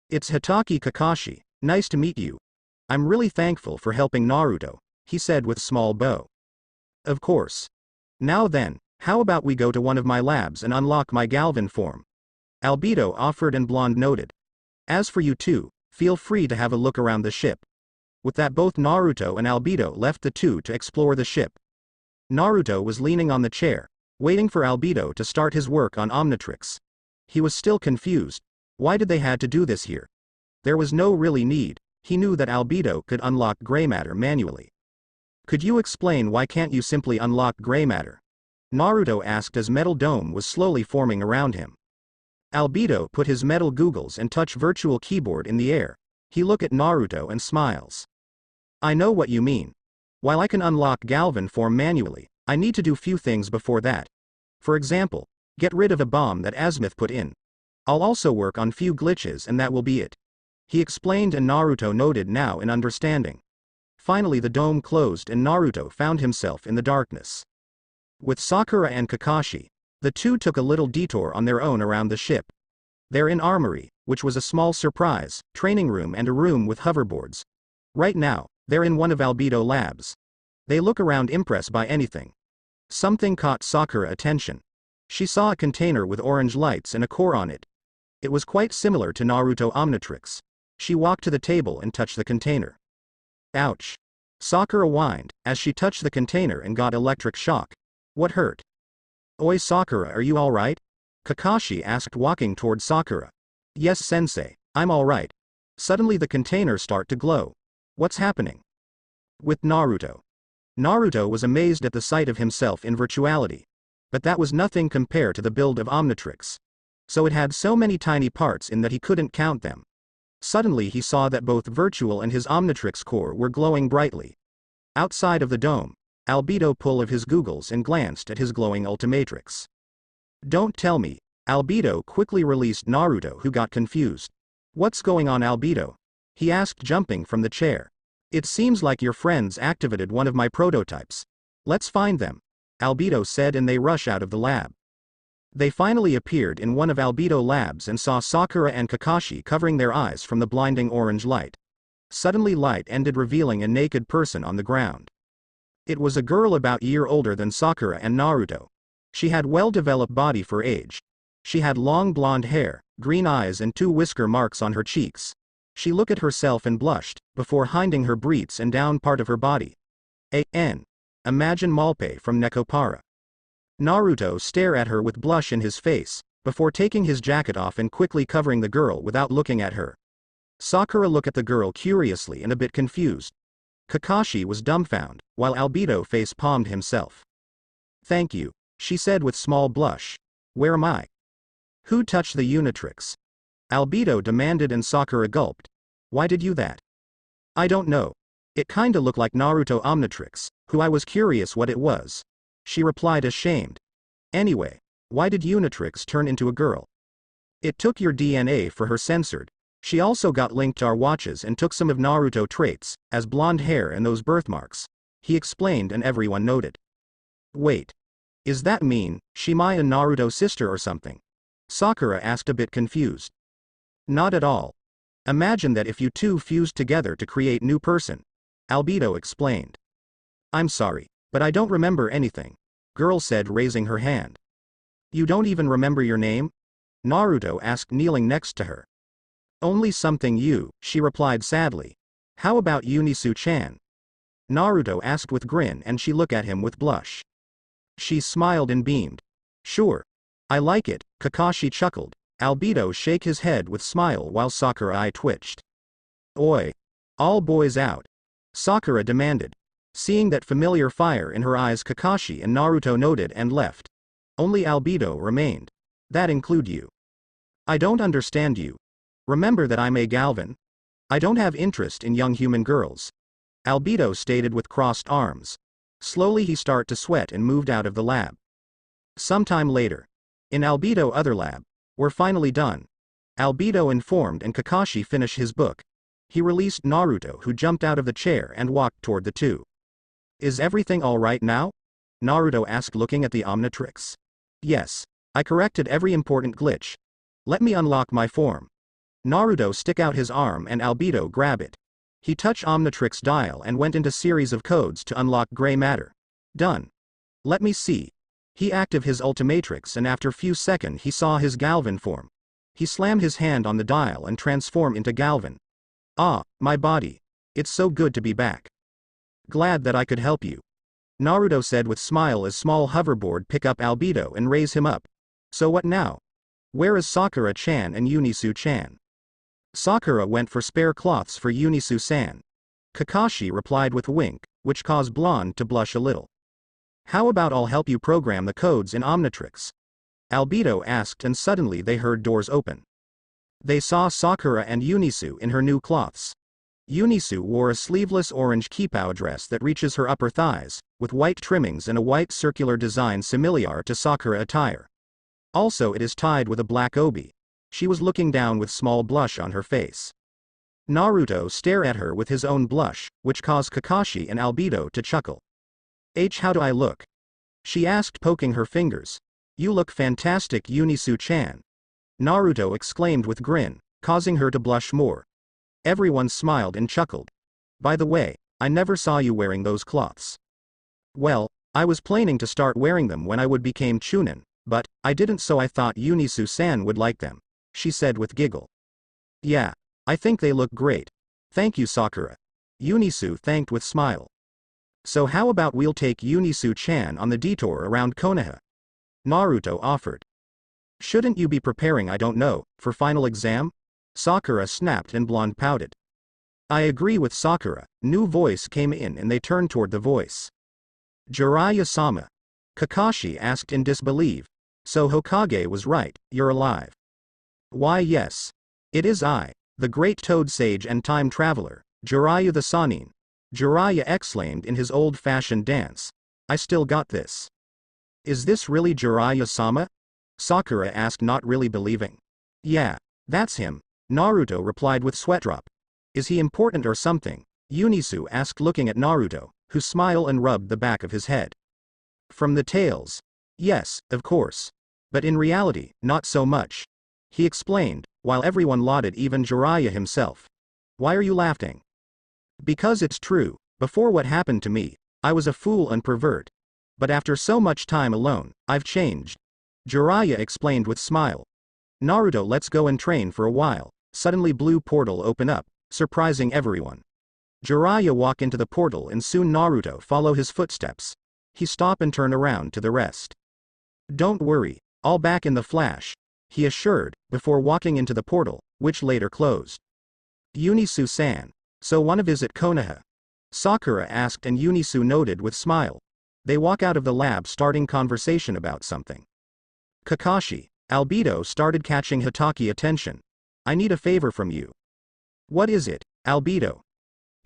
It's Hitaki Kakashi, nice to meet you. I'm really thankful for helping Naruto, he said with small bow. Of course. Now then, how about we go to one of my labs and unlock my Galvan form? Albedo offered, and Blonde noted. As for you two, feel free to have a look around the ship. With that, both Naruto and Albedo left the two to explore the ship. Naruto was leaning on the chair, waiting for Albedo to start his work on Omnitrix. He was still confused. Why did they had to do this here? There was no really need. He knew that Albedo could unlock gray matter manually. Could you explain why can't you simply unlock gray matter? Naruto asked as metal dome was slowly forming around him. Albedo put his metal googles and touch virtual keyboard in the air. He looked at Naruto and smiles. I know what you mean. While I can unlock Galvan form manually, I need to do few things before that. For example, get rid of a bomb that Azimuth put in. I'll also work on few glitches, and that will be it. He explained, and Naruto noted now in understanding. Finally the dome closed and Naruto found himself in the darkness. With Sakura and Kakashi, the two took a little detour on their own around the ship. They're in Armory, which was a small surprise, training room and a room with hoverboards. Right now, they're in one of Albedo labs. They look around impressed by anything. Something caught Sakura attention. She saw a container with orange lights and a core on it. It was quite similar to Naruto Omnitrix. She walked to the table and touched the container. Ouch. Sakura whined, as she touched the container and got electric shock. What hurt? Oi Sakura, are you alright? Kakashi asked, walking toward Sakura. Yes sensei, I'm alright. Suddenly the container started to glow. What's happening? With Naruto. Naruto was amazed at the sight of himself in virtuality. But that was nothing compared to the build of Omnitrix. So it had so many tiny parts in that he couldn't count them. Suddenly he saw that both virtual and his Omnitrix core were glowing brightly. Outside of the dome, Albedo pulled of his googles and glanced at his glowing Ultimatrix. Don't tell me. Albedo quickly released Naruto, who got confused. What's going on, Albedo? He asked, jumping from the chair. It seems like your friends activated one of my prototypes. Let's find them. Albedo said, and they rush out of the lab. They finally appeared in one of Albedo labs and saw Sakura and Kakashi covering their eyes from the blinding orange light. Suddenly light ended, revealing a naked person on the ground. It was a girl about a year older than Sakura and Naruto. She had well-developed body for age. She had long blonde hair, green eyes and 2 whisker marks on her cheeks. She looked at herself and blushed, before hiding her breasts and down part of her body. Imagine Malpe from Nekopara. Naruto stared at her with blush in his face, before taking his jacket off and quickly covering the girl without looking at her. Sakura looked at the girl curiously and a bit confused. Kakashi was dumbfounded, while Albedo face-palmed himself. "Thank you," she said with small blush. "Where am I?" "Who touched the Unitrix?" Albedo demanded and Sakura gulped. "Why did you that?" "I don't know. It kinda looked like Naruto Omnitrix, who I was curious what it was," she replied ashamed. "Anyway, why did Unitrix turn into a girl?" "It took your DNA for her censored. She also got linked to our watches and took some of Naruto traits, as blonde hair and those birthmarks," he explained and everyone noted. "Wait. Is that mean, she my and Naruto's sister or something?" Sakura asked a bit confused. "Not at all. Imagine that if you two fused together to create new person," Albedo explained. "I'm sorry, but I don't remember anything," girl said raising her hand. "You don't even remember your name?" Naruto asked kneeling next to her. "Only something you," she replied sadly. "How about Eunice-chan?" Naruto asked with grin and she looked at him with blush. She smiled and beamed. "Sure. I like it," Kakashi chuckled. Albedo shake his head with smile while Sakura eye twitched. "Oi. All boys out," Sakura demanded. Seeing that familiar fire in her eyes, Kakashi and Naruto noted and left. Only Albedo remained. "That include you?" "I don't understand you. Remember that I'm a Galvan. I don't have interest in young human girls," Albedo stated with crossed arms. Slowly he started to sweat and moved out of the lab. Sometime later, in Albedo other lab, "We're finally done," Albedo informed and Kakashi finished his book. He released Naruto, who jumped out of the chair and walked toward the two. "Is everything alright now?" Naruto asked looking at the Omnitrix. "Yes. I corrected every important glitch. Let me unlock my form." Naruto stick out his arm and Albedo grab it. He touched Omnitrix dial and went into series of codes to unlock gray matter. "Done. Let me see." He active his Ultimatrix and after few seconds he saw his Galvan form. He slammed his hand on the dial and transformed into Galvan. "Ah, my body. It's so good to be back. Glad that I could help you," Naruto said with smile as small hoverboard pick up Albedo and raise him up. "So what now? Where is Sakura-chan and Eunice-chan?" Sakura went for spare cloths for Eunice-san. Kakashi replied with a wink, which caused Blonde to blush a little. "How about I'll help you program the codes in Omnitrix?" Albedo asked and suddenly they heard doors open. They saw Sakura and Eunice in her new cloths. Eunice wore a sleeveless orange kipao dress that reaches her upper thighs, with white trimmings and a white circular design similar to Sakura attire. Also it is tied with a black obi. She was looking down with small blush on her face. Naruto stared at her with his own blush, which caused Kakashi and Albedo to chuckle. How do I look?" she asked poking her fingers. "You look fantastic, Eunice-chan," Naruto exclaimed with grin, causing her to blush more. Everyone smiled and chuckled. "By the way, I never saw you wearing those cloths." "Well, I was planning to start wearing them when I would became Chunin, but I didn't, so I thought Eunice-san would like them," she said with giggle. "Yeah, I think they look great. Thank you, Sakura," Eunice thanked with smile. "So how about we'll take Eunice-chan on the detour around Konoha?" Naruto offered. "Shouldn't you be preparing, I don't know, for final exam?" Sakura snapped and Blonde pouted. "I agree with Sakura." New voice came in and they turned toward the voice. "Jiraiya-sama?" Kakashi asked in disbelief. "So Hokage was right, you're alive." "Why yes. It is I, the great Toad Sage and Time Traveler, Jiraiya the Sannin." Jiraiya exclaimed in his old-fashioned dance. "I still got this." "Is this really Jiraiya-sama?" Sakura asked, not really believing. "Yeah, that's him," Naruto replied with sweat drop. "Is he important or something?" Eunice asked looking at Naruto, who smiled and rubbed the back of his head. "From the tales. Yes, of course. But in reality, not so much," he explained, while everyone lauded, even Jiraiya himself. "Why are you laughing?" "Because it's true. Before what happened to me, I was a fool and pervert. But after so much time alone, I've changed," Jiraiya explained with smile. "Naruto, let's go and train for a while." Suddenly blue portal open up, surprising everyone. Jiraiya walk into the portal and soon Naruto follow his footsteps. He stop and turn around to the rest. Don't worry, all back in the flash, he assured, before walking into the portal, which later closed. Eunice-san, so one is at Konoha? Sakura asked and Eunice nodded with smile. They walk out of the lab starting conversation about something. Kakashi, Albedo started catching Hitachi attention. I need a favor from you. What is it, Albedo?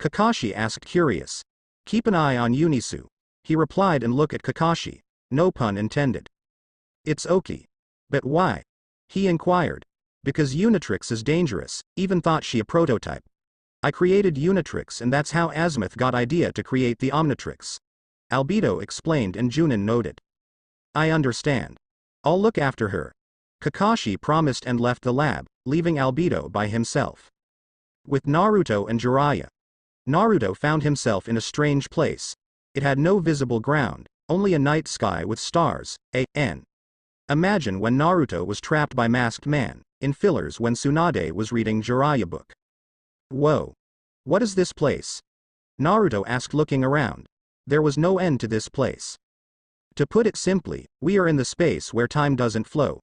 Kakashi asked curious. Keep an eye on Eunice, he replied and look at Kakashi. No pun intended. It's okay. But why? He inquired. Because Unitrix is dangerous, even thought she a prototype. I created Unitrix and that's how Azimuth got idea to create the Omnitrix. Albedo explained and Junin noted. I understand. I'll look after her. Kakashi promised and left the lab, leaving Albedo by himself. With Naruto and Jiraiya. Naruto found himself in a strange place. It had no visible ground, only a night sky with stars, a.n. Imagine when Naruto was trapped by Masked Man, in fillers when Tsunade was reading Jiraiya book. Whoa. What is this place? Naruto asked looking around. There was no end to this place. To put it simply, we are in the space where time doesn't flow.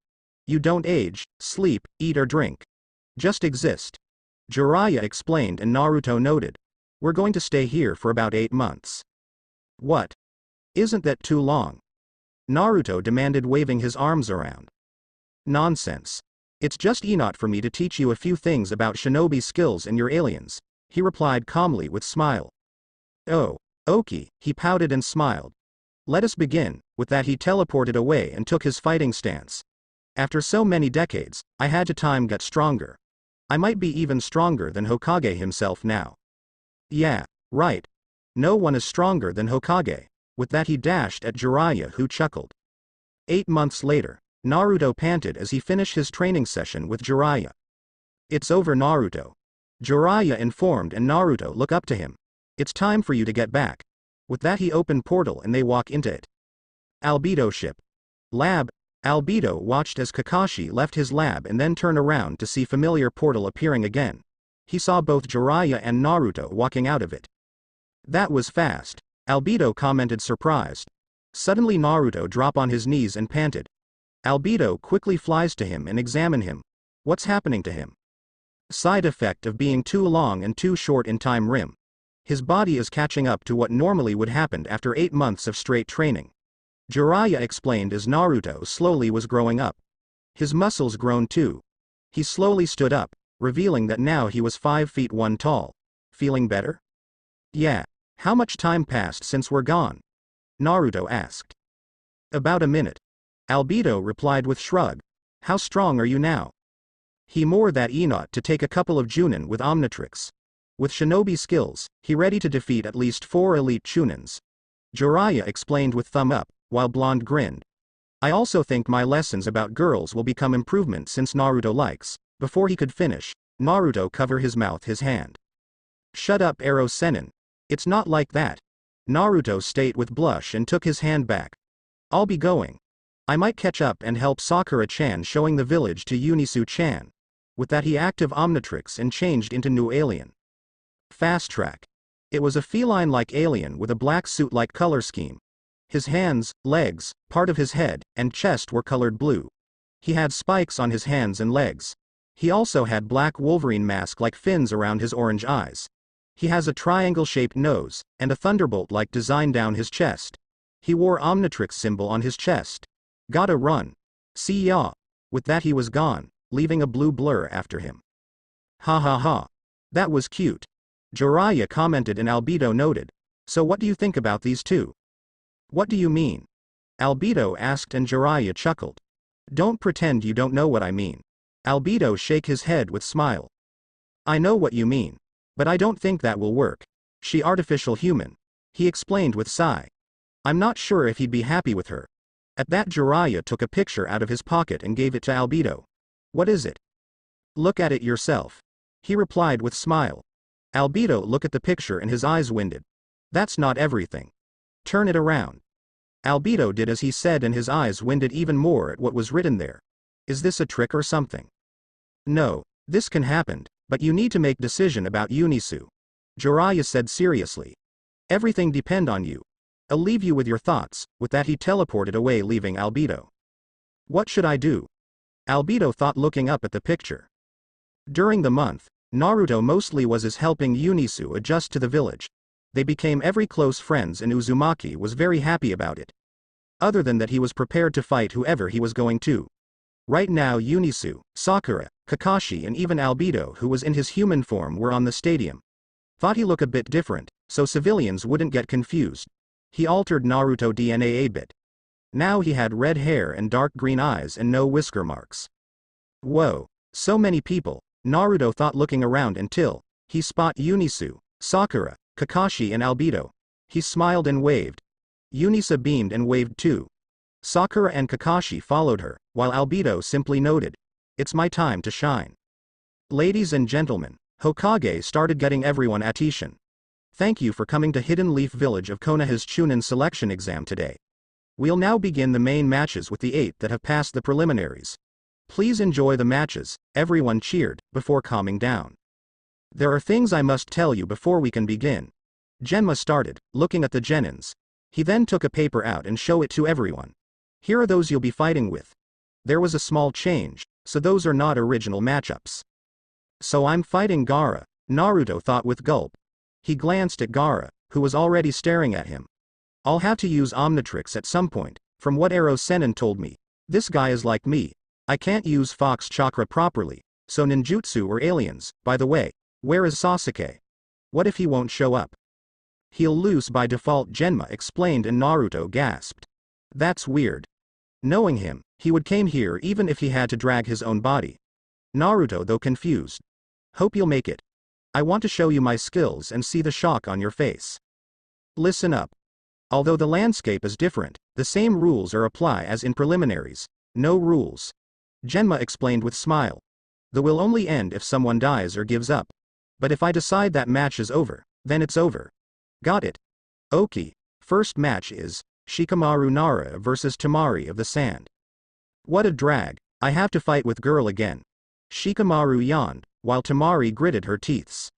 You don't age, sleep, eat or drink. Just exist. Jiraiya explained and Naruto noted. We're going to stay here for about 8 months. What? Isn't that too long? Naruto demanded waving his arms around. Nonsense. It's just enough for me to teach you a few things about shinobi skills and your aliens, he replied calmly with smile. Oh, okay, he pouted and smiled. Let us begin. With that he teleported away and took his fighting stance. After so many decades, I had to time get stronger. I might be even stronger than Hokage himself now. Yeah, right. No one is stronger than Hokage. With that he dashed at Jiraiya who chuckled. 8 months later, Naruto panted as he finished his training session with Jiraiya. It's over Naruto. Jiraiya informed and Naruto look up to him. It's time for you to get back. With that he opened portal and they walk into it. Albedo ship. Lab. Albedo watched as Kakashi left his lab and then turned around to see familiar portal appearing again. He saw both Jiraiya and Naruto walking out of it. That was fast, Albedo commented surprised. Suddenly Naruto dropped on his knees and panted. Albedo quickly flies to him and examine him. What's happening to him? Side effect of being too long and too short in time rim. His body is catching up to what normally would happen after 8 months of straight training. Jiraiya explained as Naruto slowly was growing up. His muscles grown too. He slowly stood up, revealing that now he was 5 feet 1 tall. Feeling better? Yeah. How much time passed since we're gone? Naruto asked. About a minute. Albedo replied with shrug. How strong are you now? He more that enough to take a couple of Chunin with Omnitrix. With shinobi skills, he ready to defeat at least 4 elite Chunins. Jiraiya explained with thumb up, while Blonde grinned. I also think my lessons about girls will become improvement since Naruto likes. Before he could finish, Naruto cover his mouth his hand. Shut up Ero Sennin. It's not like that. Naruto stayed with blush and took his hand back. I'll be going. I might catch up and help Sakura-chan showing the village to Eunice-chan. With that he active Omnitrix and changed into new alien. Fast track. It was a feline-like alien with a black suit-like color scheme. His hands, legs, part of his head, and chest were colored blue. He had spikes on his hands and legs. He also had black Wolverine mask-like fins around his orange eyes. He has a triangle-shaped nose, and a thunderbolt-like design down his chest. He wore Omnitrix symbol on his chest. Gotta run. See ya. With that he was gone, leaving a blue blur after him. Ha ha ha. That was cute. Jiraiya commented and Albedo noted. So what do you think about these two? What do you mean? Albedo asked and Jiraiya chuckled. Don't pretend you don't know what I mean. Albedo shake his head with smile. I know what you mean. But I don't think that will work. She artificial human. He explained with sigh. I'm not sure if he'd be happy with her. At that Jiraiya took a picture out of his pocket and gave it to Albedo. What is it? Look at it yourself. He replied with smile. Albedo looked at the picture and his eyes winded. That's not everything. Turn it around. Albedo did as he said and his eyes winded even more at what was written there. Is this a trick or something? No, this can happen, but you need to make decision about Eunice. Jiraiya said seriously. Everything depend on you. I'll leave you with your thoughts. With that he teleported away, leaving Albedo. What should I do? Albedo thought, looking up at the picture. During the month, Naruto mostly was as helping Eunice adjust to the village. They became every close friends and Uzumaki was very happy about it. Other than that, he was prepared to fight whoever he was going to. Right now Eunice, Sakura, Kakashi and even Albedo, who was in his human form, were on the stadium. Thought he looked a bit different, so civilians wouldn't get confused. He altered Naruto DNA a bit. Now he had red hair and dark green eyes and no whisker marks. Whoa, so many people, Naruto thought, looking around until he spot Eunice, Sakura, Kakashi and Albedo. He smiled and waved. Eunice beamed and waved too. Sakura and Kakashi followed her, while Albedo simply noted, "It's my time to shine." Ladies and gentlemen, Hokage started getting everyone attention. Thank you for coming to Hidden Leaf Village of Konoha's Chunin selection exam today. We'll now begin the main matches with the 8 that have passed the preliminaries. Please enjoy the matches. Everyone cheered, before calming down. There are things I must tell you before we can begin. Genma started, looking at the genins. He then took a paper out and showed it to everyone. Here are those you'll be fighting with. There was a small change, so those are not original matchups. So I'm fighting Gaara, Naruto thought with gulp. He glanced at Gaara, who was already staring at him. I'll have to use Omnitrix at some point. From what Ero Sennin told me, this guy is like me. I can't use Fox Chakra properly, so ninjutsu or aliens. By the way, where is Sasuke? What if he won't show up? He'll lose by default, Genma explained, and Naruto gasped. That's weird. Knowing him, he would came here even if he had to drag his own body. Naruto though confused. Hope you'll make it. I want to show you my skills and see the shock on your face. Listen up. Although the landscape is different, the same rules are apply as in preliminaries. No rules. Genma explained with smile. The will only end if someone dies or gives up. But if I decide that match is over, then it's over. Got it? Okay. First match is Shikamaru Nara versus Tamari of the Sand. What a drag, I have to fight with girl again. Shikamaru yawned, while Tamari gritted her teeth.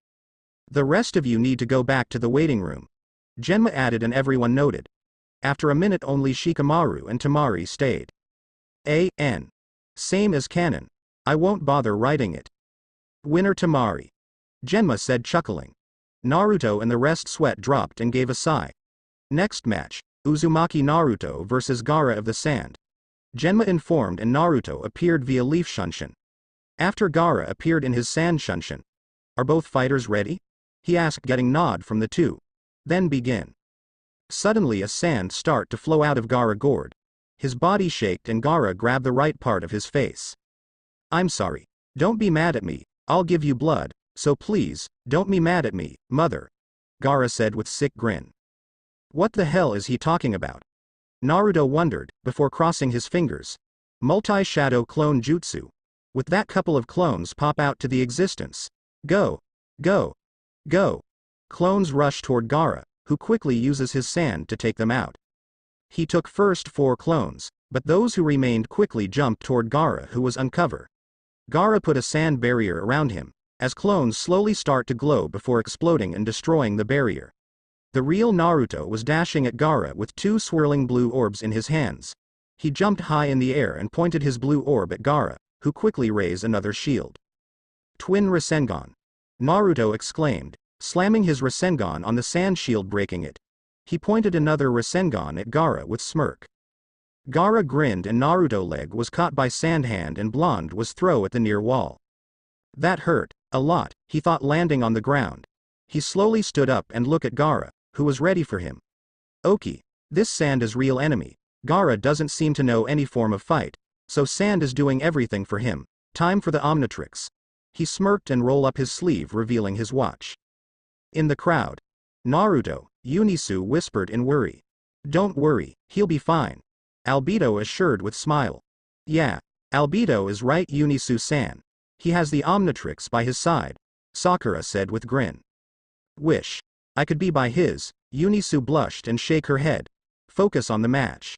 The rest of you need to go back to the waiting room. Genma added, and everyone noted. After a minute only Shikamaru and Tamari stayed. A.N. Same as canon. I won't bother writing it. Winner Tamari. Genma said, chuckling. Naruto and the rest sweat dropped and gave a sigh. Next match, Uzumaki Naruto versus Gaara of the Sand. Genma informed, and Naruto appeared via Leaf Shunshin. After Gaara appeared in his Sand Shunshin. Are both fighters ready? He asked, getting nod from the two. Then begin. Suddenly a sand start to flow out of Gaara gourd. His body shaked and Gaara grabbed the right part of his face. I'm sorry. Don't be mad at me, I'll give you blood, so please, don't be mad at me, mother. Gaara said with sick grin. What the hell is he talking about? Naruto wondered, before crossing his fingers. Multi-shadow clone jutsu. With that, couple of clones pop out to the existence. Go. Go. Go. Clones rush toward Gaara, who quickly uses his sand to take them out. He took first 4 clones, but those who remained quickly jumped toward Gaara, who was uncovered. Gaara put a sand barrier around him, as clones slowly start to glow before exploding and destroying the barrier. The real Naruto was dashing at Gaara with 2 swirling blue orbs in his hands. He jumped high in the air and pointed his blue orb at Gaara, who quickly raised another shield. Twin Rasengan. Naruto exclaimed, slamming his Rasengan on the sand shield, breaking it. He pointed another Rasengan at Gaara with smirk. Gaara grinned, and Naruto leg was caught by Sand Hand and Blonde was thrown at the near wall. That hurt a lot, he thought, landing on the ground. He slowly stood up and looked at Gaara, who was ready for him. Okay, this Sand is real enemy. Gaara doesn't seem to know any form of fight, so Sand is doing everything for him. Time for the Omnitrix. He smirked and rolled up his sleeve, revealing his watch. In the crowd, Naruto, Eunice whispered in worry. Don't worry, he'll be fine. Albedo assured with smile. Yeah, Albedo is right, Eunice-san. He has the Omnitrix by his side, Sakura said with grin. Wish I could be by his. Eunice blushed and shook her head. Focus on the match.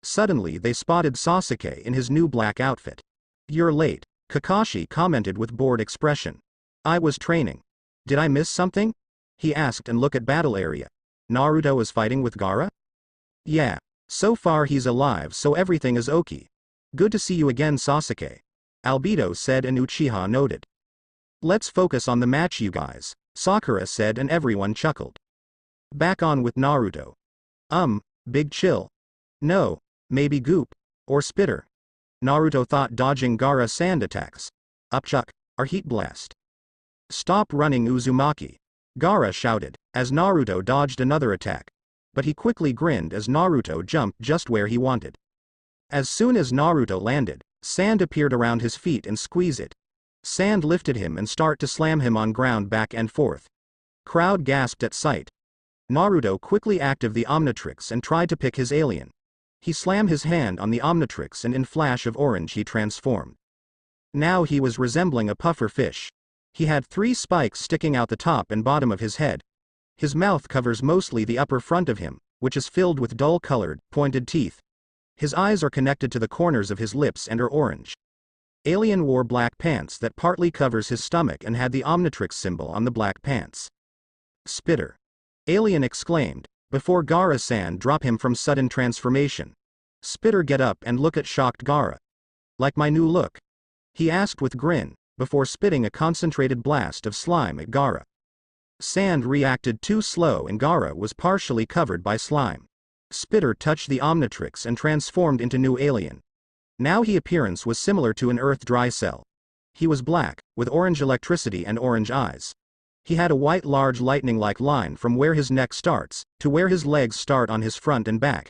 Suddenly they spotted Sasuke in his new black outfit. You're late, Kakashi commented with bored expression. I was training. Did I miss something? He asked and looked at battle area. Naruto is fighting with Gaara? Yeah. So far he's alive, so everything is okay. Good to see you again, Sasuke. Albedo said and Uchiha noted. Let's focus on the match, you guys, Sakura said, and everyone chuckled. Back on with Naruto. Big chill. No, maybe Goop. Or Spitter. Naruto thought, dodging Gaara's sand attacks. Upchuck, or Heat Blast. Stop running, Uzumaki. Gaara shouted, as Naruto dodged another attack. But he quickly grinned as Naruto jumped just where he wanted. As soon as Naruto landed, sand appeared around his feet and squeezed it. Sand lifted him and started to slam him on ground back and forth. Crowd gasped at sight. Naruto quickly activated the Omnitrix and tried to pick his alien. He slammed his hand on the Omnitrix and in flash of orange he transformed. Now he was resembling a puffer fish. He had 3 spikes sticking out the top and bottom of his head. His mouth covers mostly the upper front of him, which is filled with dull-colored, pointed teeth. His eyes are connected to the corners of his lips and are orange. Alien wore black pants that partly covers his stomach and had the Omnitrix symbol on the black pants. Spitter. Alien exclaimed, before Gaara-san dropped him from sudden transformation. Spitter get up and look at shocked Gaara. Like my new look? He asked with grin, before spitting a concentrated blast of slime at Gaara. Sand reacted too slow and Gaara was partially covered by slime. Spitter touched the Omnitrix and transformed into new alien. Now his appearance was similar to an earth dry cell. He was black, with orange electricity and orange eyes. He had a white large lightning-like line from where his neck starts, to where his legs start on his front and back.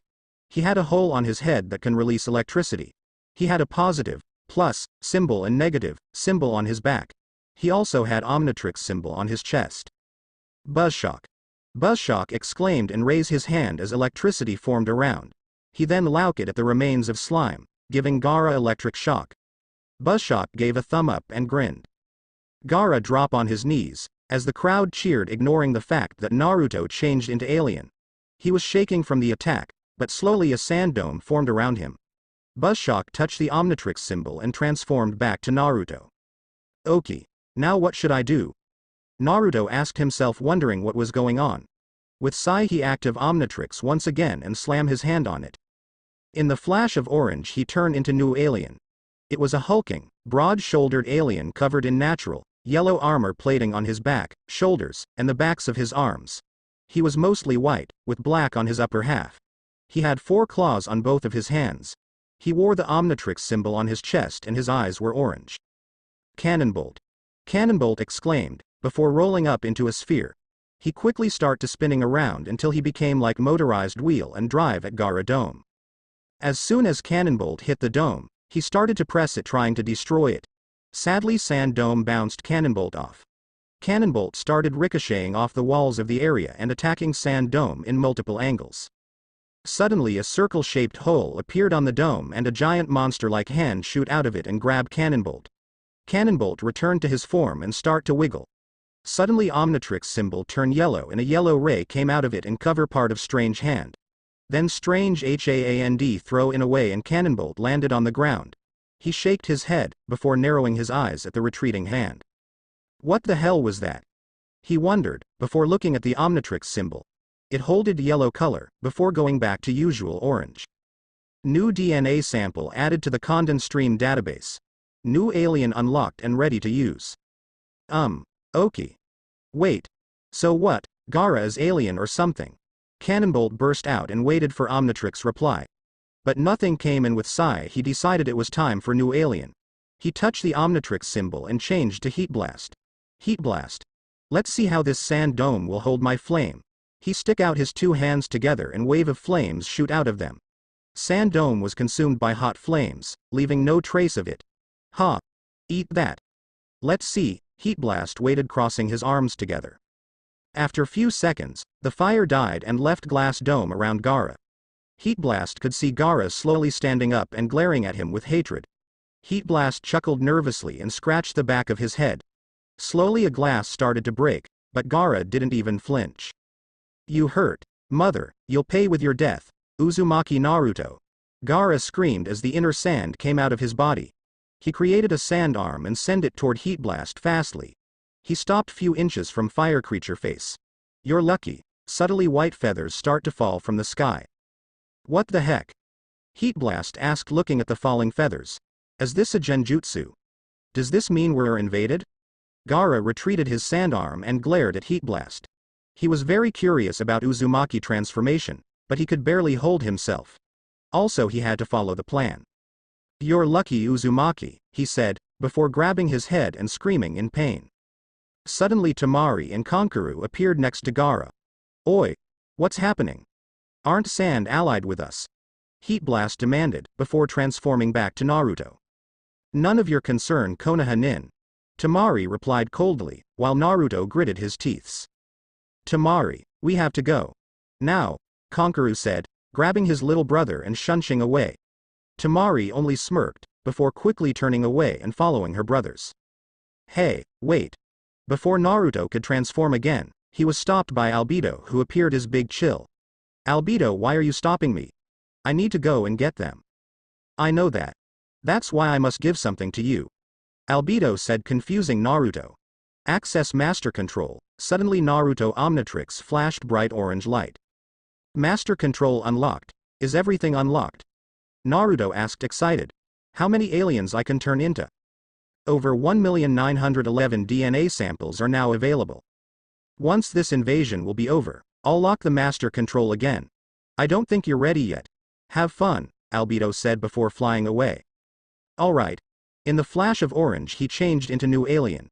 He had a hole on his head that can release electricity. He had a positive, plus, symbol and negative, symbol on his back. He also had Omnitrix symbol on his chest. Buzzshock. Buzzshock exclaimed and raised his hand as electricity formed around. He then looked at the remains of slime, giving Gaara electric shock. Buzzshock gave a thumb up and grinned. Gaara dropped on his knees, as the crowd cheered, ignoring the fact that Naruto changed into alien. He was shaking from the attack, but slowly a sand dome formed around him. Buzzshock touched the Omnitrix symbol and transformed back to Naruto. Okay, now what should I do? Naruto asked himself, wondering what was going on. With Sai he activated Omnitrix once again and slammed his hand on it. In the flash of orange he turned into new alien. It was a hulking, broad-shouldered alien covered in natural, yellow armor plating on his back, shoulders, and the backs of his arms. He was mostly white, with black on his upper half. He had 4 claws on both of his hands. He wore the Omnitrix symbol on his chest and his eyes were orange. Cannonbolt. Cannonbolt exclaimed, before rolling up into a sphere. He quickly started to spinning around until he became like motorized wheel and drive at Gaara dome. As soon as Cannonbolt hit the dome, he started to press it, trying to destroy it. Sadly, Sand Dome bounced Cannonbolt off. Cannonbolt started ricocheting off the walls of the area and attacking Sand Dome in multiple angles. Suddenly a circle-shaped hole appeared on the dome and a giant monster-like hand shoot out of it and grab Cannonbolt. Cannonbolt returned to his form and start to wiggle. Suddenly Omnitrix symbol turned yellow and a yellow ray came out of it and cover part of Strange hand. Then Strange hand throw in away and Cannonbolt landed on the ground. He shaked his head, before narrowing his eyes at the retreating hand. What the hell was that? He wondered, before looking at the Omnitrix symbol. It holded yellow color, before going back to usual orange. New DNA sample added to the Condon Stream database. New alien unlocked and ready to use. Okay. Wait. So what, Gaara is alien or something? Cannonbolt burst out and waited for Omnitrix reply. But nothing came, and with Sai he decided it was time for new alien. He touched the Omnitrix symbol and changed to Heat Blast. Heat Blast. Let's see how this sand dome will hold my flame. He stick out his 2 hands together and wave of flames shoot out of them. Sand dome was consumed by hot flames, leaving no trace of it. Ha! Eat that. Let's see, Heat Blast waited, crossing his arms together. After few seconds, the fire died and left glass dome around Gaara. Heat Blast could see Gaara slowly standing up and glaring at him with hatred. Heat Blast chuckled nervously and scratched the back of his head. Slowly a glass started to break, but Gaara didn't even flinch. You hurt, mother, you'll pay with your death, Uzumaki Naruto. Gaara screamed as the inner sand came out of his body. He created a sand arm and sent it toward Heat Blast fastly. He stopped few inches from fire creature face. You're lucky. Subtly white feathers start to fall from the sky. What the heck? Heat Blast asked, looking at the falling feathers. Is this a genjutsu? Does this mean we're invaded? Gaara retreated his sand arm and glared at Heat Blast. He was very curious about Uzumaki transformation, but he could barely hold himself. Also, he had to follow the plan. You're lucky, Uzumaki, he said, before grabbing his head and screaming in pain. Suddenly Tamari and Kankuru appeared next to Gaara. Oi! What's happening? Aren't Sand allied with us? Heat Blast demanded, before transforming back to Naruto. None of your concern, Konoha Nin. Tamari replied coldly, while Naruto gritted his teeth. Tamari, we have to go. Now, Kankuru said, grabbing his little brother and shunching away. Tamari only smirked, before quickly turning away and following her brothers. Hey, wait. Before Naruto could transform again, he was stopped by Albedo, who appeared as Big Chill. Albedo, why are you stopping me? I need to go and get them. I know that. That's why I must give something to you. Albedo said, confusing Naruto. Access Master Control. Suddenly Naruto Omnitrix flashed bright orange light. Master Control unlocked. Is everything unlocked? Naruto asked, excited. How many aliens I can turn into? Over 1,911 DNA samples are now available. Once this invasion will be over, I'll lock the Master Control again. I don't think you're ready yet. Have fun, Albedo said before flying away. Alright. In the flash of orange he changed into new alien.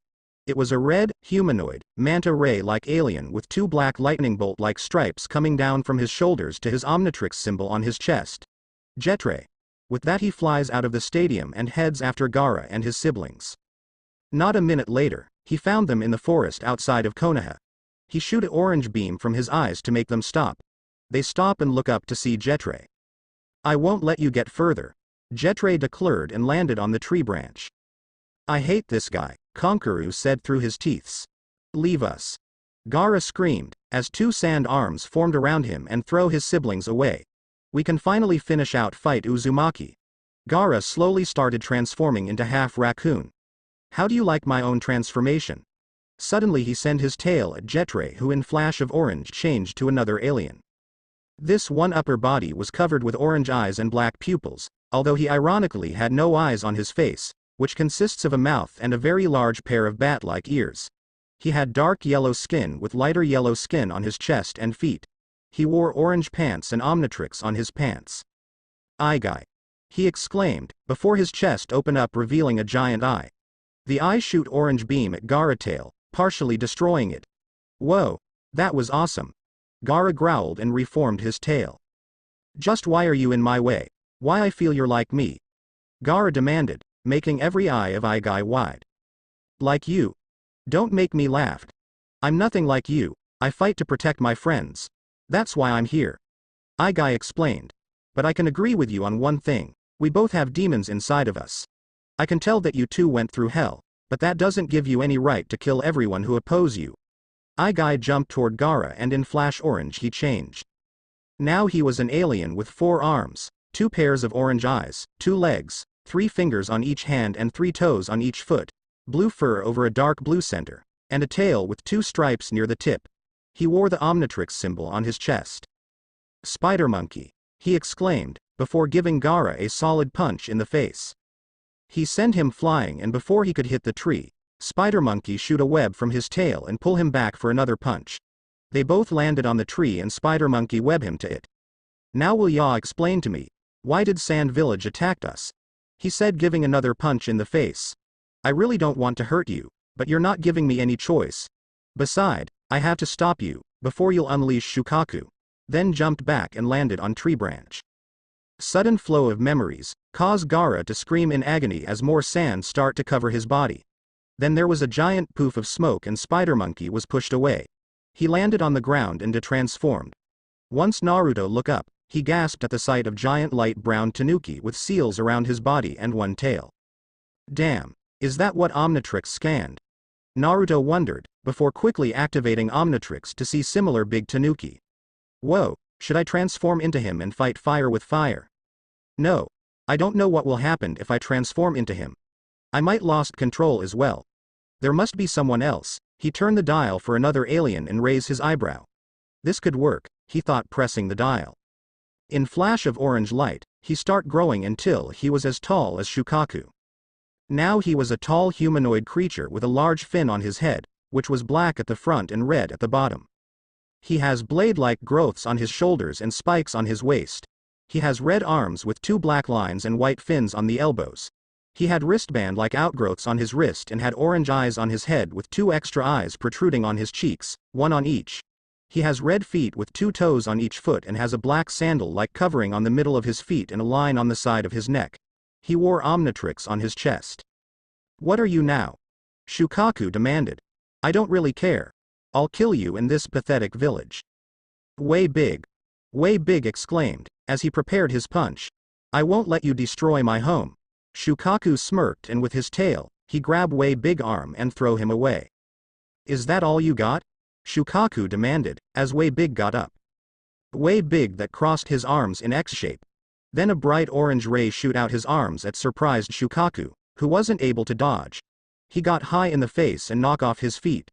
It was a red, humanoid, manta ray-like alien with two black lightning bolt-like stripes coming down from his shoulders to his Omnitrix symbol on his chest. Jetray. With that he flies out of the stadium and heads after Gaara and his siblings. Not a minute later, he found them in the forest outside of Konoha. He shoot an orange beam from his eyes to make them stop. They stop and look up to see Jetray. I won't let you get further, Jetray declared and landed on the tree branch. I hate this guy, Kankuru said through his teeth. Leave us. Gaara screamed, as two sand arms formed around him and throw his siblings away. We can finally finish out fight Uzumaki. Gaara slowly started transforming into half raccoon. How do you like my own transformation? Suddenly he sent his tail at Jetray, who in flash of orange changed to another alien. This one upper body was covered with orange eyes and black pupils, although he ironically had no eyes on his face, which consists of a mouth and a very large pair of bat-like ears. He had dark yellow skin with lighter yellow skin on his chest and feet. He wore orange pants and Omnitrix on his pants. Eye guy! He exclaimed, before his chest opened up revealing a giant eye. The eye shoot orange beam at Gaara tail, partially destroying it. Whoa! That was awesome! Gaara growled and reformed his tail. Just why are you in my way? Why I feel you're like me? Gaara demanded, making every eye of Eye Guy wide. Like you? Don't make me laugh. I'm nothing like you, I fight to protect my friends. That's why I'm here. Eye Guy explained. But I can agree with you on one thing, we both have demons inside of us. I can tell that you two went through hell, but that doesn't give you any right to kill everyone who oppose you. Eye Guy jumped toward Gaara and in flash orange he changed. Now he was an alien with 4 arms, 2 pairs of orange eyes, 2 legs, 3 fingers on each hand and 3 toes on each foot, blue fur over a dark blue center, and a tail with 2 stripes near the tip. He wore the Omnitrix symbol on his chest. Spider monkey! He exclaimed, before giving Gaara a solid punch in the face. He sent him flying, and before he could hit the tree, Spider Monkey shoot a web from his tail and pull him back for another punch. They both landed on the tree and Spider Monkey web him to it. Now will ya explain to me, why did Sand Village attack us? He said, giving another punch in the face. I really don't want to hurt you, but you're not giving me any choice. Beside, I have to stop you, before you'll unleash Shukaku. Then jumped back and landed on tree branch. Sudden flow of memories caused Gaara to scream in agony as more sand start to cover his body. Then there was a giant poof of smoke and Spider Monkey was pushed away. He landed on the ground and transformed. Once Naruto looked up, he gasped at the sight of giant light brown tanuki with seals around his body and 1 tail. Damn, is that what Omnitrix scanned? Naruto wondered, before quickly activating Omnitrix to see similar big tanuki. Whoa, should I transform into him and fight fire with fire? No. I don't know what will happen if I transform into him. I might lost control as well. There must be someone else, He turned the dial for another alien and raised his eyebrow. This could work, he thought, pressing the dial. In flash of orange light, he started growing until he was as tall as Shukaku. Now he was a tall humanoid creature with a large fin on his head, which was black at the front and red at the bottom. He has blade-like growths on his shoulders and spikes on his waist. He has red arms with 2 black lines and white fins on the elbows. He had wristband-like outgrowths on his wrist and had orange eyes on his head with 2 extra eyes protruding on his cheeks, 1 on each. He has red feet with 2 toes on each foot and has a black sandal-like covering on the middle of his feet and a line on the side of his neck. He wore Omnitrix on his chest. What are you now? Shukaku demanded. I don't really care. I'll kill you in this pathetic village. Way Big exclaimed, as he prepared his punch. I won't let you destroy my home. Shukaku smirked and with his tail, he grabbed Way Big arm and threw him away. Is that all you got? Shukaku demanded, as Way Big got up. Way Big that crossed his arms in X shape. Then a bright orange ray shoot out his arms at surprised Shukaku, who wasn't able to dodge. He got high in the face and knock off his feet.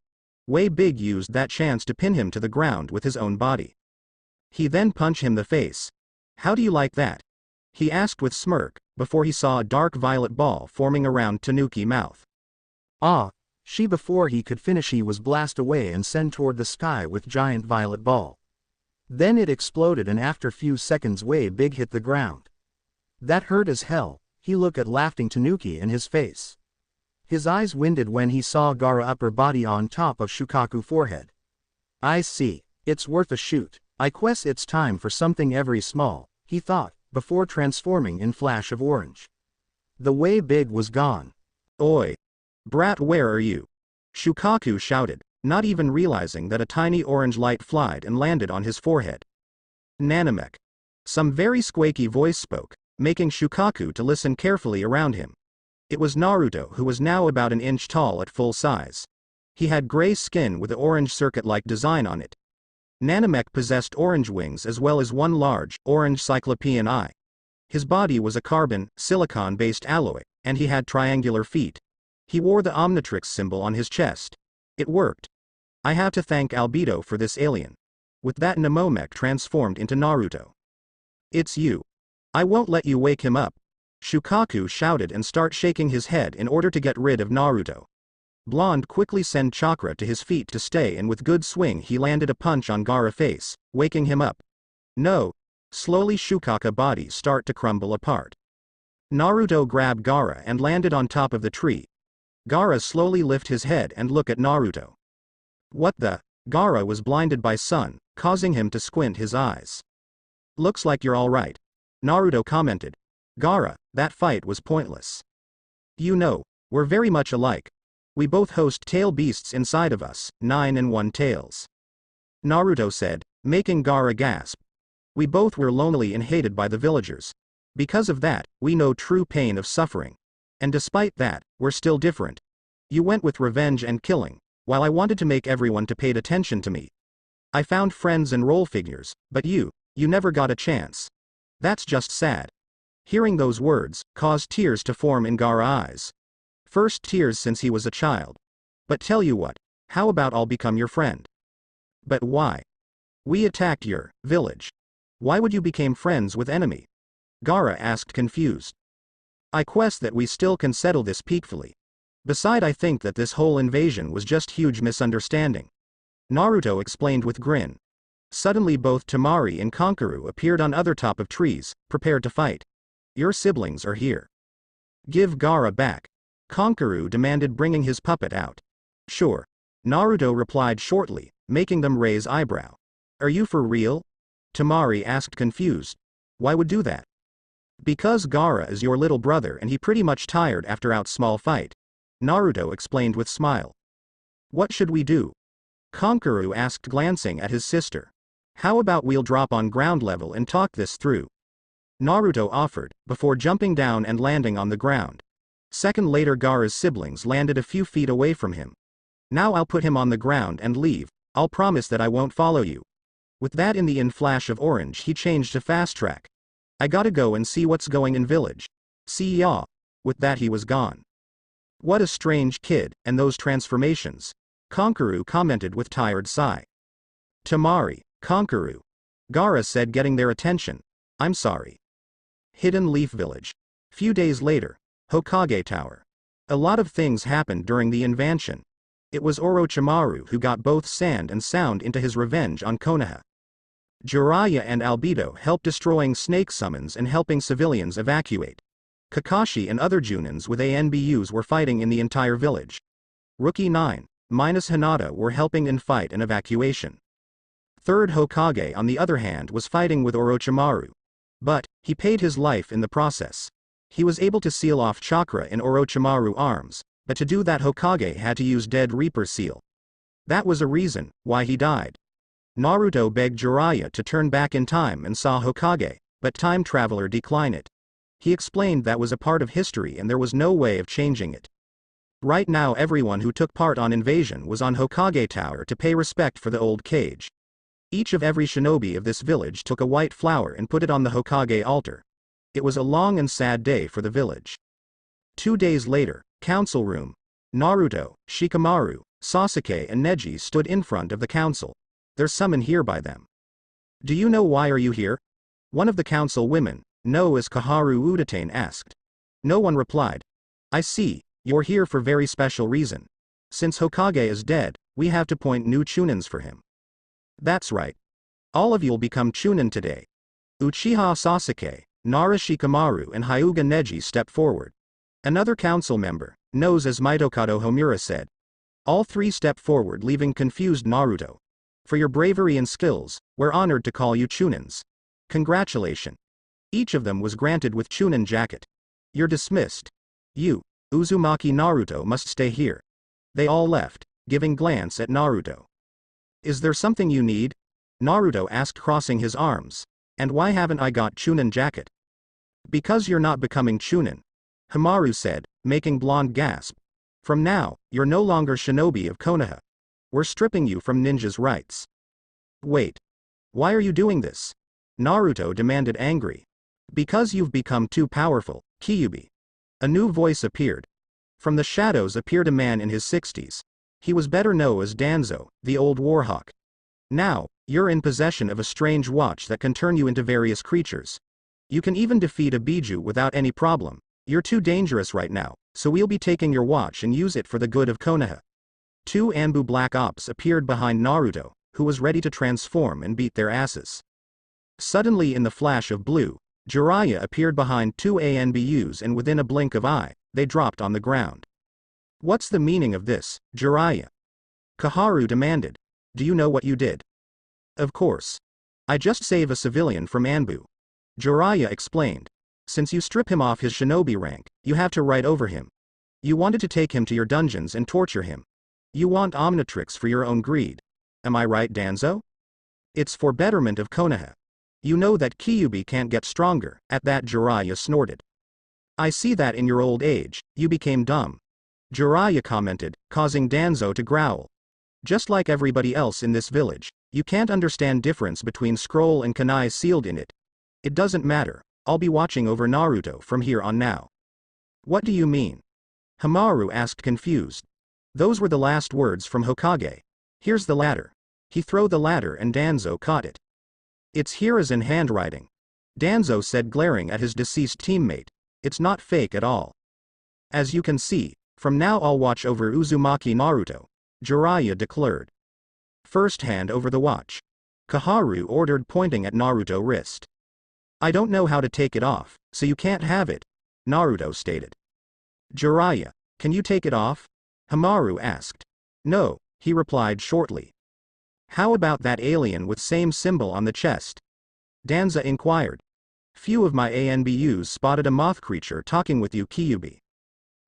Way Big used that chance to pin him to the ground with his own body. He then punched him the face. How do you like that? He asked with smirk, before he saw a dark violet ball forming around Tanuki mouth. Before he could finish he was blast away and sent toward the sky with giant violet ball. Then it exploded and after few seconds Way Big hit the ground. That hurt as hell, he looked at laughing Tanuki in his face. His eyes winded when he saw Gaara upper body on top of Shukaku forehead. I see, it's worth a shoot. I guess it's time for something very small, he thought, before transforming in flash of orange. The Way Big was gone. Oi! Brat, where are you? Shukaku shouted, not even realizing that a tiny orange light flied and landed on his forehead. Nanomech. Some very squeaky voice spoke, making Shukaku to listen carefully around him. It was Naruto, who was now about an inch tall at full size. He had gray skin with an orange circuit-like design on it. Nanomech possessed orange wings as well as 1 large, orange cyclopean eye. His body was a carbon, silicon-based alloy, and he had triangular feet. He wore the Omnitrix symbol on his chest. It worked. I have to thank Albedo for this alien. With that, Nanomech transformed into Naruto. It's you. I won't let you wake him up. Shukaku shouted and started shaking his head in order to get rid of Naruto. Blonde quickly sent chakra to his feet to stay and with good swing he landed a punch on Gaara's face, waking him up. No. Slowly Shukaku's body start to crumble apart. Naruto grabbed Gaara and landed on top of the tree. Gaara slowly lift his head and look at Naruto. What the? Gaara was blinded by sun, causing him to squint his eyes. Looks like you're alright. Naruto commented. Gaara, that fight was pointless. You know, we're very much alike. We both host tail beasts inside of us, 9 and 1 tails. Naruto said, making Gaara gasp. We both were lonely and hated by the villagers. Because of that, we know true pain of suffering. And despite that, we're still different. You went with revenge and killing, while I wanted to make everyone to paid attention to me. I found friends and role figures, but you never got a chance. That's just sad. Hearing those words, caused tears to form in Gaara's eyes. First tears since he was a child. But tell you what, how about I'll become your friend? But why? We attacked your village. Why would you become friends with enemy? Gaara asked confused. I quest that we still can settle this peacefully. Beside, I think that this whole invasion was just huge misunderstanding. Naruto explained with grin. Suddenly both Temari and Kankuro appeared on other top of trees, prepared to fight. Your siblings are here. Give Gaara back. Kankuro demanded, bringing his puppet out. Sure. Naruto replied shortly, making them raise eyebrow. Are you for real? Temari asked confused. Why would do that? Because Gaara is your little brother and he pretty much tired after out small fight. Naruto explained with smile. What should we do? Kankuro asked, glancing at his sister. How about we'll drop on ground level and talk this through? Naruto offered, before jumping down and landing on the ground. Second later, Gaara's siblings landed a few feet away from him. Now I'll put him on the ground and leave. I'll promise that I won't follow you. With that in the flash of orange, he changed to fast track. I gotta go and see what's going in village. See ya. With that he was gone. What a strange kid, and those transformations. Konkaru commented with tired sigh. Tamari, Konkaru. Gaara said, getting their attention. I'm sorry. Hidden Leaf Village. Few days later. Hokage Tower. A lot of things happened during the invasion. It was Orochimaru who got both sand and sound into his revenge on Konoha. Jiraiya and Albedo helped destroying snake summons and helping civilians evacuate. Kakashi and other Junins with ANBUs were fighting in the entire village. Rookie 9, minus Hinata were helping in fight and evacuation. Third Hokage on the other hand was fighting with Orochimaru. But, he paid his life in the process. He was able to seal off chakra in Orochimaru arms, but to do that Hokage had to use Dead Reaper seal. That was a reason why he died. Naruto begged Jiraiya to turn back in time and saw Hokage, but Time Traveler declined it. He explained that was a part of history and there was no way of changing it. Right now everyone who took part on invasion was on Hokage Tower to pay respect for the old cage. Each of every shinobi of this village took a white flower and put it on the Hokage altar. It was a long and sad day for the village. 2 days later, council room. Naruto, Shikamaru, Sasuke and Neji stood in front of the council. They're summoned here by them. Do you know why are you here? One of the council women, known as Kaharu Udatane, asked. No one replied. I see, you're here for very special reason. Since Hokage is dead, we have to appoint new Chunins for him. That's right. All of you'll become Chunin today. Uchiha Sasuke, Nara Shikamaru and Hyuga Neji stepped forward. Another council member, known as Mitokado Homura, said. All three stepped forward, leaving confused Naruto. For your bravery and skills, we're honored to call you Chunins. Congratulations. Each of them was granted with Chunin jacket. You're dismissed. You, Uzumaki Naruto, must stay here. They all left, giving glance at Naruto. Is there something you need? Naruto asked, crossing his arms. And why haven't I got Chunin jacket? Because you're not becoming Chunin. Hamaru said, making Blonde gasp. From now, you're no longer shinobi of Konoha. We're stripping you from ninja's rights. Wait. Why are you doing this? Naruto demanded, angry. Because you've become too powerful, Kyuubi. A new voice appeared. From the shadows appeared a man in his 60s. He was better known as Danzo, the old warhawk. Now, you're in possession of a strange watch that can turn you into various creatures. You can even defeat a Biju without any problem. You're too dangerous right now, so we'll be taking your watch and use it for the good of Konoha. 2 Anbu Black Ops appeared behind Naruto, who was ready to transform and beat their asses. Suddenly, in the flash of blue, Jiraiya appeared behind 2 ANBUs and within a blink of eye, they dropped on the ground. What's the meaning of this, Jiraiya? Kaharu demanded. Do you know what you did? Of course. I just saved a civilian from Anbu. Jiraiya explained. Since you strip him off his shinobi rank, you have to ride over him. You wanted to take him to your dungeons and torture him. You want Omnitrix for your own greed. Am I right, Danzo? It's for betterment of Konoha. You know that Kyuubi can't get stronger. At that, Jiraiya snorted. I see that in your old age, you became dumb. Jiraiya commented, causing Danzo to growl. Just like everybody else in this village, you can't understand difference between scroll and kunai sealed in it. It doesn't matter, I'll be watching over Naruto from here on now. What do you mean? Hamaru asked, confused. Those were the last words from Hokage. Here's the ladder. He threw the ladder and Danzo caught it. It's here as in handwriting. Danzo said, glaring at his deceased teammate. It's not fake at all. As you can see, from now I'll watch over Uzumaki Naruto, Jiraiya declared. First, hand over the watch. Kaharu ordered, pointing at Naruto's wrist. I don't know how to take it off, so you can't have it, Naruto stated. Jiraiya, can you take it off? Hamaru asked. No, he replied shortly. How about that alien with same symbol on the chest? Danzo inquired. Few of my ANBUs spotted a moth creature talking with you, Kyuubi.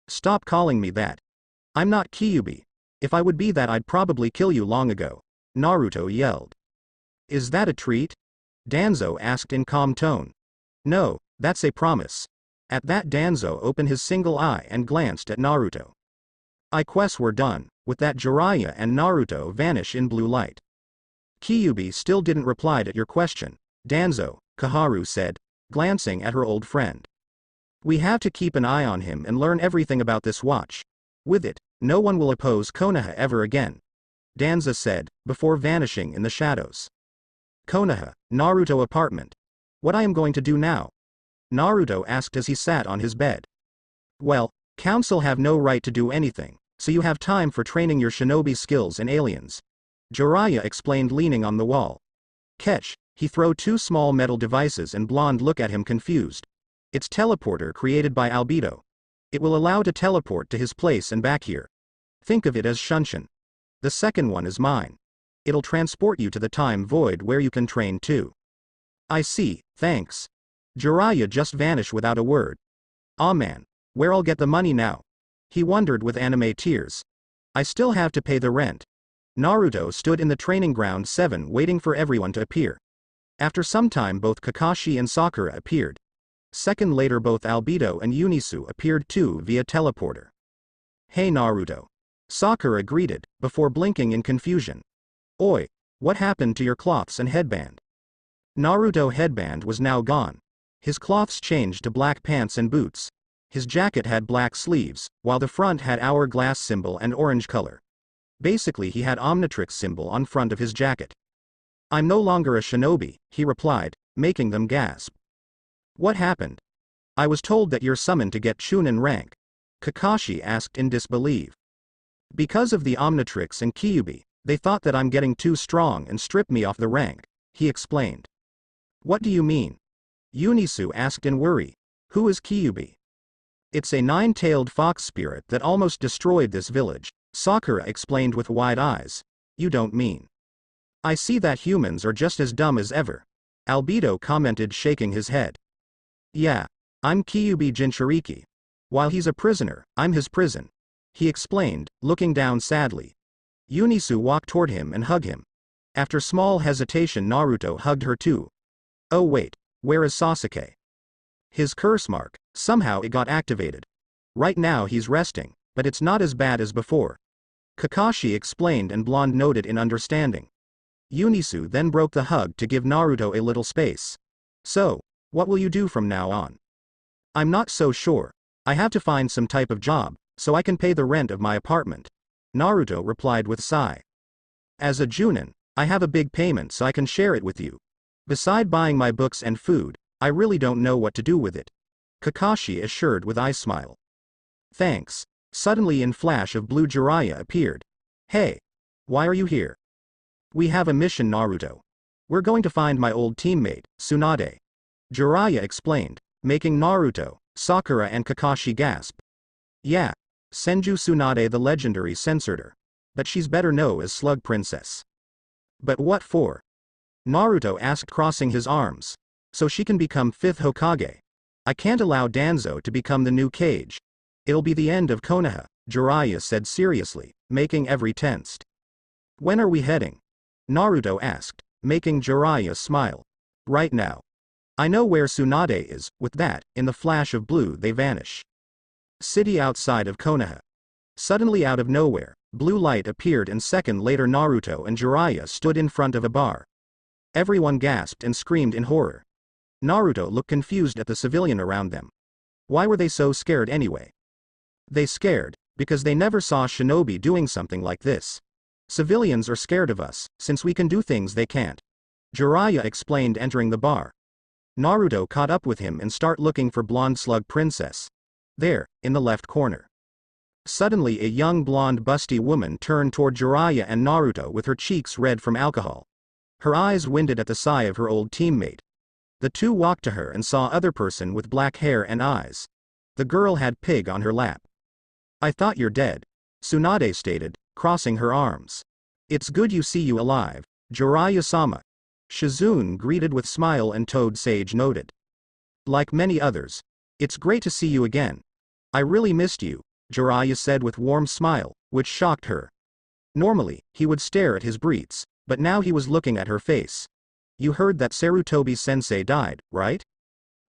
Stop calling me that. I'm not Kyuubi. If I would be that, I'd probably kill you long ago, Naruto yelled. Is that a treat? Danzo asked in calm tone. No, that's a promise. At that, Danzo opened his single eye and glanced at Naruto. I quests were done. With that, Jiraiya and Naruto vanish in blue light. Kyuubi still didn't reply to your question, Danzo, Kaharu said, glancing at her old friend. We have to keep an eye on him and learn everything about this watch. With it, no one will oppose Konoha ever again. Danza said, before vanishing in the shadows. Konoha, Naruto apartment. What I am going to do now? Naruto asked as he sat on his bed. Well, council have no right to do anything, so you have time for training your shinobi skills and aliens. Jiraiya explained leaning on the wall. Catch, he throw two small metal devices and blonde look at him confused. It's teleporter created by Albedo. It will allow to teleport to his place and back here. Think of it as Shunshin. The second one is mine. It'll transport you to the time void where you can train too. I see, thanks. Jiraiya just vanished without a word. Aw man, where'll get the money now? He wondered with anime tears. I still have to pay the rent. Naruto stood in the training ground 7 waiting for everyone to appear. After some time both Kakashi and Sakura appeared. Second later both Albedo and Eunice appeared too via teleporter. Hey Naruto. Sakura greeted, before blinking in confusion. Oi, what happened to your cloths and headband? Naruto headband was now gone. His cloths changed to black pants and boots. His jacket had black sleeves, while the front had hourglass symbol and orange color. Basically he had Omnitrix symbol on front of his jacket. I'm no longer a shinobi, he replied, making them gasp. What happened? I was told that you're summoned to get Chunin rank. Kakashi asked in disbelief. Because of the Omnitrix and Kyuubi, they thought that I'm getting too strong and stripped me off the rank, he explained. What do you mean? Eunice asked in worry. Who is Kyuubi? It's a 9-tailed fox spirit that almost destroyed this village, Sakura explained with wide eyes. You don't mean. I see that humans are just as dumb as ever. Albedo commented shaking his head. Yeah, I'm Kyuubi Jinchuriki. While he's a prisoner, I'm his prison. He explained, looking down sadly. Eunice walked toward him and hugged him. After small hesitation Naruto hugged her too. Oh wait, where is Sasuke? His curse mark, somehow it got activated. Right now he's resting, but it's not as bad as before. Kakashi explained and blonde nodded in understanding. Eunice then broke the hug to give Naruto a little space. So, what will you do from now on? I'm not so sure. I have to find some type of job, so I can pay the rent of my apartment. Naruto replied with sigh. As a Junin, I have a big payment so I can share it with you. Beside buying my books and food, I really don't know what to do with it. Kakashi assured with eye smile. Thanks. Suddenly in flash of blue Jiraiya appeared. Hey. Why are you here? We have a mission Naruto. We're going to find my old teammate, Tsunade. Jiraiya explained, making Naruto, Sakura and Kakashi gasp. Yeah. Senju Tsunade the legendary censored her. But she's better known as Slug Princess. But what for? Naruto asked crossing his arms. So she can become 5th Hokage. I can't allow Danzo to become the new Kage. It'll be the end of Konoha, Jiraiya said seriously, making every tensed. When are we heading? Naruto asked, making Jiraiya smile. Right now. I know where Tsunade is. With that, in the flash of blue they vanish. City outside of Konoha. Suddenly out of nowhere, blue light appeared and second later Naruto and Jiraiya stood in front of a bar. Everyone gasped and screamed in horror. Naruto looked confused at the civilian around them. Why were they so scared anyway? They scared, because they never saw shinobi doing something like this. Civilians are scared of us, since we can do things they can't. Jiraiya explained entering the bar. Naruto caught up with him and start looking for blonde slug princess. There, in the left corner. Suddenly a young blonde busty woman turned toward Jiraiya and Naruto with her cheeks red from alcohol. Her eyes winded at the sigh of her old teammate. The two walked to her and saw other person with black hair and eyes. The girl had pig on her lap. I thought you're dead. Tsunade stated, crossing her arms. It's good you see you alive, Jiraiya-sama. Shizune greeted with smile and Toad Sage noted. Like many others. It's great to see you again. I really missed you, Jiraiya said with warm smile, which shocked her. Normally, he would stare at his breets, but now he was looking at her face. You heard that Sarutobi-sensei died, right?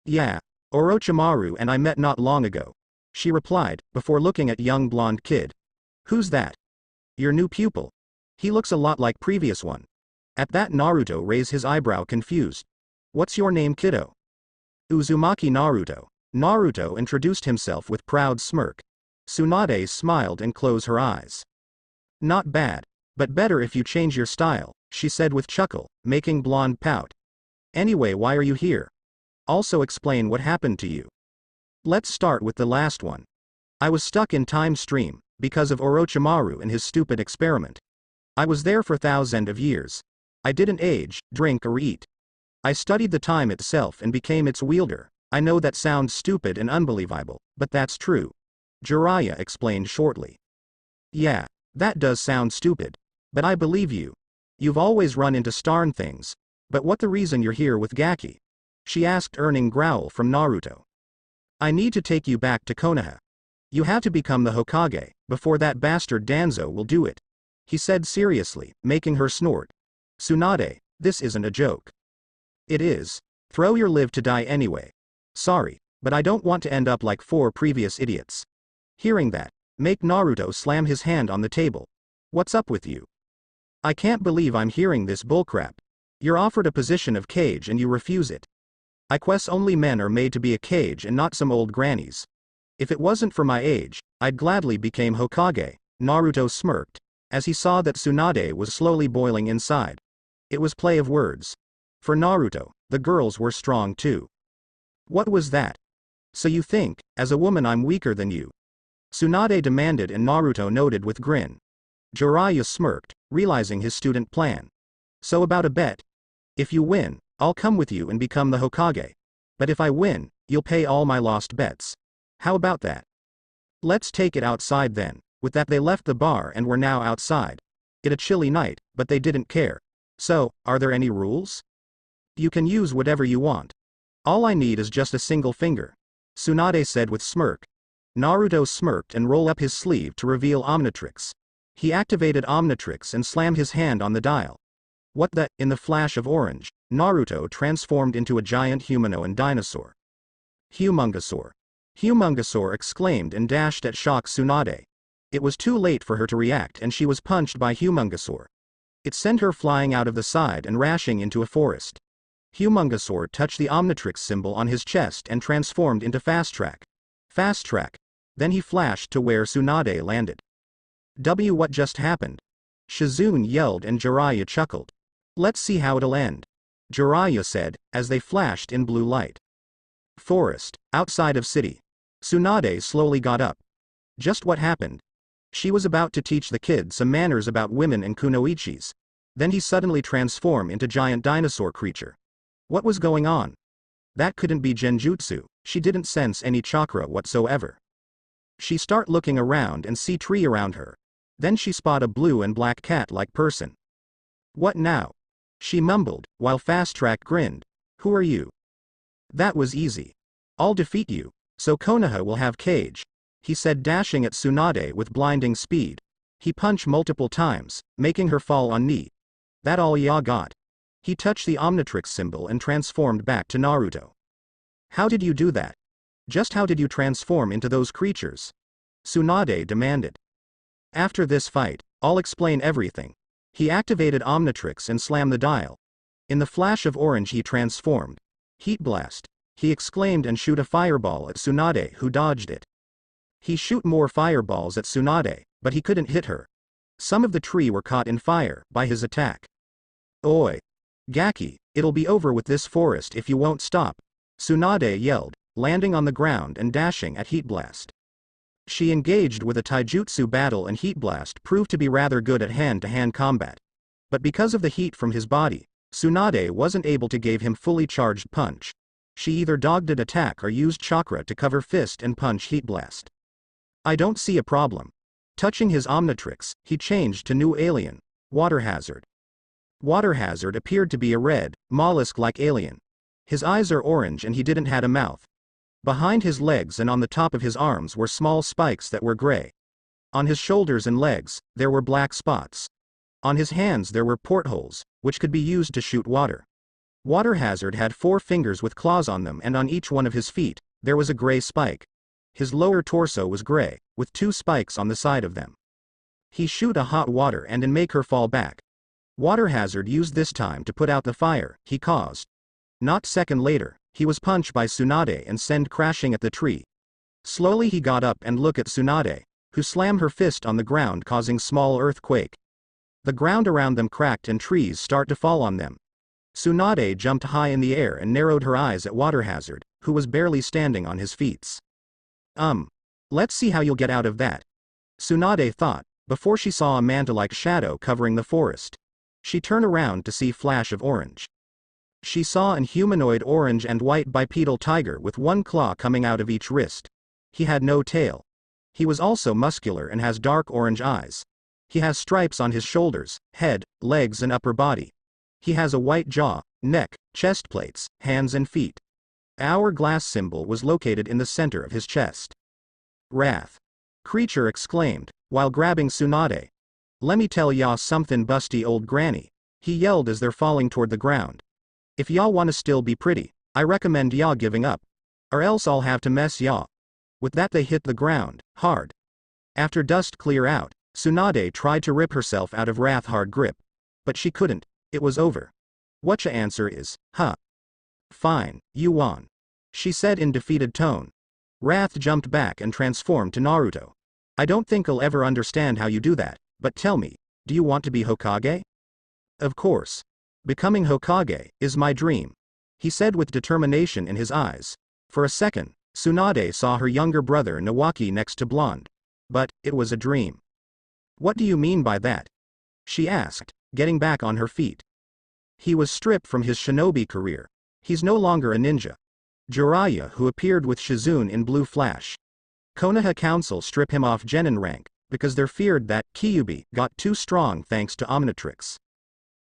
Yeah, Orochimaru and I met not long ago. She replied, before looking at young blonde kid. Who's that? Your new pupil. He looks a lot like previous one. At that Naruto raised his eyebrow confused. What's your name kiddo? Uzumaki Naruto. Naruto introduced himself with proud smirk. Tsunade smiled and closed her eyes. Not bad. But better if you change your style, she said with chuckle, making blonde pout. Anyway, why are you here? Also explain what happened to you. Let's start with the last one. I was stuck in time stream, because of Orochimaru and his stupid experiment. I was there for thousands of years. I didn't age, drink or eat. I studied the time itself and became its wielder. I know that sounds stupid and unbelievable, but that's true. Jiraiya explained shortly. Yeah, that does sound stupid. But I believe you. You've always run into starn things. But what the reason you're here with Gaki? She asked, earning growl from Naruto. I need to take you back to Konoha. You have to become the Hokage, before that bastard Danzo will do it. He said seriously, making her snort. Tsunade, this isn't a joke. It is. Throw your live to die anyway. Sorry, but I don't want to end up like 4 previous idiots. Hearing that, make Naruto slam his hand on the table. What's up with you? I can't believe I'm hearing this bullcrap. You're offered a position of Kage and you refuse it. I guess only men are made to be a Kage and not some old grannies. If it wasn't for my age, I'd gladly became Hokage, Naruto smirked, as he saw that Tsunade was slowly boiling inside. It was play of words. For Naruto, the girls were strong too. What was that? So you think, as a woman I'm weaker than you? Tsunade demanded and Naruto noted with grin. Jiraiya smirked, realizing his student plan. So about a bet? If you win, I'll come with you and become the Hokage. But if I win, you'll pay all my lost bets. How about that? Let's take it outside then. With that they left the bar and were now outside. It a chilly night, but they didn't care. So, are there any rules? You can use whatever you want. All I need is just a single finger. Tsunade said with smirk. Naruto smirked and rolled up his sleeve to reveal Omnitrix. He activated Omnitrix and slammed his hand on the dial. What the? In the flash of orange, Naruto transformed into a giant humanoid dinosaur. Humungosaur. Humungosaur exclaimed and dashed at shocked Tsunade. It was too late for her to react and she was punched by Humungosaur. It sent her flying out of the side and rashing into a forest. Humungosaur touched the Omnitrix symbol on his chest and transformed into Fast Track. Fast Track. Then he flashed to where Tsunade landed. What just happened? Shizune yelled and Jiraiya chuckled. Let's see how it'll end. Jiraiya said, as they flashed in blue light. Forest, outside of city. Tsunade slowly got up. Just what happened? She was about to teach the kid some manners about women and kunoichis. Then he suddenly transformed into giant dinosaur creature. What was going on? That couldn't be genjutsu, she didn't sense any chakra whatsoever. She start looking around and see tree around her. Then she spot a blue and black cat-like person. What now? She mumbled, while Fast Track grinned. Who are you? That was easy. I'll defeat you, so Konoha will have Kage. He said, dashing at Tsunade with blinding speed. He punched multiple times, making her fall on knee. That all ya got? He touched the Omnitrix symbol and transformed back to Naruto. How did you do that? Just how did you transform into those creatures? Tsunade demanded. After this fight, I'll explain everything. He activated Omnitrix and slammed the dial. In the flash of orange he transformed. Heat blast. He exclaimed and shoot a fireball at Tsunade, who dodged it. He shoot more fireballs at Tsunade, but he couldn't hit her. Some of the tree were caught in fire by his attack. Oi! Gaki, it'll be over with this forest if you won't stop. Tsunade yelled, landing on the ground and dashing at Heat Blast. She engaged with a taijutsu battle and Heat Blast proved to be rather good at hand-to-hand combat. But because of the heat from his body, Tsunade wasn't able to give him fully charged punch. She either dodged attack or used chakra to cover fist and punch Heat Blast. I don't see a problem. Touching his Omnitrix, he changed to new alien, Water Hazard. Water Hazard appeared to be a red, mollusk-like alien. His eyes are orange and he didn't have a mouth. Behind his legs and on the top of his arms were small spikes that were gray. On his shoulders and legs, there were black spots. On his hands there were portholes, which could be used to shoot water. Water Hazard had 4 fingers with claws on them and on each one of his feet, there was a gray spike. His lower torso was gray, with 2 spikes on the side of them. He shoot a hot water and make her fall back. Water Hazard used this time to put out the fire he caused. Not second later, he was punched by Tsunade and sent crashing at the tree. Slowly he got up and looked at Tsunade, who slammed her fist on the ground causing small earthquake. The ground around them cracked and trees start to fall on them. Tsunade jumped high in the air and narrowed her eyes at Water Hazard, who was barely standing on his feet. Let's see how you'll get out of that. Tsunade thought, before she saw a manta-like shadow covering the forest. She turned around to see flash of orange. She saw an humanoid orange and white bipedal tiger with one claw coming out of each wrist. He had no tail. He was also muscular and has dark orange eyes. He has stripes on his shoulders, head, legs and upper body. He has a white jaw, neck, chest plates, hands and feet. An hourglass symbol was located in the center of his chest. Wrath. Creature exclaimed, while grabbing Tsunade. Let me tell y'all something, busty old granny, he yelled as they're falling toward the ground. If y'all wanna still be pretty, I recommend y'all giving up. Or else I'll have to mess y'all. With that they hit the ground, hard. After dust clear out, Tsunade tried to rip herself out of Wrath's hard grip. But she couldn't, it was over. Whatcha answer is, huh? Fine, you won. She said in defeated tone. Wrath jumped back and transformed to Naruto. I don't think I'll ever understand how you do that, but tell me, do you want to be Hokage? Of course. Becoming Hokage is my dream, he said with determination in his eyes. For a second, Tsunade saw her younger brother Nawaki next to Blonde. But, it was a dream. What do you mean by that? She asked, getting back on her feet. He was stripped from his shinobi career. He's no longer a ninja. Jiraiya, who appeared with Shizune in Blue Flash. Konoha Council strip him off Genin rank, because they're feared that Kyuubi got too strong thanks to Omnitrix.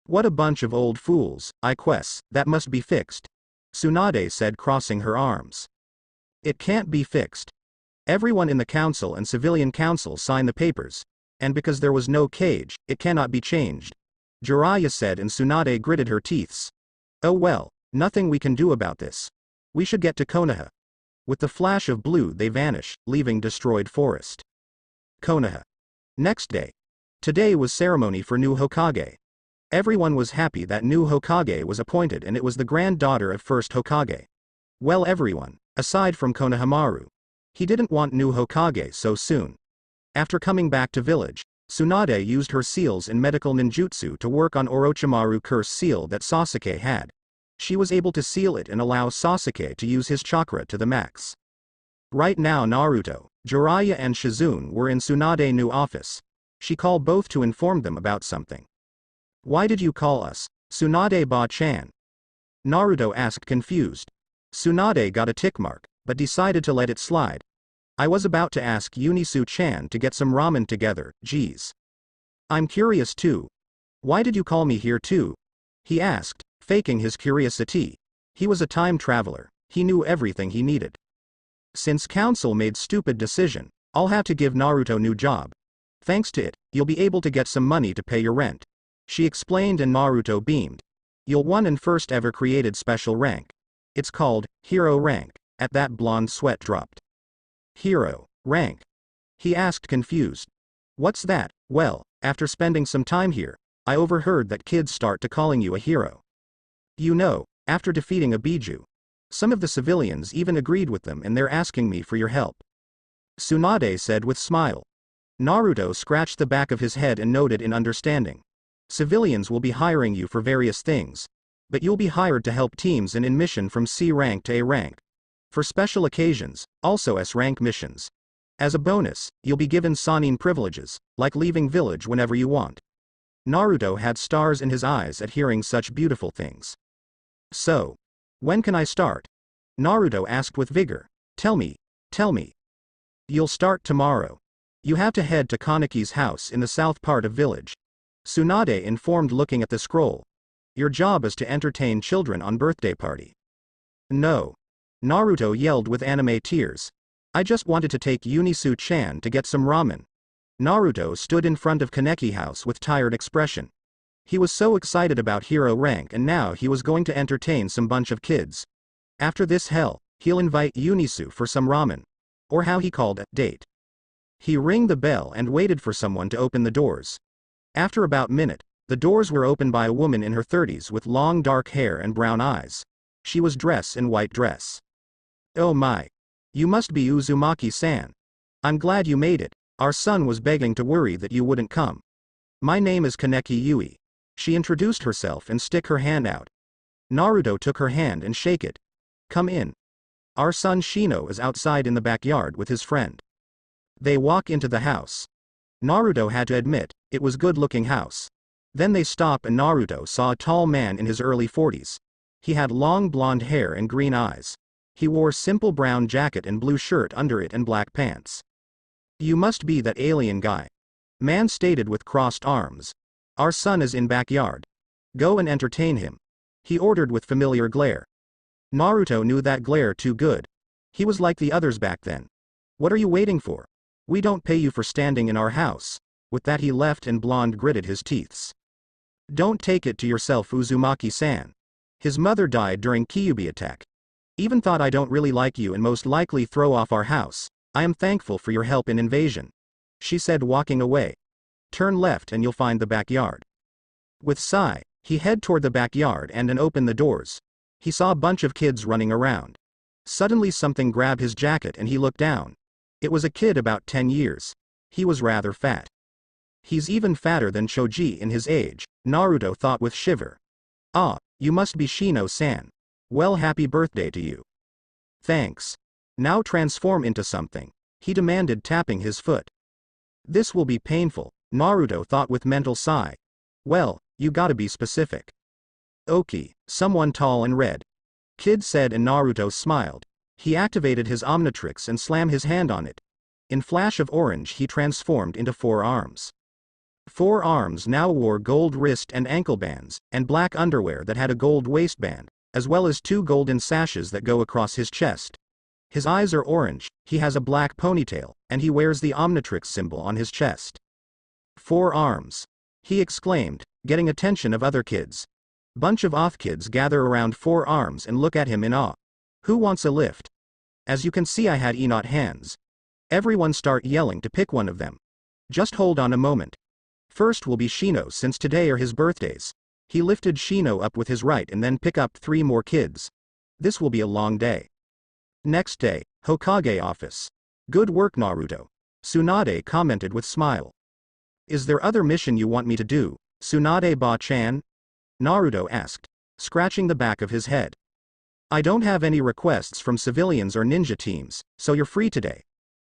What a bunch of old fools, that must be fixed. Tsunade said, crossing her arms. It can't be fixed. Everyone in the council and civilian council signed the papers, and because there was no cage, it cannot be changed. Jiraiya said, and Tsunade gritted her teeth. Oh well, nothing we can do about this. We should get to Konoha. With the flash of blue they vanish, leaving destroyed forest. Konoha. Next day. Today was ceremony for new Hokage. Everyone was happy that new Hokage was appointed and it was the granddaughter of first Hokage. Well, everyone, aside from Konohamaru. He didn't want new Hokage so soon. After coming back to village, Tsunade used her seals in medical ninjutsu to work on Orochimaru curse seal that Sasuke had. She was able to seal it and allow Sasuke to use his chakra to the max. Right now Naruto, Jiraiya and Shizune were in Tsunade's new office. She called both to inform them about something. Why did you call us, Tsunade-ba-chan? Naruto asked confused. Tsunade got a tick mark, but decided to let it slide. I was about to ask Eunice-chan to get some ramen together, geez. I'm curious too. Why did you call me here too? He asked, faking his curiosity. He was a time traveler, he knew everything he needed. Since council made stupid decision, I'll have to give Naruto new job. Thanks to it, you'll be able to get some money to pay your rent. She explained and Naruto beamed. You'll won and first ever created special rank. It's called, hero rank. At that blonde sweat dropped. Hero rank? He asked confused. What's that? Well, after spending some time here, I overheard that kids start to calling you a hero. You know, after defeating a Biju. Some of the civilians even agreed with them and they're asking me for your help. Tsunade said with smile. Naruto scratched the back of his head and nodded in understanding. Civilians will be hiring you for various things. But you'll be hired to help teams in mission from C rank to A rank. For special occasions, also S rank missions. As a bonus, you'll be given Sannin privileges, like leaving village whenever you want. Naruto had stars in his eyes at hearing such beautiful things. So, when can I start? Naruto asked with vigor. Tell me. You'll start tomorrow. You have to head to Kanaki's house in the south part of village. Tsunade informed looking at the scroll. Your job is to entertain children on birthday party. No. Naruto yelled with anime tears. I just wanted to take Eunice-chan to get some ramen. Naruto stood in front of Kaneki house with tired expression. He was so excited about hero rank and now he was going to entertain some bunch of kids. After this hell, he'll invite Eunice for some ramen. Or how he called it, date. He rang the bell and waited for someone to open the doors. After about minute, the doors were opened by a woman in her 30s with long dark hair and brown eyes. She was dressed in white dress. Oh my. You must be Uzumaki-san. I'm glad you made it. Our son was begging to worry that you wouldn't come. My name is Kaneki Yui. She introduced herself and stick her hand out. Naruto took her hand and shake it. Come in. Our son Shino is outside in the backyard with his friend. They walk into the house. Naruto had to admit, it was a good-looking house. Then they stop and Naruto saw a tall man in his early 40s. He had long blonde hair and green eyes. He wore simple brown jacket and blue shirt under it and black pants. You must be that alien guy. Man stated with crossed arms. Our son is in backyard. Go and entertain him. He ordered with familiar glare. Naruto knew that glare too good. He was like the others back then. What are you waiting for? We don't pay you for standing in our house. With that he left and Blonde gritted his teeth. Don't take it to yourself, Uzumaki-san. His mother died during Kyuubi attack. Even thought I don't really like you and most likely throw off our house. I am thankful for your help in invasion. She said walking away. Turn left and you'll find the backyard. With sigh, he head toward the backyard and opened the doors. He saw a bunch of kids running around. Suddenly something grabbed his jacket and he looked down. It was a kid about 10 years. He was rather fat. He's even fatter than Choji in his age, Naruto thought with shiver. Ah, you must be Shino-san. Well, happy birthday to you. Thanks. Now transform into something, he demanded, tapping his foot. This will be painful, Naruto thought with mental sigh. Well, you gotta be specific. Oki, someone tall and red. Kid said and Naruto smiled. He activated his Omnitrix and slammed his hand on it. In flash of orange he transformed into 4 arms. 4 arms now wore gold wrist and ankle bands, and black underwear that had a gold waistband, as well as 2 golden sashes that go across his chest. His eyes are orange, he has a black ponytail, and he wears the Omnitrix symbol on his chest. 4 arms. He exclaimed, getting attention of other kids. Bunch of off kids gather around 4 arms and look at him in awe. Who wants a lift? As you can see I had not hands. Everyone start yelling to pick one of them. Just hold on a moment. First will be Shino since today are his birthdays. He lifted Shino up with his right and then pick up 3 more kids. This will be a long day. Next day, Hokage office. Good work Naruto. Tsunade commented with smile. Is there other mission you want me to do, Tsunade-ba-chan? Naruto asked, scratching the back of his head. I don't have any requests from civilians or ninja teams, so you're free today.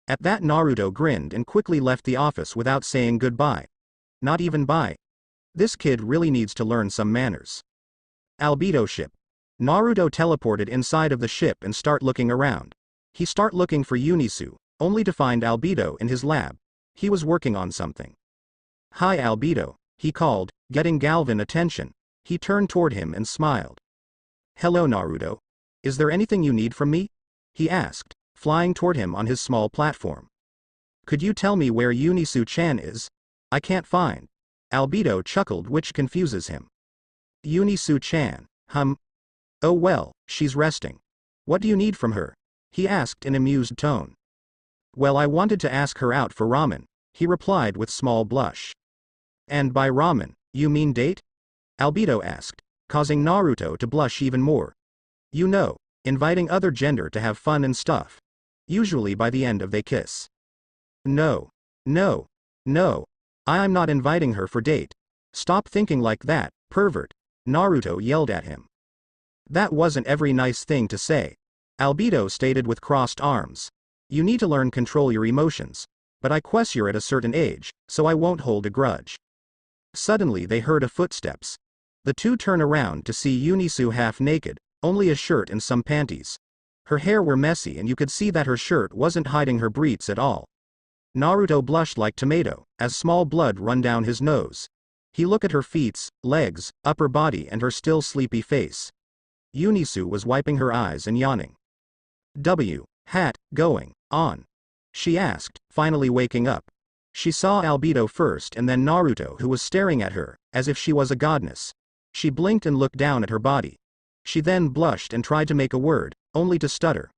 At that Naruto grinned and quickly left the office without saying goodbye. Not even bye. This kid really needs to learn some manners. Albedo ship. Naruto teleported inside of the ship and start looking around. He start looking for Eunice, only to find Albedo in his lab. He was working on something. Hi Albedo, he called, getting Galvin attention. He turned toward him and smiled. Hello Naruto. Is there anything you need from me? He asked, flying toward him on his small platform. Could you tell me where Eunice-chan is? I can't find. Albedo chuckled, which confuses him. Eunice-chan, Oh well, she's resting. What do you need from her? He asked in amused tone. Well, I wanted to ask her out for ramen, he replied with small blush. And by ramen, you mean date? Albedo asked, causing Naruto to blush even more. You know, inviting other gender to have fun and stuff. Usually by the end of they kiss. No. I'm not inviting her for date. Stop thinking like that, pervert. Naruto yelled at him. That wasn't every nice thing to say. Albedo stated with crossed arms. You need to learn control your emotions. But I guess you're at a certain age, so I won't hold a grudge. Suddenly they heard a footsteps. The two turn around to see Eunice half naked, only a shirt and some panties. Her hair were messy and you could see that her shirt wasn't hiding her breasts at all. Naruto blushed like tomato, as small blood run down his nose. He looked at her feet, legs, upper body and her still sleepy face. Eunice was wiping her eyes and yawning. Going on? She asked, finally waking up. She saw Albedo first and then Naruto, who was staring at her, as if she was a goddess. She blinked and looked down at her body. She then blushed and tried to make a word, only to stutter.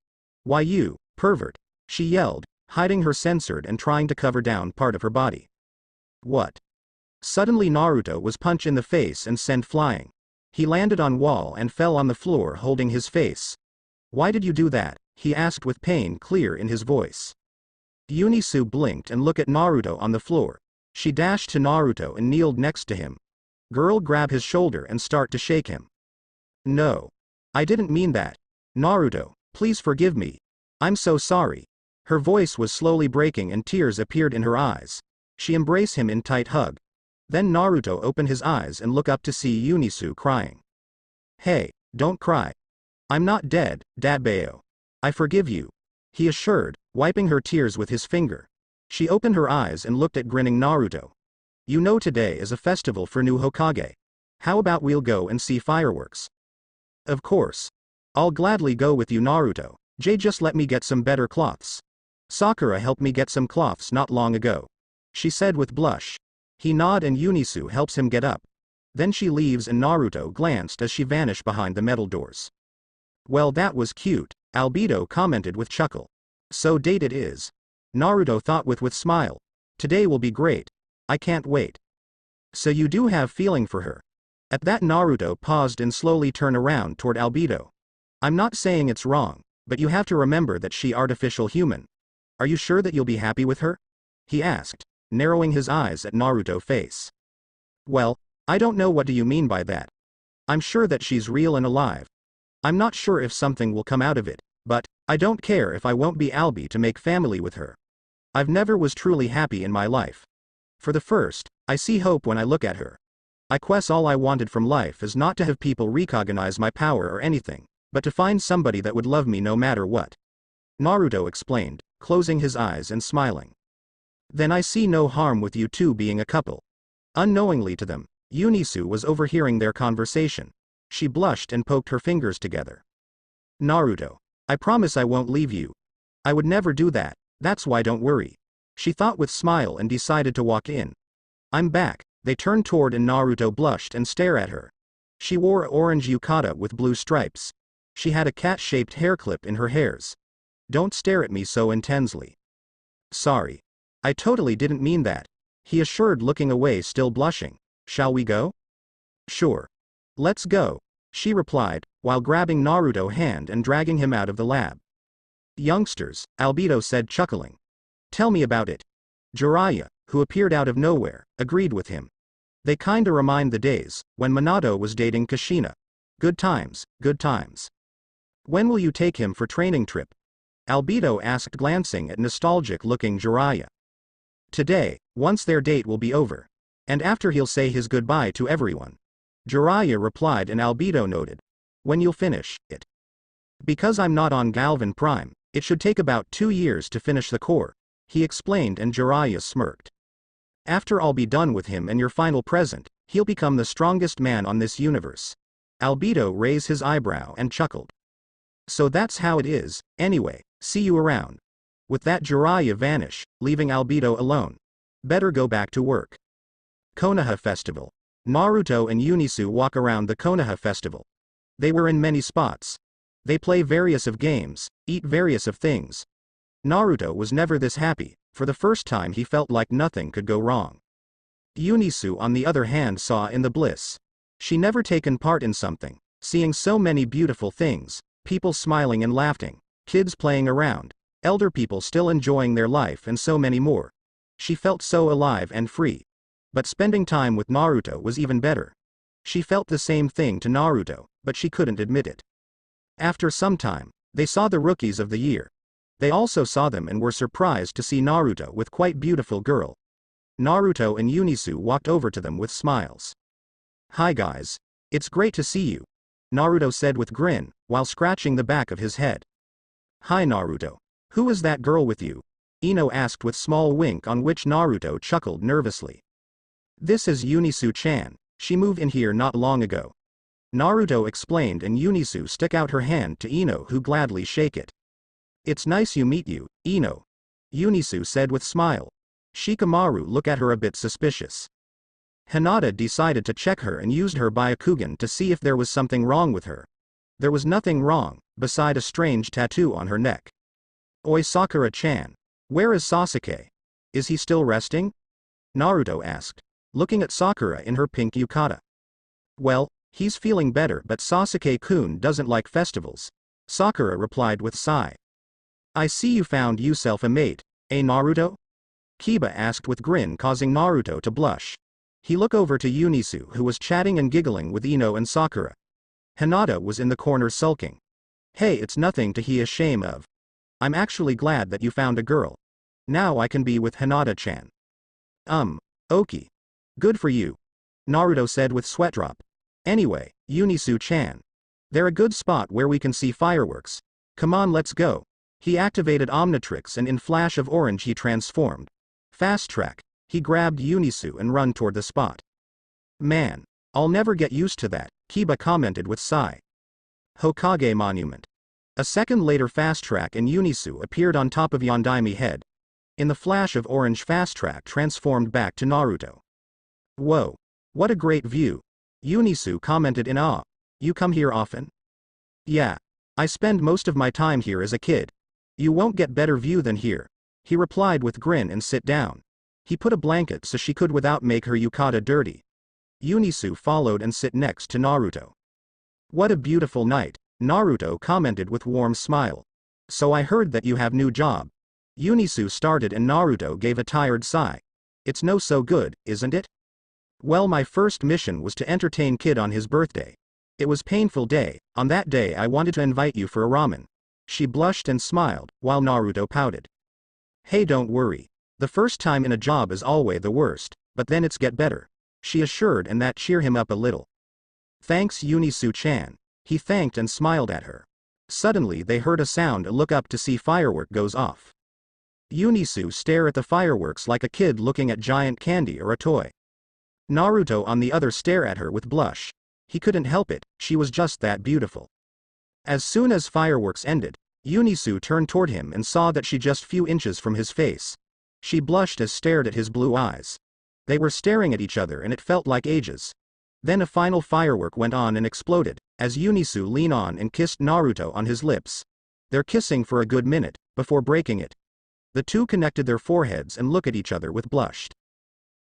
Why you, pervert? She yelled, hiding her censored and trying to cover down part of her body. What? Suddenly Naruto was punched in the face and sent flying. He landed on wall and fell on the floor holding his face. Why did you do that? He asked with pain clear in his voice. Eunice blinked and looked at Naruto on the floor. She dashed to Naruto and kneeled next to him. Girl grab his shoulder and start to shake him. No. I didn't mean that. Naruto, please forgive me. I'm so sorry. Her voice was slowly breaking and tears appeared in her eyes. She embraced him in tight hug. Then Naruto opened his eyes and looked up to see Eunice crying. Hey, don't cry. I'm not dead, Dadbao. I forgive you. He assured, wiping her tears with his finger. She opened her eyes and looked at grinning Naruto. You know today is a festival for new Hokage. How about we'll go and see fireworks? Of course. I'll gladly go with you Naruto. Just let me get some better cloths. Sakura helped me get some cloths not long ago. She said with blush. He nod and Eunice helps him get up. Then she leaves and Naruto glanced as she vanished behind the metal doors. Well, that was cute, Albedo commented with chuckle. So date it is. Naruto thought with smile. Today will be great. I can't wait. So you do have feeling for her. At that Naruto paused and slowly turned around toward Albedo. I'm not saying it's wrong, but you have to remember that she artificial human. Are you sure that you'll be happy with her? He asked, narrowing his eyes at Naruto's face. Well, I don't know what do you mean by that. I'm sure that she's real and alive. I'm not sure if something will come out of it, but I don't care if I won't be Albi to make family with her. I've never was truly happy in my life. For the first, I see hope when I look at her. I guess all I wanted from life is not to have people recognize my power or anything, but to find somebody that would love me no matter what. Naruto explained, closing his eyes and smiling. Then I see no harm with you two being a couple. Unknowingly to them, Eunice was overhearing their conversation. She blushed and poked her fingers together. Naruto, I promise I won't leave you. I would never do that, that's why don't worry. She thought with smile and decided to walk in. I'm back. They turned toward and Naruto blushed and stared at her. She wore an orange yukata with blue stripes. She had a cat-shaped hair clip in her hairs. Don't stare at me so intensely. Sorry. I totally didn't mean that. He assured looking away still blushing. Shall we go? Sure. Let's go, she replied, while grabbing Naruto's hand and dragging him out of the lab. Youngsters, Albedo said chuckling. Tell me about it. Jiraiya, who appeared out of nowhere, agreed with him. They kinda remind the days when Minato was dating Kushina. Good times, good times. When will you take him for training trip? Albedo asked glancing at nostalgic-looking Jiraiya. Today, once their date will be over. And after he'll say his goodbye to everyone. Jiraiya replied and Albedo noted. When you'll finish it. Because I'm not on Galvan Prime, it should take about 2 years to finish the core, he explained and Jiraiya smirked. After I'll be done with him and your final present, he'll become the strongest man on this universe. Albedo raised his eyebrow and chuckled. So that's how it is, anyway, see you around. With that Jiraiya vanished, leaving Albedo alone. Better go back to work. Konoha Festival. Naruto and Eunice walk around the Konoha Festival. They were in many spots. They play various of games, eat various of things. Naruto was never this happy, for the first time he felt like nothing could go wrong. Eunice on the other hand saw in the bliss. She never taken part in something, seeing so many beautiful things, people smiling and laughing, kids playing around, elder people still enjoying their life and so many more. She felt so alive and free. But spending time with Naruto was even better. She felt the same thing to Naruto, but she couldn't admit it. After some time, they saw the rookies of the year. They also saw them and were surprised to see Naruto with quite beautiful girl. Naruto and Eunice walked over to them with smiles. Hi guys. It's great to see you. Naruto said with grin, while scratching the back of his head. Hi Naruto. Who is that girl with you? Ino asked with small wink on which Naruto chuckled nervously. This is Eunice-chan, she moved in here not long ago. Naruto explained and Eunice stuck out her hand to Ino who gladly shake it. It's nice you meet you, Ino. Eunice said with smile. Shikamaru looked at her a bit suspicious. Hinata decided to check her and used her Byakugan to see if there was something wrong with her. There was nothing wrong, beside a strange tattoo on her neck. Oi Sakura-chan. Where is Sasuke? Is he still resting? Naruto asked, looking at Sakura in her pink yukata. Well, he's feeling better but Sasuke-kun doesn't like festivals. Sakura replied with sigh. I see you found yourself a mate, eh Naruto? Kiba asked with grin, causing Naruto to blush. He looked over to Eunice, who was chatting and giggling with Ino and Sakura. Hinata was in the corner sulking. Hey, it's nothing to be ashamed of. I'm actually glad that you found a girl. Now I can be with Hinata-chan. Okay. Good for you. Naruto said with sweat drop. Anyway, Eunice-chan. They're a good spot where we can see fireworks. Come on, let's go. He activated Omnitrix and in flash of orange he transformed. Fast track. He grabbed Eunice and run toward the spot. Man. I'll never get used to that, Kiba commented with sigh. Hokage Monument. A second later fast track and Eunice appeared on top of Yondaime head. In the flash of orange fast track transformed back to Naruto. Whoa. What a great view. Eunice commented in awe. You come here often? Yeah. I spend most of my time here as a kid. You won't get better view than here. He replied with grin and sit down. He put a blanket so she could without make her yukata dirty. Eunice followed and sit next to Naruto. What a beautiful night, Naruto commented with warm smile. So I heard that you have new job. Eunice started and Naruto gave a tired sigh. It's no so good, isn't it? Well, my first mission was to entertain Kid on his birthday. It was painful day. On that day I wanted to invite you for a ramen. She blushed and smiled, while Naruto pouted. Hey, don't worry. The first time in a job is always the worst, but then it's get better. She assured, and that cheered him up a little. Thanks, Eunice-chan. He thanked and smiled at her. Suddenly they heard a sound and look up to see firework goes off. Eunice stare at the fireworks like a kid looking at giant candy or a toy. Naruto on the other stare at her with blush. He couldn't help it, she was just that beautiful. As soon as fireworks ended, Eunice turned toward him and saw that she just few inches from his face. She blushed as stared at his blue eyes. They were staring at each other and it felt like ages. Then a final firework went on and exploded, as Eunice leaned on and kissed Naruto on his lips. They're kissing for a good minute, before breaking it. The two connected their foreheads and looked at each other with blushed.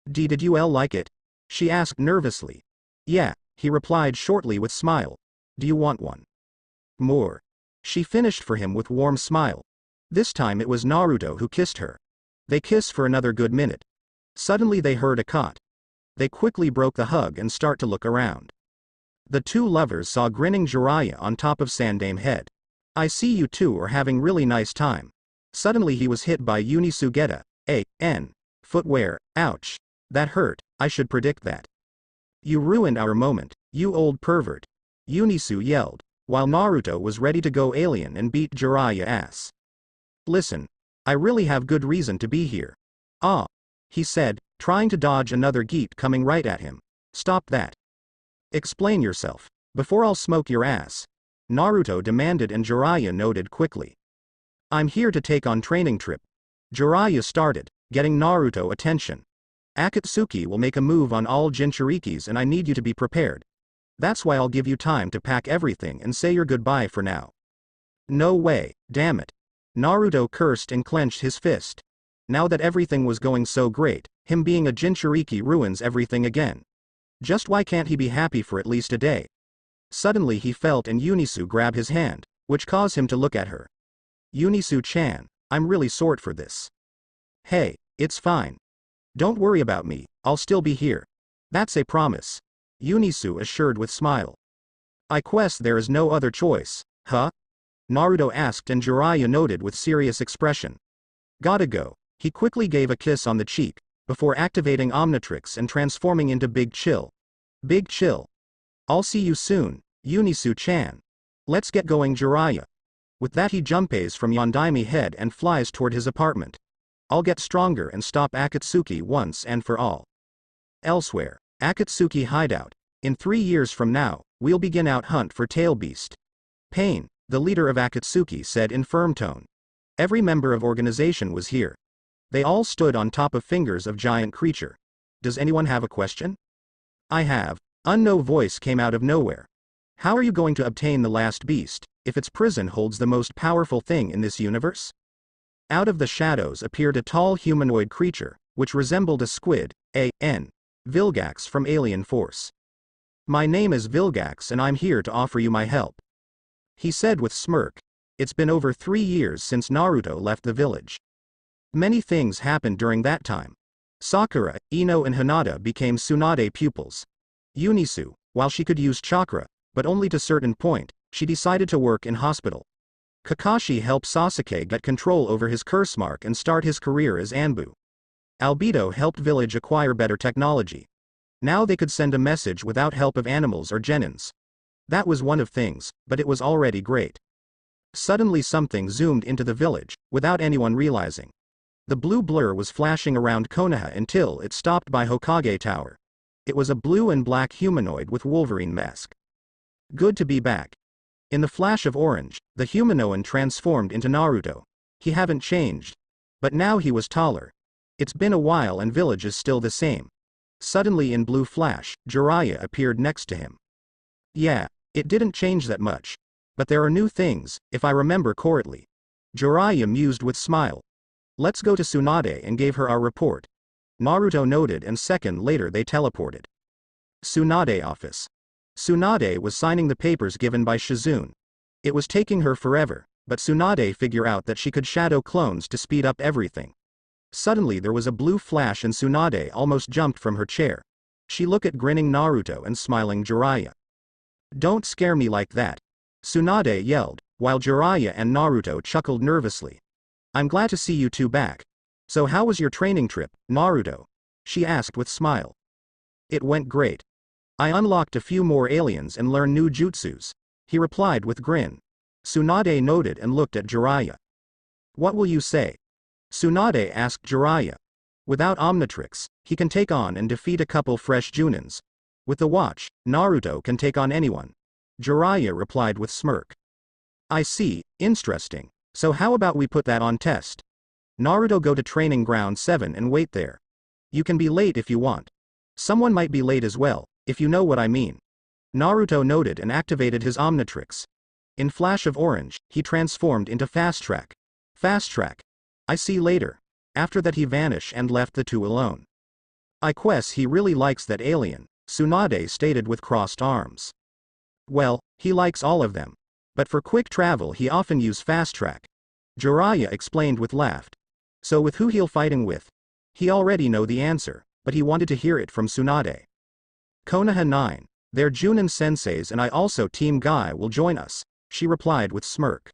Did you like it? She asked nervously. Yeah, he replied shortly with smile. Do you want one more? She finished for him with warm smile. This time it was Naruto who kissed her. They kissed for another good minute. Suddenly they heard a cut. They quickly broke the hug and start to look around. The two lovers saw grinning Jiraiya on top of Sandaime head. I see you two are having really nice time. Suddenly he was hit by Unisugeta. Footwear, ouch. That hurt, I should predict that. You ruined our moment, you old pervert. Eunice yelled, while Naruto was ready to go alien and beat Jiraiya ass. Listen. I really have good reason to be here. Ah. He said, trying to dodge another geet coming right at him. Stop that. Explain yourself, before I'll smoke your ass. Naruto demanded and Jiraiya nodded quickly. I'm here to take on training trip. Jiraiya started, getting Naruto attention. Akatsuki will make a move on all Jinchurikis and I need you to be prepared. That's why I'll give you time to pack everything and say your goodbye for now. No way, damn it. Naruto cursed and clenched his fist. Now that everything was going so great, him being a Jinchuriki ruins everything again. Just why can't he be happy for at least a day? Suddenly he felt and Eunice grab his hand, which caused him to look at her. Eunice-chan, I'm really sorry for this. Hey, it's fine. Don't worry about me, I'll still be here. That's a promise. Eunice assured with smile. I guess there is no other choice, huh? Naruto asked and Jiraiya nodded with serious expression. Gotta go. He quickly gave a kiss on the cheek, before activating Omnitrix and transforming into Big Chill. Big Chill. I'll see you soon, Eunice-chan. Let's get going, Jiraiya. With that he jumps from Yondaime head and flies toward his apartment. I'll get stronger and stop Akatsuki once and for all. Elsewhere, Akatsuki hideout. In 3 years from now, we'll begin out hunt for tail beast. Pain, the leader of Akatsuki said in firm tone. Every member of organization was here. They all stood on top of fingers of giant creature. Does anyone have a question? I have. Unknown voice came out of nowhere. How are you going to obtain the last beast, if its prison holds the most powerful thing in this universe? Out of the shadows appeared a tall humanoid creature, which resembled a squid, Vilgax from Alien Force. My name is Vilgax and I'm here to offer you my help. He said with smirk. It's been over 3 years since Naruto left the village. Many things happened during that time. Sakura, Ino and Hinata became Tsunade pupils. Eunice, while she could use chakra, but only to certain point, she decided to work in hospital. Kakashi helped Sasuke get control over his curse mark and start his career as Anbu. Albedo helped village acquire better technology. Now they could send a message without help of animals or genins. That was one of things, but it was already great. Suddenly something zoomed into the village, without anyone realizing. The blue blur was flashing around Konoha until it stopped by Hokage Tower. It was a blue and black humanoid with Wolverine mask. Good to be back. In the flash of orange, the humanoid transformed into Naruto. He haven't changed. But now he was taller. It's been a while and village is still the same. Suddenly in blue flash, Jiraiya appeared next to him. Yeah, it didn't change that much. But there are new things, if I remember correctly. Jiraiya mused with smile. Let's go to Tsunade and gave her our report. Naruto noted and second later they teleported. Tsunade office. Tsunade was signing the papers given by Shizune. It was taking her forever, but Tsunade figured out that she could shadow clones to speed up everything. Suddenly there was a blue flash and Tsunade almost jumped from her chair. She looked at grinning Naruto and smiling Jiraiya. Don't scare me like that. Tsunade yelled, while Jiraiya and Naruto chuckled nervously. I'm glad to see you two back. So how was your training trip, Naruto? She asked with smile. It went great. I unlocked a few more aliens and learned new jutsus. He replied with grin. Tsunade noted and looked at Jiraiya. What will you say? Tsunade asked Jiraiya. Without Omnitrix, he can take on and defeat a couple fresh Junins. With the watch, Naruto can take on anyone. Jiraiya replied with smirk. I see, interesting. So how about we put that on test? Naruto go to training ground 7 and wait there. You can be late if you want. Someone might be late as well, if you know what I mean. Naruto noted and activated his Omnitrix. In flash of orange, he transformed into Fast Track. Fast Track. I see later. After that he vanished and left the two alone. I guess he really likes that alien, Tsunade stated with crossed arms. Well, he likes all of them. But for quick travel he often use Fast Track. Jiraiya explained with laugh. So with who he'll fighting with? He already know the answer, but he wanted to hear it from Tsunade. Konoha 9. Their Junin senseis and I also Team Guy will join us, she replied with smirk.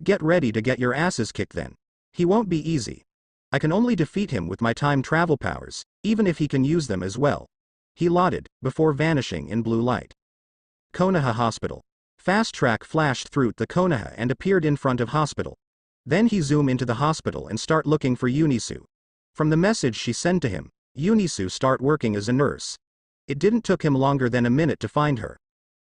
Get ready to get your asses kicked then. He won't be easy. I can only defeat him with my time travel powers, even if he can use them as well. He lauded, before vanishing in blue light. Konoha Hospital. Fast Track flashed through the Konoha and appeared in front of hospital. Then he zoomed into the hospital and start looking for Eunice. From the message she sent to him, Eunice start working as a nurse. It didn't took him longer than a minute to find her.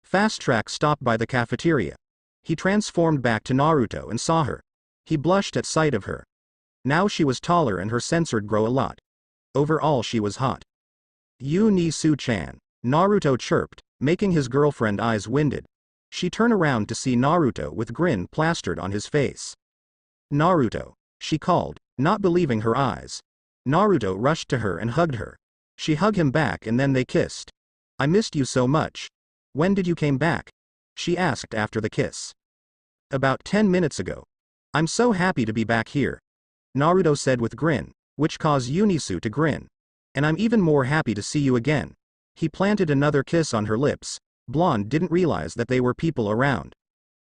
Fast Track stopped by the cafeteria. He transformed back to Naruto and saw her. He blushed at sight of her. Now she was taller and her sensored grow a lot. Overall she was hot. Eunice-chan, Naruto chirped, making his girlfriend eyes winded. She turned around to see Naruto with grin plastered on his face. Naruto, she called, not believing her eyes. Naruto rushed to her and hugged her. She hugged him back and then they kissed. I missed you so much. When did you came back? She asked after the kiss. About 10 minutes ago. I'm so happy to be back here. Naruto said with grin, which caused Eunice to grin. And I'm even more happy to see you again. He planted another kiss on her lips. Blonde didn't realize that they were people around.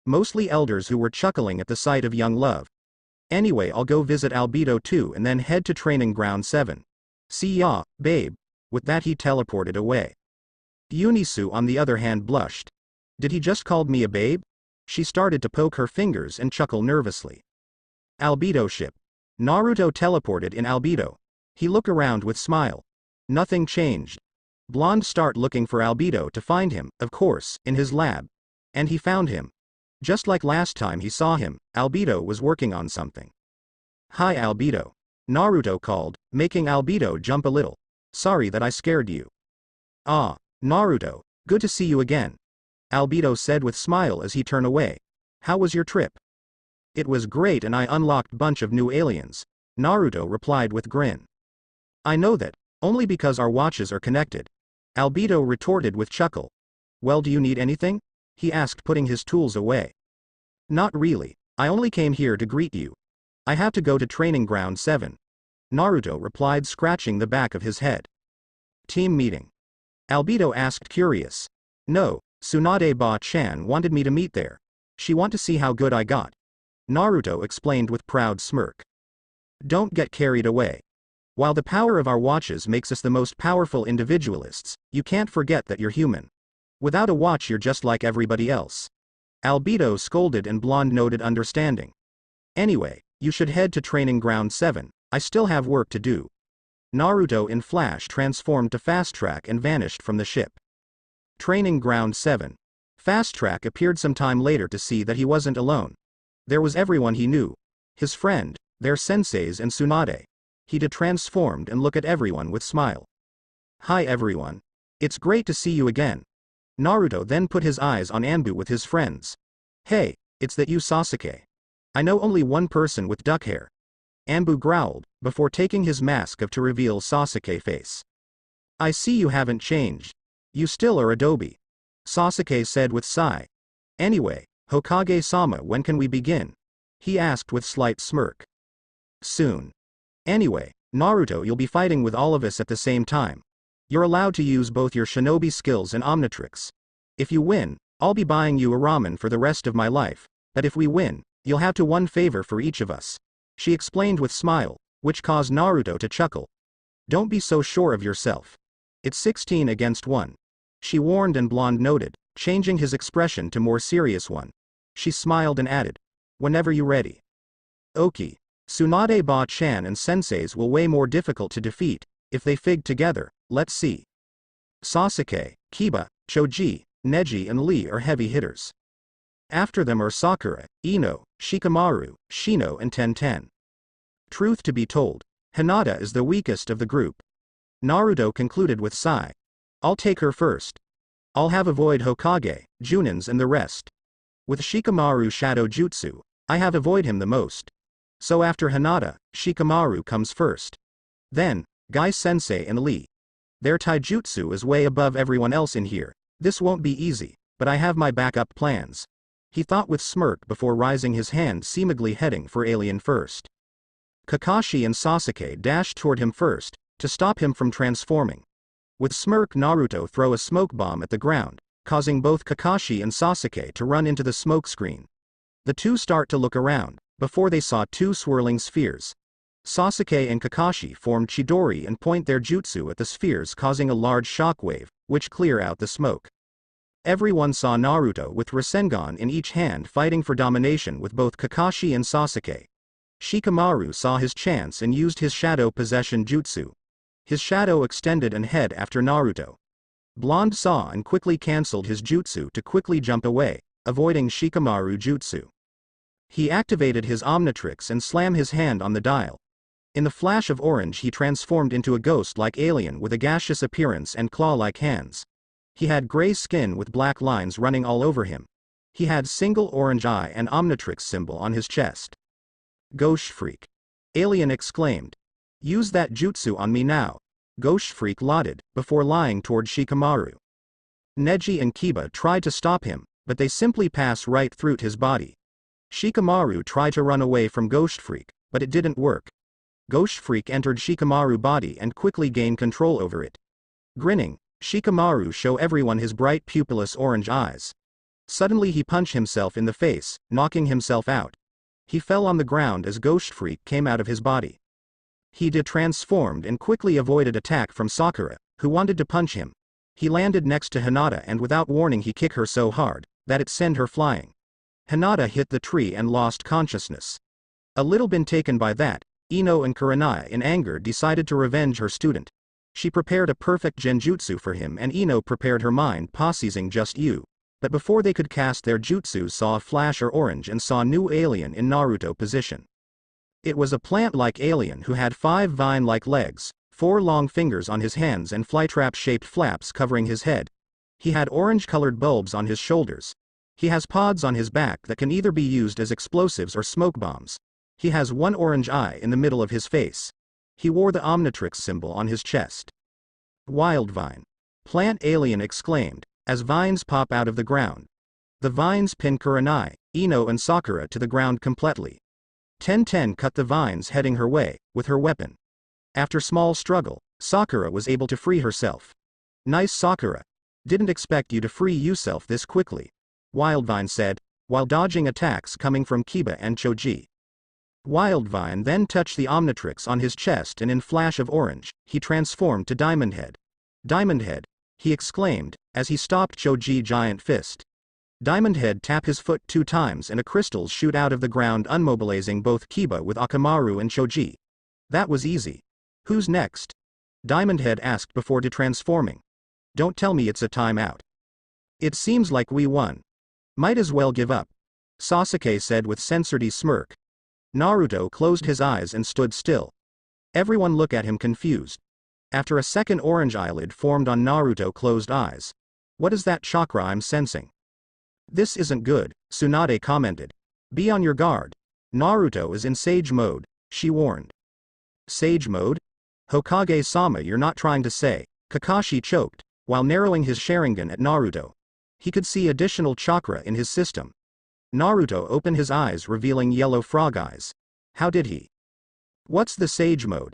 Mostly elders who were chuckling at the sight of young love. Anyway, I'll go visit Albedo too and then head to training ground 7. See ya, babe. With that he teleported away. Eunice on the other hand blushed. Did he just called me a babe? She started to poke her fingers and chuckle nervously. Albedo ship. Naruto teleported in Albedo. He looked around with smile. Nothing changed. Blonde start looking for Albedo to find him, of course, in his lab. And he found him. Just like last time he saw him, Albedo was working on something. Hi Albedo. Naruto called, making Albedo jump a little. Sorry that I scared you. Ah, Naruto, good to see you again. Albedo said with smile as he turned away. How was your trip? It was great and I unlocked bunch of new aliens. Naruto replied with grin. I know that, only because our watches are connected. Albedo retorted with chuckle. Well, do you need anything? He asked putting his tools away. Not really, I only came here to greet you. I have to go to training ground 7. Naruto replied, scratching the back of his head. Team meeting. Albedo asked, curious. No, Tsunade Ba-chan wanted me to meet there. She want to see how good I got. Naruto explained with proud smirk. Don't get carried away. While the power of our watches makes us the most powerful individualists, you can't forget that you're human. Without a watch you're just like everybody else. Albedo scolded and Blonde noted understanding. Anyway, you should head to training ground 7, I still have work to do. Naruto in flash transformed to Fast Track and vanished from the ship. Training ground 7. Fast Track appeared some time later to see that he wasn't alone. There was everyone he knew. His friend, their senseis and Tsunade. He transformed and looked at everyone with smile. Hi everyone. It's great to see you again. Naruto then put his eyes on Anbu with his friends. Hey, it's that you Sasuke. I know only one person with duck hair. Anbu growled, before taking his mask off to reveal Sasuke's face. I see you haven't changed. You still are Adobe. Sasuke said with sigh. Anyway, Hokage-sama, when can we begin? He asked with slight smirk. Soon. Anyway, Naruto, you'll be fighting with all of us at the same time. You're allowed to use both your shinobi skills and omnitrix. If you win, I'll be buying you a ramen for the rest of my life, but if we win, you'll have to one favor for each of us. She explained with smile, which caused Naruto to chuckle. Don't be so sure of yourself. It's 16 against 1. She warned and Blonde noted, changing his expression to more serious one. She smiled and added. Whenever you ready. Oki. Tsunade Ba-chan and senseis will way more difficult to defeat, if they fig together, let's see. Sasuke, Kiba, Choji, Neji and Lee are heavy hitters. After them are Sakura, Ino, Shikamaru, Shino and Tenten. Truth to be told, Hinata is the weakest of the group. Naruto concluded with sigh. I'll take her first. I'll have avoid Hokage, Junins and the rest. With Shikamaru Shadow Jutsu, I have avoid him the most. So after Hinata, Shikamaru comes first. Then, Gai Sensei and Lee. Their taijutsu is way above everyone else in here. This won't be easy, but I have my backup plans. He thought with smirk before raising his hand, seemingly heading for Alien first. Kakashi and Sasuke dashed toward him first, to stop him from transforming. With smirk, Naruto throw a smoke bomb at the ground, causing both Kakashi and Sasuke to run into the smoke screen. The two start to look around, before they saw two swirling spheres. Sasuke and Kakashi formed Chidori and point their jutsu at the spheres, causing a large shockwave, which clear out the smoke. Everyone saw Naruto with Rasengan in each hand fighting for domination with both Kakashi and Sasuke. Shikamaru saw his chance and used his shadow possession jutsu. His shadow extended and hid after Naruto. Blonde saw and quickly cancelled his jutsu to quickly jump away, avoiding Shikamaru jutsu. He activated his omnitrix and slammed his hand on the dial. In the flash of orange he transformed into a ghost-like alien with a gaseous appearance and claw-like hands. He had gray skin with black lines running all over him. He had single orange eye and omnitrix symbol on his chest. Ghost Freak. Alien exclaimed. Use that jutsu on me now. Ghost Freak lauded, before lying toward Shikamaru. Neji and Kiba tried to stop him, but they simply passed right through his body. Shikamaru tried to run away from Ghost Freak, but it didn't work. Ghost Freak entered Shikamaru's body and quickly gained control over it. Grinning, Shikamaru showed everyone his bright pupilless orange eyes. Suddenly he punched himself in the face, knocking himself out. He fell on the ground as Ghost Freak came out of his body. He transformed and quickly avoided attack from Sakura, who wanted to punch him. He landed next to Hinata and without warning he kicked her so hard, that it sent her flying. Hinata hit the tree and lost consciousness. A little been taken by that, Ino and Kurenai in anger decided to revenge her student. She prepared a perfect genjutsu for him and Ino prepared her mind possessing just you. But before they could cast their jutsu saw a flash or orange and saw new alien in Naruto position. It was a plant-like alien who had 5 vine-like legs, 4 long fingers on his hands and flytrap-shaped flaps covering his head. He had orange-colored bulbs on his shoulders. He has pods on his back that can either be used as explosives or smoke bombs. He has 1 orange eye in the middle of his face. He wore the Omnitrix symbol on his chest. Wild vine. Plant alien exclaimed, as vines pop out of the ground. The vines pin Kurenai, Ino and Sakura to the ground completely. 10-10 cut the vines heading her way, with her weapon. After small struggle, Sakura was able to free herself. Nice Sakura. Didn't expect you to free yourself this quickly. Wildvine said, while dodging attacks coming from Kiba and Choji. Wildvine then touched the Omnitrix on his chest and in flash of orange, he transformed to Diamond Head. Diamond Head, he exclaimed, as he stopped Choji's giant fist. Diamond Head tap his foot 2 times and a crystals shoot out of the ground unmobilizing both Kiba with Akamaru and Choji. That was easy. Who's next? Diamond Head asked before detransforming. Don't tell me it's a timeout. It seems like we won. Might as well give up. Sasuke said with censored smirk. Naruto closed his eyes and stood still. Everyone looked at him confused. After a second orange eyelid formed on Naruto closed eyes. What is that chakra I'm sensing? This isn't good, Tsunade commented. Be on your guard. Naruto is in sage mode, she warned. Sage mode? Hokage-sama, you're not trying to say. Kakashi choked, while narrowing his Sharingan at Naruto. He could see additional chakra in his system. Naruto opened his eyes revealing yellow frog eyes. How did he? What's the sage mode?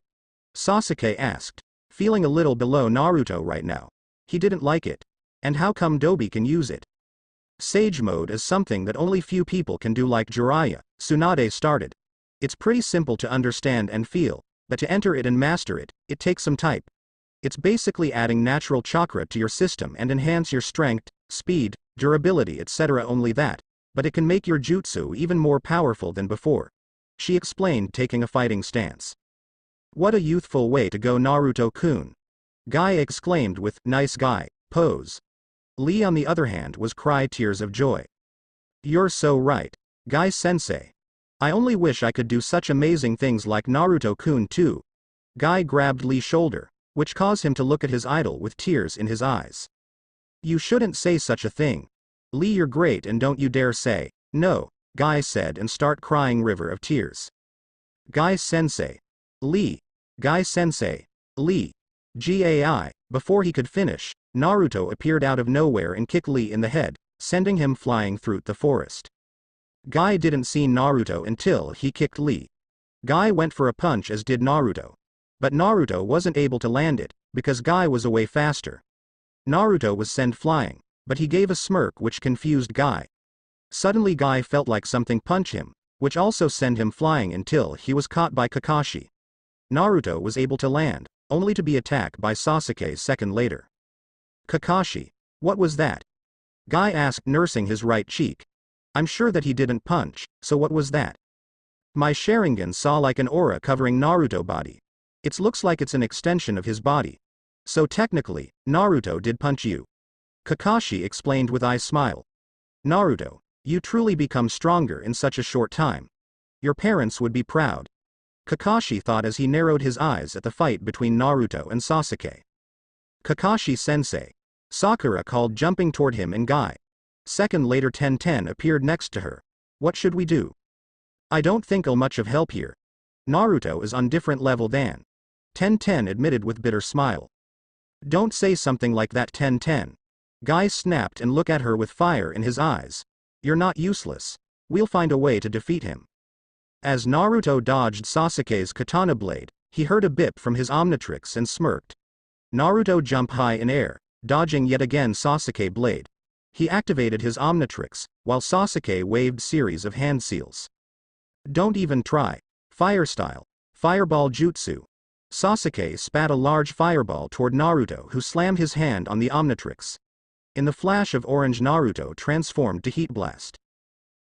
Sasuke asked, feeling a little below Naruto right now. He didn't like it. And how come Dobi can use it? Sage mode is something that only few people can do like Jiraiya, Tsunade started. It's pretty simple to understand and feel, but to enter it and master it, it takes some time. It's basically adding natural chakra to your system and enhance your strength, speed, durability etc. only that, but it can make your jutsu even more powerful than before. She explained taking a fighting stance. What a youthful way to go Naruto-kun. Guy exclaimed with nice guy pose. Lee on the other hand was cry tears of joy. You're so right. Guy-sensei. I only wish I could do such amazing things like Naruto-kun too. Guy grabbed Lee's shoulder, which caused him to look at his idol with tears in his eyes. You shouldn't say such a thing. Lee, you're great and don't you dare say, no, Guy said and start crying river of tears. Guy-sensei. Lee. Guy-sensei. Lee. Gai. Before he could finish, Naruto appeared out of nowhere and kicked Lee in the head, sending him flying through the forest. Guy didn't see Naruto until he kicked Lee. Guy went for a punch as did Naruto. But Naruto wasn't able to land it, because Guy was away faster. Naruto was sent flying, but he gave a smirk which confused Guy. Suddenly Guy felt like something punched him, which also sent him flying until he was caught by Kakashi. Naruto was able to land, only to be attacked by Sasuke a second later. Kakashi. What was that? Guy asked, nursing his right cheek. I'm sure that he didn't punch, so what was that? My Sharingan saw like an aura covering Naruto body. It looks like it's an extension of his body. So technically, Naruto did punch you. Kakashi explained with eye smile. Naruto, you truly become stronger in such a short time. Your parents would be proud. Kakashi thought as he narrowed his eyes at the fight between Naruto and Sasuke. Kakashi-sensei. Sakura called, jumping toward him and Guy. Second later 10-10 appeared next to her. What should we do? I don't think I'll much of help here. Naruto is on different level than. 10-10 admitted with bitter smile. Don't say something like that 10-10. Guy snapped and looked at her with fire in his eyes. You're not useless. We'll find a way to defeat him. As Naruto dodged Sasuke's katana blade, he heard a bip from his Omnitrix and smirked. Naruto jumped high in air, dodging yet again Sasuke blade. He activated his Omnitrix, while Sasuke waved series of hand seals. Don't even try. Fire style. Fireball jutsu. Sasuke spat a large fireball toward Naruto, who slammed his hand on the Omnitrix. In the flash of orange, Naruto transformed to Heat Blast.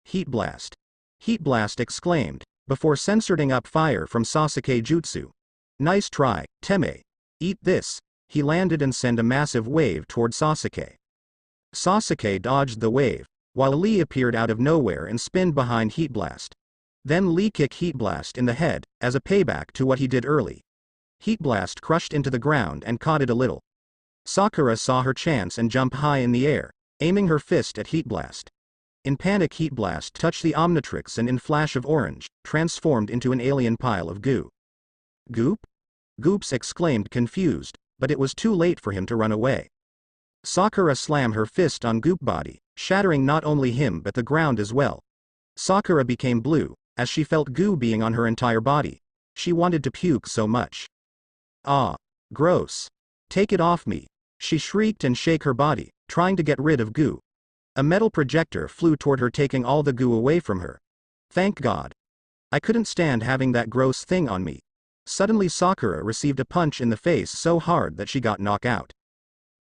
Heat Blast. Heat Blast exclaimed, before censoring up fire from Sasuke jutsu. Nice try, Teme. Eat this. He landed and sent a massive wave toward Sasuke. Sasuke dodged the wave, while Lee appeared out of nowhere and spinned behind Heat Blast. Then Lee kicked Heat Blast in the head, as a payback to what he did early. Heat Blast crushed into the ground and caught it a little. Sakura saw her chance and jumped high in the air, aiming her fist at Heat Blast. In panic, Heat Blast touched the Omnitrix and in flash of orange, transformed into an alien pile of goo. Goop? Goops exclaimed confused, but it was too late for him to run away. Sakura slammed her fist on Goop body, shattering not only him but the ground as well. Sakura became blue, as she felt goo being on her entire body. She wanted to puke so much. Ah. Gross. Take it off me. She shrieked and shook her body, trying to get rid of goo. A metal projector flew toward her, taking all the goo away from her. Thank God. I couldn't stand having that gross thing on me. Suddenly Sakura received a punch in the face so hard that she got knocked out.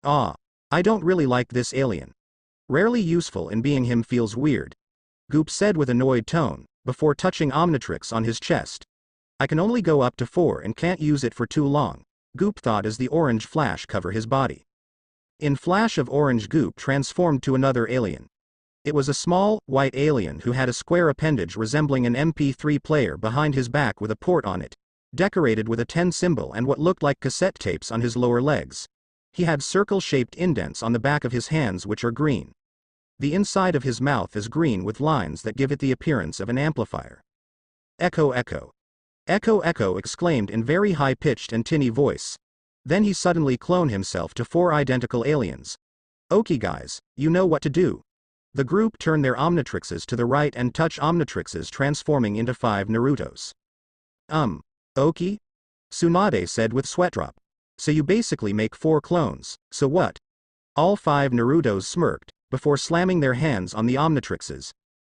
Ah. I don't really like this alien. Rarely useful, and being him feels weird. Goop said with annoyed tone, before touching Omnitrix on his chest. I can only go up to 4 and can't use it for too long, Goop thought as the orange flash covered his body. In flash of orange, Goop transformed to another alien. It was a small, white alien who had a square appendage resembling an MP3 player behind his back with a port on it, decorated with a 10 symbol and what looked like cassette tapes on his lower legs. He had circle-shaped indents on the back of his hands which are green. The inside of his mouth is green with lines that give it the appearance of an amplifier. Echo, echo. Echo, echo, exclaimed in very high-pitched and tinny voice. Then he suddenly cloned himself to 4 identical aliens. Okay guys, you know what to do. The group turned their Omnitrixes to the right and touch Omnitrixes, transforming into 5 Narutos. Okay? Tsunade said with sweat drop. So you basically make 4 clones, so what? All 5 Narutos smirked, before slamming their hands on the Omnitrixes.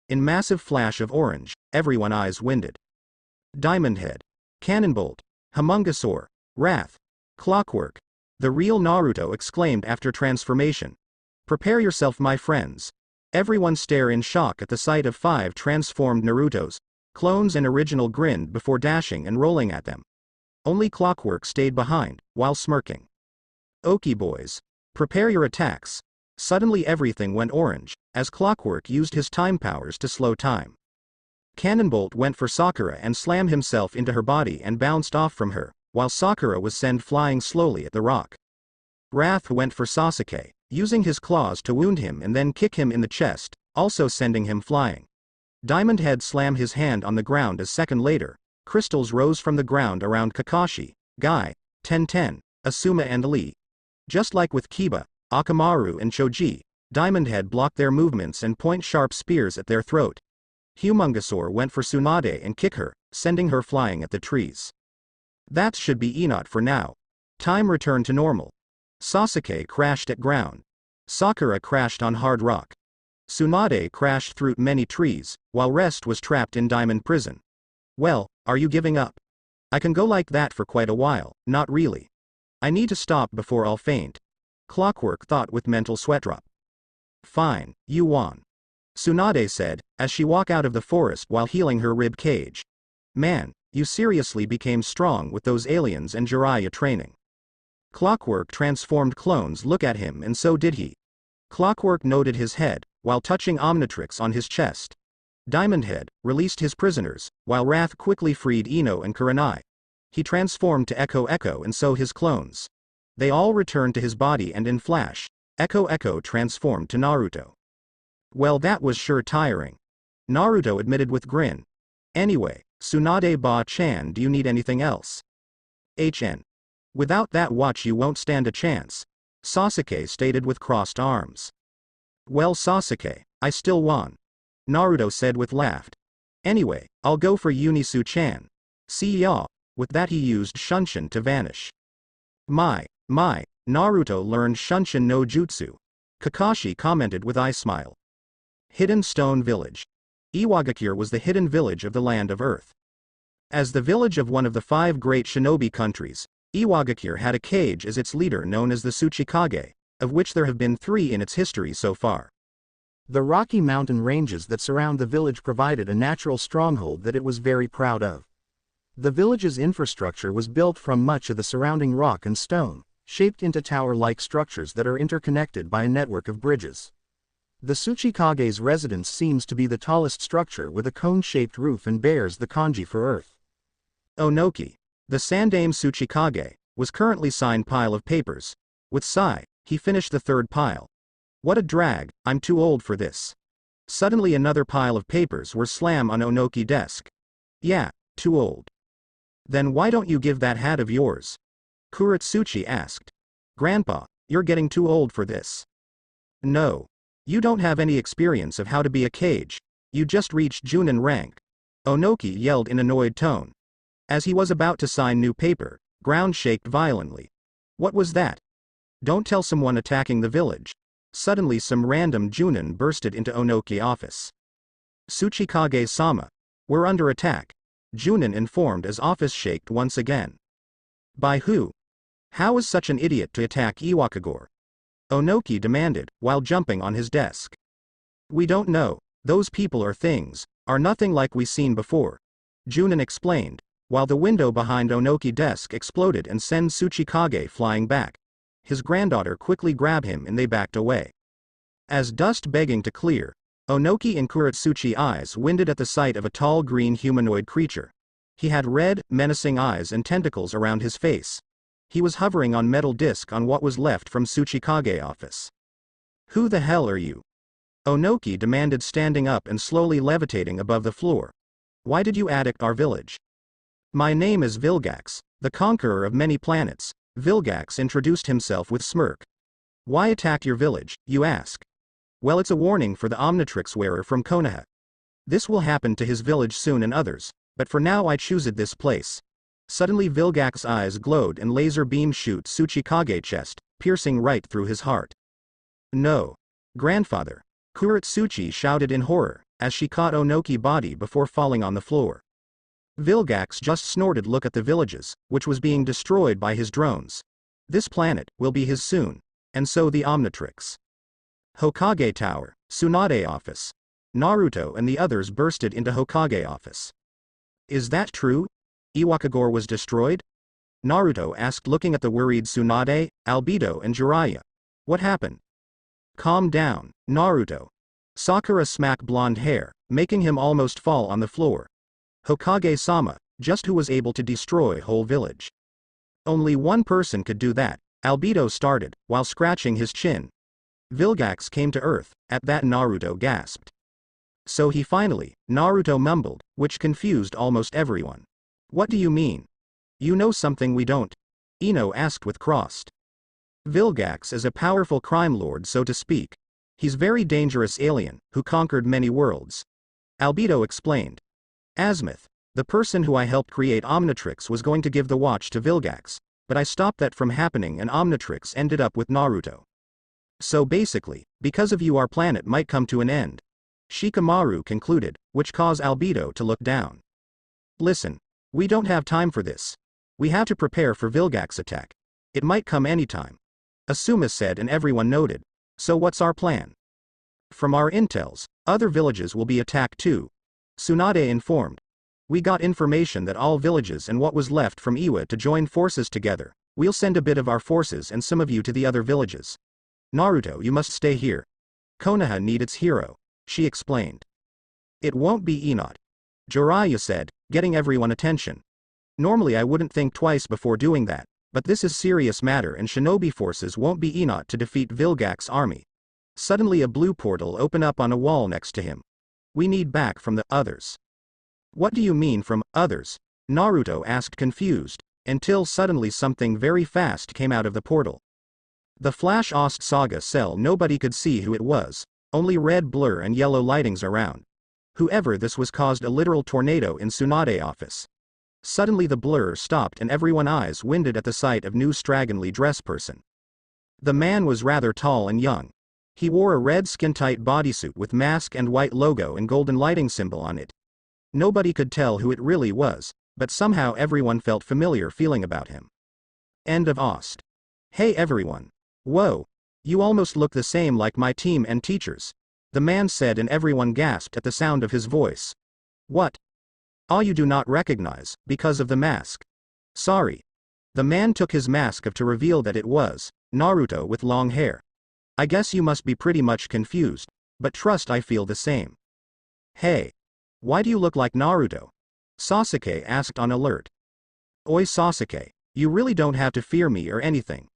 In massive flash of orange, everyone's eyes winded. Diamond Head, Cannonbolt, Homungosaur, Wrath, Clockwork. The real Naruto exclaimed after transformation. Prepare yourself, my friends. Everyone stared in shock at the sight of 5 transformed Narutos. Clones and original grinned before dashing and rolling at them. Only Clockwork stayed behind, while smirking. Okay boys. Prepare your attacks. Suddenly everything went orange, as Clockwork used his time powers to slow time. Cannonbolt went for Sakura and slammed himself into her body and bounced off from her, while Sakura was sent flying slowly at the rock. Wrath went for Sasuke, using his claws to wound him and then kick him in the chest, also sending him flying. Diamond Head slammed his hand on the ground. A second later, crystals rose from the ground around Kakashi, Guy, Tenten, Asuma and Lee. Just like with Kiba, Akamaru and Choji, Diamond Head blocked their movements and point sharp spears at their throat. Homungosaur went for Tsunade and kick her, sending her flying at the trees. That should be enough for now. Time returned to normal. Sasuke crashed at ground. Sakura crashed on hard rock. Tsunade crashed through many trees, while rest was trapped in Diamond Prison. Well, are you giving up? I can go like that for quite a while, not really. I need to stop before I'll faint. Clockwork thought with mental sweat drop. Fine, you won. Tsunade said, as she walked out of the forest while healing her rib cage. Man, you seriously became strong with those aliens and Jiraiya training. Clockwork transformed clones look at him, and so did he. Clockwork nodded his head, while touching Omnitrix on his chest. Diamond Head released his prisoners, while Wrath quickly freed Ino and Kurenai. He transformed to Echo Echo and so his clones. They all returned to his body, and in flash, Echo Echo transformed to Naruto. Well, that was sure tiring. Naruto admitted with grin. Anyway, Tsunade Ba-chan, do you need anything else? HN. Without that watch you won't stand a chance, Sasuke stated with crossed arms. Well Sasuke, I still won, Naruto said with laughed. Anyway, I'll go for Eunice-chan. See ya. With that he used Shunshin to vanish. My, Naruto learned Shunshin no Jutsu. Kakashi commented with eye smile. Hidden Stone Village. Iwagakure was the hidden village of the Land of Earth. As the village of one of the 5 great shinobi countries, Iwagakure had a cage as its leader known as the Tsuchikage, of which there have been 3 in its history so far. The rocky mountain ranges that surround the village provided a natural stronghold that it was very proud of. The village's infrastructure was built from much of the surrounding rock and stone, shaped into tower-like structures that are interconnected by a network of bridges. The Tsuchikage's residence seems to be the tallest structure with a cone-shaped roof and bears the kanji for earth. Onoki, the Sandame Tsuchikage, was currently signed pile of papers. With sigh, he finished the 3rd pile. What a drag, I'm too old for this. Suddenly another pile of papers were slammed on Onoki's desk. Yeah, too old. Then why don't you give that hat of yours? Kuretsuchi asked. Grandpa, you're getting too old for this. No. You don't have any experience of how to be a kage. You just reached Junin rank. Onoki yelled in annoyed tone. As he was about to sign new paper, ground shook violently. What was that? Don't tell someone attacking the village. Suddenly some random Junin bursted into Onoki office. Tsuchikage-sama. We're under attack. Junin informed as office shaked once again. By who? How is such an idiot to attack Iwakagore? Onoki demanded, while jumping on his desk. We don't know. Those people or things are nothing like we seen before. Junin explained, while the window behind Onoki's desk exploded and sent Tsuchikage flying back. His granddaughter quickly grabbed him and they backed away. As dust begging to clear, Onoki and Kuretsuchi's eyes winded at the sight of a tall green humanoid creature. He had red, menacing eyes and tentacles around his face. He was hovering on metal disc on what was left from Tsuchikage's office. Who the hell are you? Onoki demanded, standing up and slowly levitating above the floor. Why did you attack our village? My name is Vilgax, the conqueror of many planets. Vilgax introduced himself with smirk. Why attack your village, you ask? Well, it's a warning for the Omnitrix wearer from Konoha. This will happen to his village soon and others, but for now I choose it this place. Suddenly Vilgax's eyes glowed and laser beam shoot Tsuchikage's chest, piercing right through his heart. No. Grandfather. Kuretsuchi shouted in horror, as she caught Onoki's body before falling on the floor. Vilgax just snorted. Look at the villages, which was being destroyed by his drones. This planet will be his soon, and so the Omnitrix. Hokage Tower, Tsunade office. Naruto and the others bursted into Hokage office. Is that true? Iwakagore was destroyed? Naruto asked, looking at the worried Tsunade, Albedo and Jiraiya. What happened? Calm down, Naruto. Sakura smacked blonde hair, making him almost fall on the floor. Hokage-sama, just who was able to destroy whole village? Only one person could do that, Albedo started, while scratching his chin. Vilgax came to earth. At that Naruto gasped. So he finally, Naruto mumbled, which confused almost everyone. What do you mean? You know something we don't? Ino asked with crossed. Vilgax is a powerful crime lord, so to speak. He's very dangerous alien, who conquered many worlds. Albedo explained. Azimuth, the person who I helped create Omnitrix, was going to give the watch to Vilgax, but I stopped that from happening and Omnitrix ended up with Naruto. So basically, because of you our planet might come to an end. Shikamaru concluded, which caused Albedo to look down. Listen. We don't have time for this. We have to prepare for Vilgax's attack. It might come anytime. Asuma said, and everyone noted. So what's our plan? From our intels, other villages will be attacked too. Tsunade informed. We got information that all villages and what was left from Iwa to join forces together. We'll send a bit of our forces and some of you to the other villages. Naruto, you must stay here. Konoha needs its hero, she explained. It won't be Enoch. Jiraiya said, getting everyone attention. Normally I wouldn't think twice before doing that, but this is serious matter and shinobi forces won't be enough to defeat Vilgax's army. Suddenly a blue portal opened up on a wall next to him. We need back from the others. What do you mean from others? Naruto asked, confused, until suddenly something very fast came out of the portal. The Flash Ost Saga cell. Nobody could see who it was, only red blur and yellow lightings around. Whoever this was caused a literal tornado in Tsunade's office. Suddenly the blur stopped and everyone's eyes winded at the sight of new strangely dressed person. The man was rather tall and young. He wore a red skin-tight bodysuit with mask and white logo and golden lighting symbol on it. Nobody could tell who it really was, but somehow everyone felt familiar feeling about him. End of Ost. Hey everyone. Whoa. You almost look the same like my team and teachers. The man said, and everyone gasped at the sound of his voice. What? Ah, you do not recognize, because of the mask. Sorry. The man took his mask off to reveal that it was Naruto with long hair. I guess you must be pretty much confused, but trust I feel the same. Hey. Why do you look like Naruto? Sasuke asked on alert. Oi Sasuke, you really don't have to fear me or anything.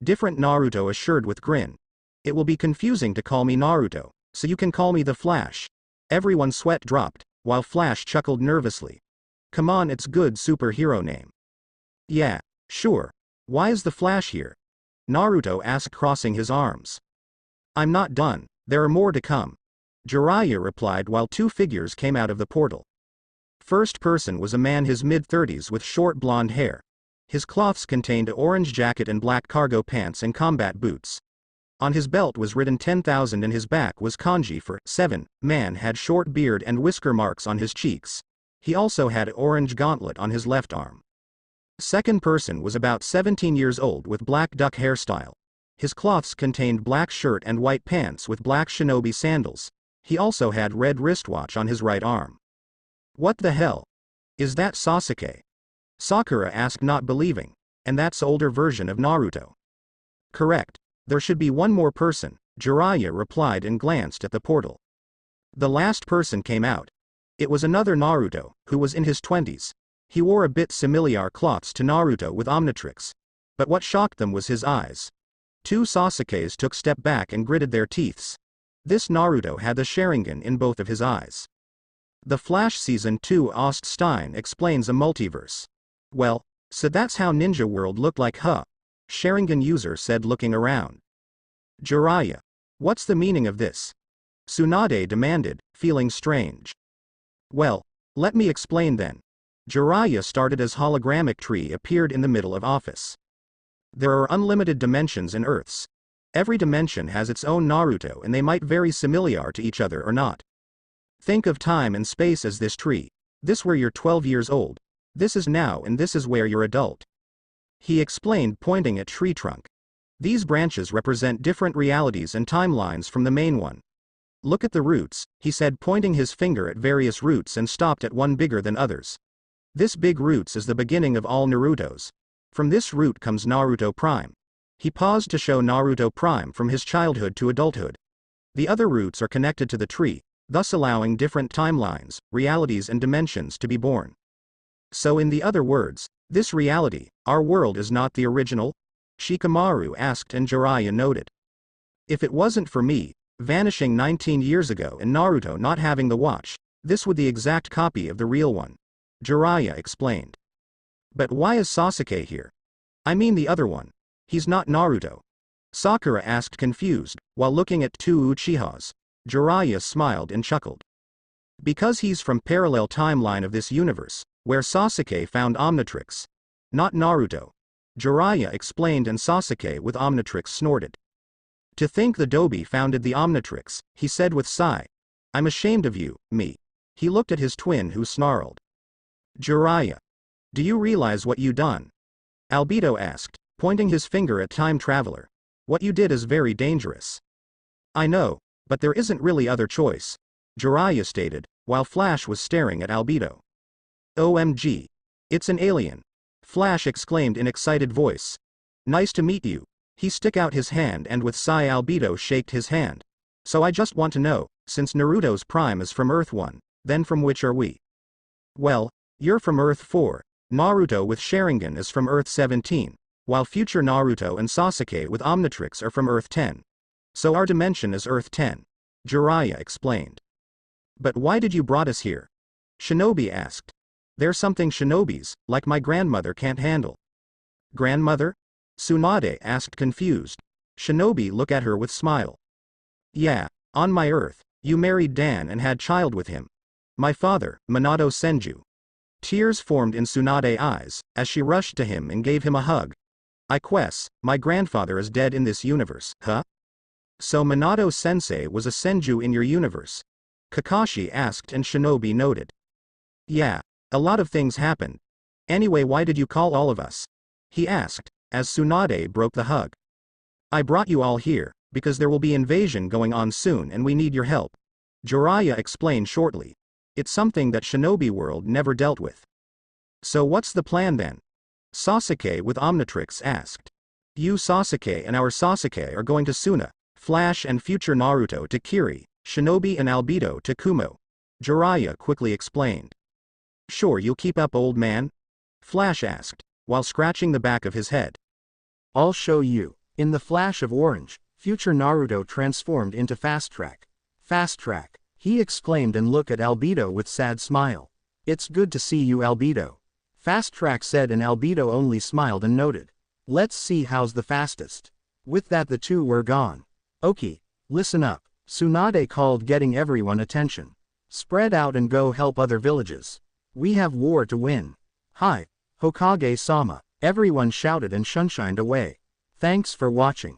Different Naruto assured with grin. It will be confusing to call me Naruto, so you can call me the Flash. Everyone's sweat dropped, while Flash chuckled nervously. Come on, it's good superhero name. Yeah, sure. Why is the Flash here? Naruto asked, crossing his arms. I'm not done, there are more to come. Jiraiya replied while two figures came out of the portal. First person was a man his mid-30s with short blonde hair. His cloths contained an orange jacket and black cargo pants and combat boots. On his belt was written 10,000 and his back was kanji for 7. Man had short beard and whisker marks on his cheeks. He also had an orange gauntlet on his left arm. Second person was about 17 years old with black duck hairstyle. His cloths contained black shirt and white pants with black shinobi sandals. He also had red wristwatch on his right arm. What the hell? Is that Sasuke? Sakura asked, not believing. And that's the older version of Naruto. Correct. There should be one more person, Jiraiya replied and glanced at the portal. The last person came out. It was another Naruto, who was in his 20s. He wore a bit similar clothes to Naruto with Omnitrix. But what shocked them was his eyes. Two Sasukes took step back and gritted their teeths. This Naruto had the Sharingan in both of his eyes. The Flash Season 2 Oststein explains a multiverse. Well, so that's how Ninja World looked like, huh? Sharingan user said looking around. Jiraiya. What's the meaning of this? Tsunade demanded, feeling strange. Well, let me explain then. Jiraiya started as hologrammic tree appeared in the middle of office. There are unlimited dimensions in Earths. Every dimension has its own Naruto and they might vary similar to each other or not. Think of time and space as this tree. This where you're 12 years old. This is now and this is where you're adult. He explained pointing at tree trunk. These branches represent different realities and timelines from the main one. Look at the roots, he said pointing his finger at various roots and stopped at one bigger than others. This big roots is the beginning of all Narutos. From this root comes Naruto Prime. He paused to show Naruto Prime from his childhood to adulthood. The other roots are connected to the tree, thus allowing different timelines, realities and dimensions to be born. So in the other words, this reality, our world is not the original? Shikamaru asked and Jiraiya noted. If it wasn't for me, vanishing 19 years ago and Naruto not having the watch, this would be the exact copy of the real one. Jiraiya explained. But why is Sasuke here? I mean the other one. He's not Naruto. Sakura asked confused, while looking at two Uchihas. Jiraiya smiled and chuckled. Because he's from parallel timeline of this universe, where Sasuke found Omnitrix. Not Naruto. Jiraiya explained and Sasuke with Omnitrix snorted. To think the Dobi founded the Omnitrix, he said with sigh. I'm ashamed of you, me. He looked at his twin who snarled. Jiraiya. Do you realize what you done? Albedo asked, pointing his finger at Time Traveler. What you did is very dangerous. I know, but there isn't really other choice. Jiraiya stated, while Flash was staring at Albedo. OMG. It's an alien. Flash exclaimed in excited voice. Nice to meet you. He stuck out his hand and with sigh Albedo shaked his hand. So I just want to know, since Naruto's Prime is from Earth 1, then from which are we? Well, you're from Earth 4, Naruto with Sharingan is from Earth 17, while future Naruto and Sasuke with Omnitrix are from Earth 10. So our dimension is Earth 10. Jiraiya explained. But why did you brought us here? Shinobi asked. There's something shinobis, like my grandmother can't handle. Grandmother? Tsunade asked confused. Shinobi looked at her with smile. Yeah, on my Earth, you married Dan and had child with him. My father, Minato Senju. Tears formed in Tsunade's eyes, as she rushed to him and gave him a hug. My grandfather is dead in this universe, huh? So Minato Sensei was a Senju in your universe? Kakashi asked and Shinobi noted. Yeah, a lot of things happened. Anyway, why did you call all of us? He asked, as Tsunade broke the hug. I brought you all here, because there will be invasion going on soon and we need your help. Jiraiya explained shortly. It's something that Shinobi World never dealt with. So what's the plan then? Sasuke with Omnitrix asked. You Sasuke and our Sasuke are going to Suna, Flash and future Naruto to Kiri, Shinobi and Albedo to Kumo. Jiraiya quickly explained. Sure you'll keep up old man? Flash asked, while scratching the back of his head. I'll show you. In the flash of orange, future Naruto transformed into Fast Track. Fast Track, he exclaimed and looked at Albedo with sad smile. It's good to see you Albedo. Fast Track said and Albedo only smiled and noted. Let's see how's the fastest. With that the two were gone. Okay, listen up. Tsunade called getting everyone attention. Spread out and go help other villages. We have war to win. Hi, Hokage-sama. Everyone shouted and shunshined away. Thanks for watching.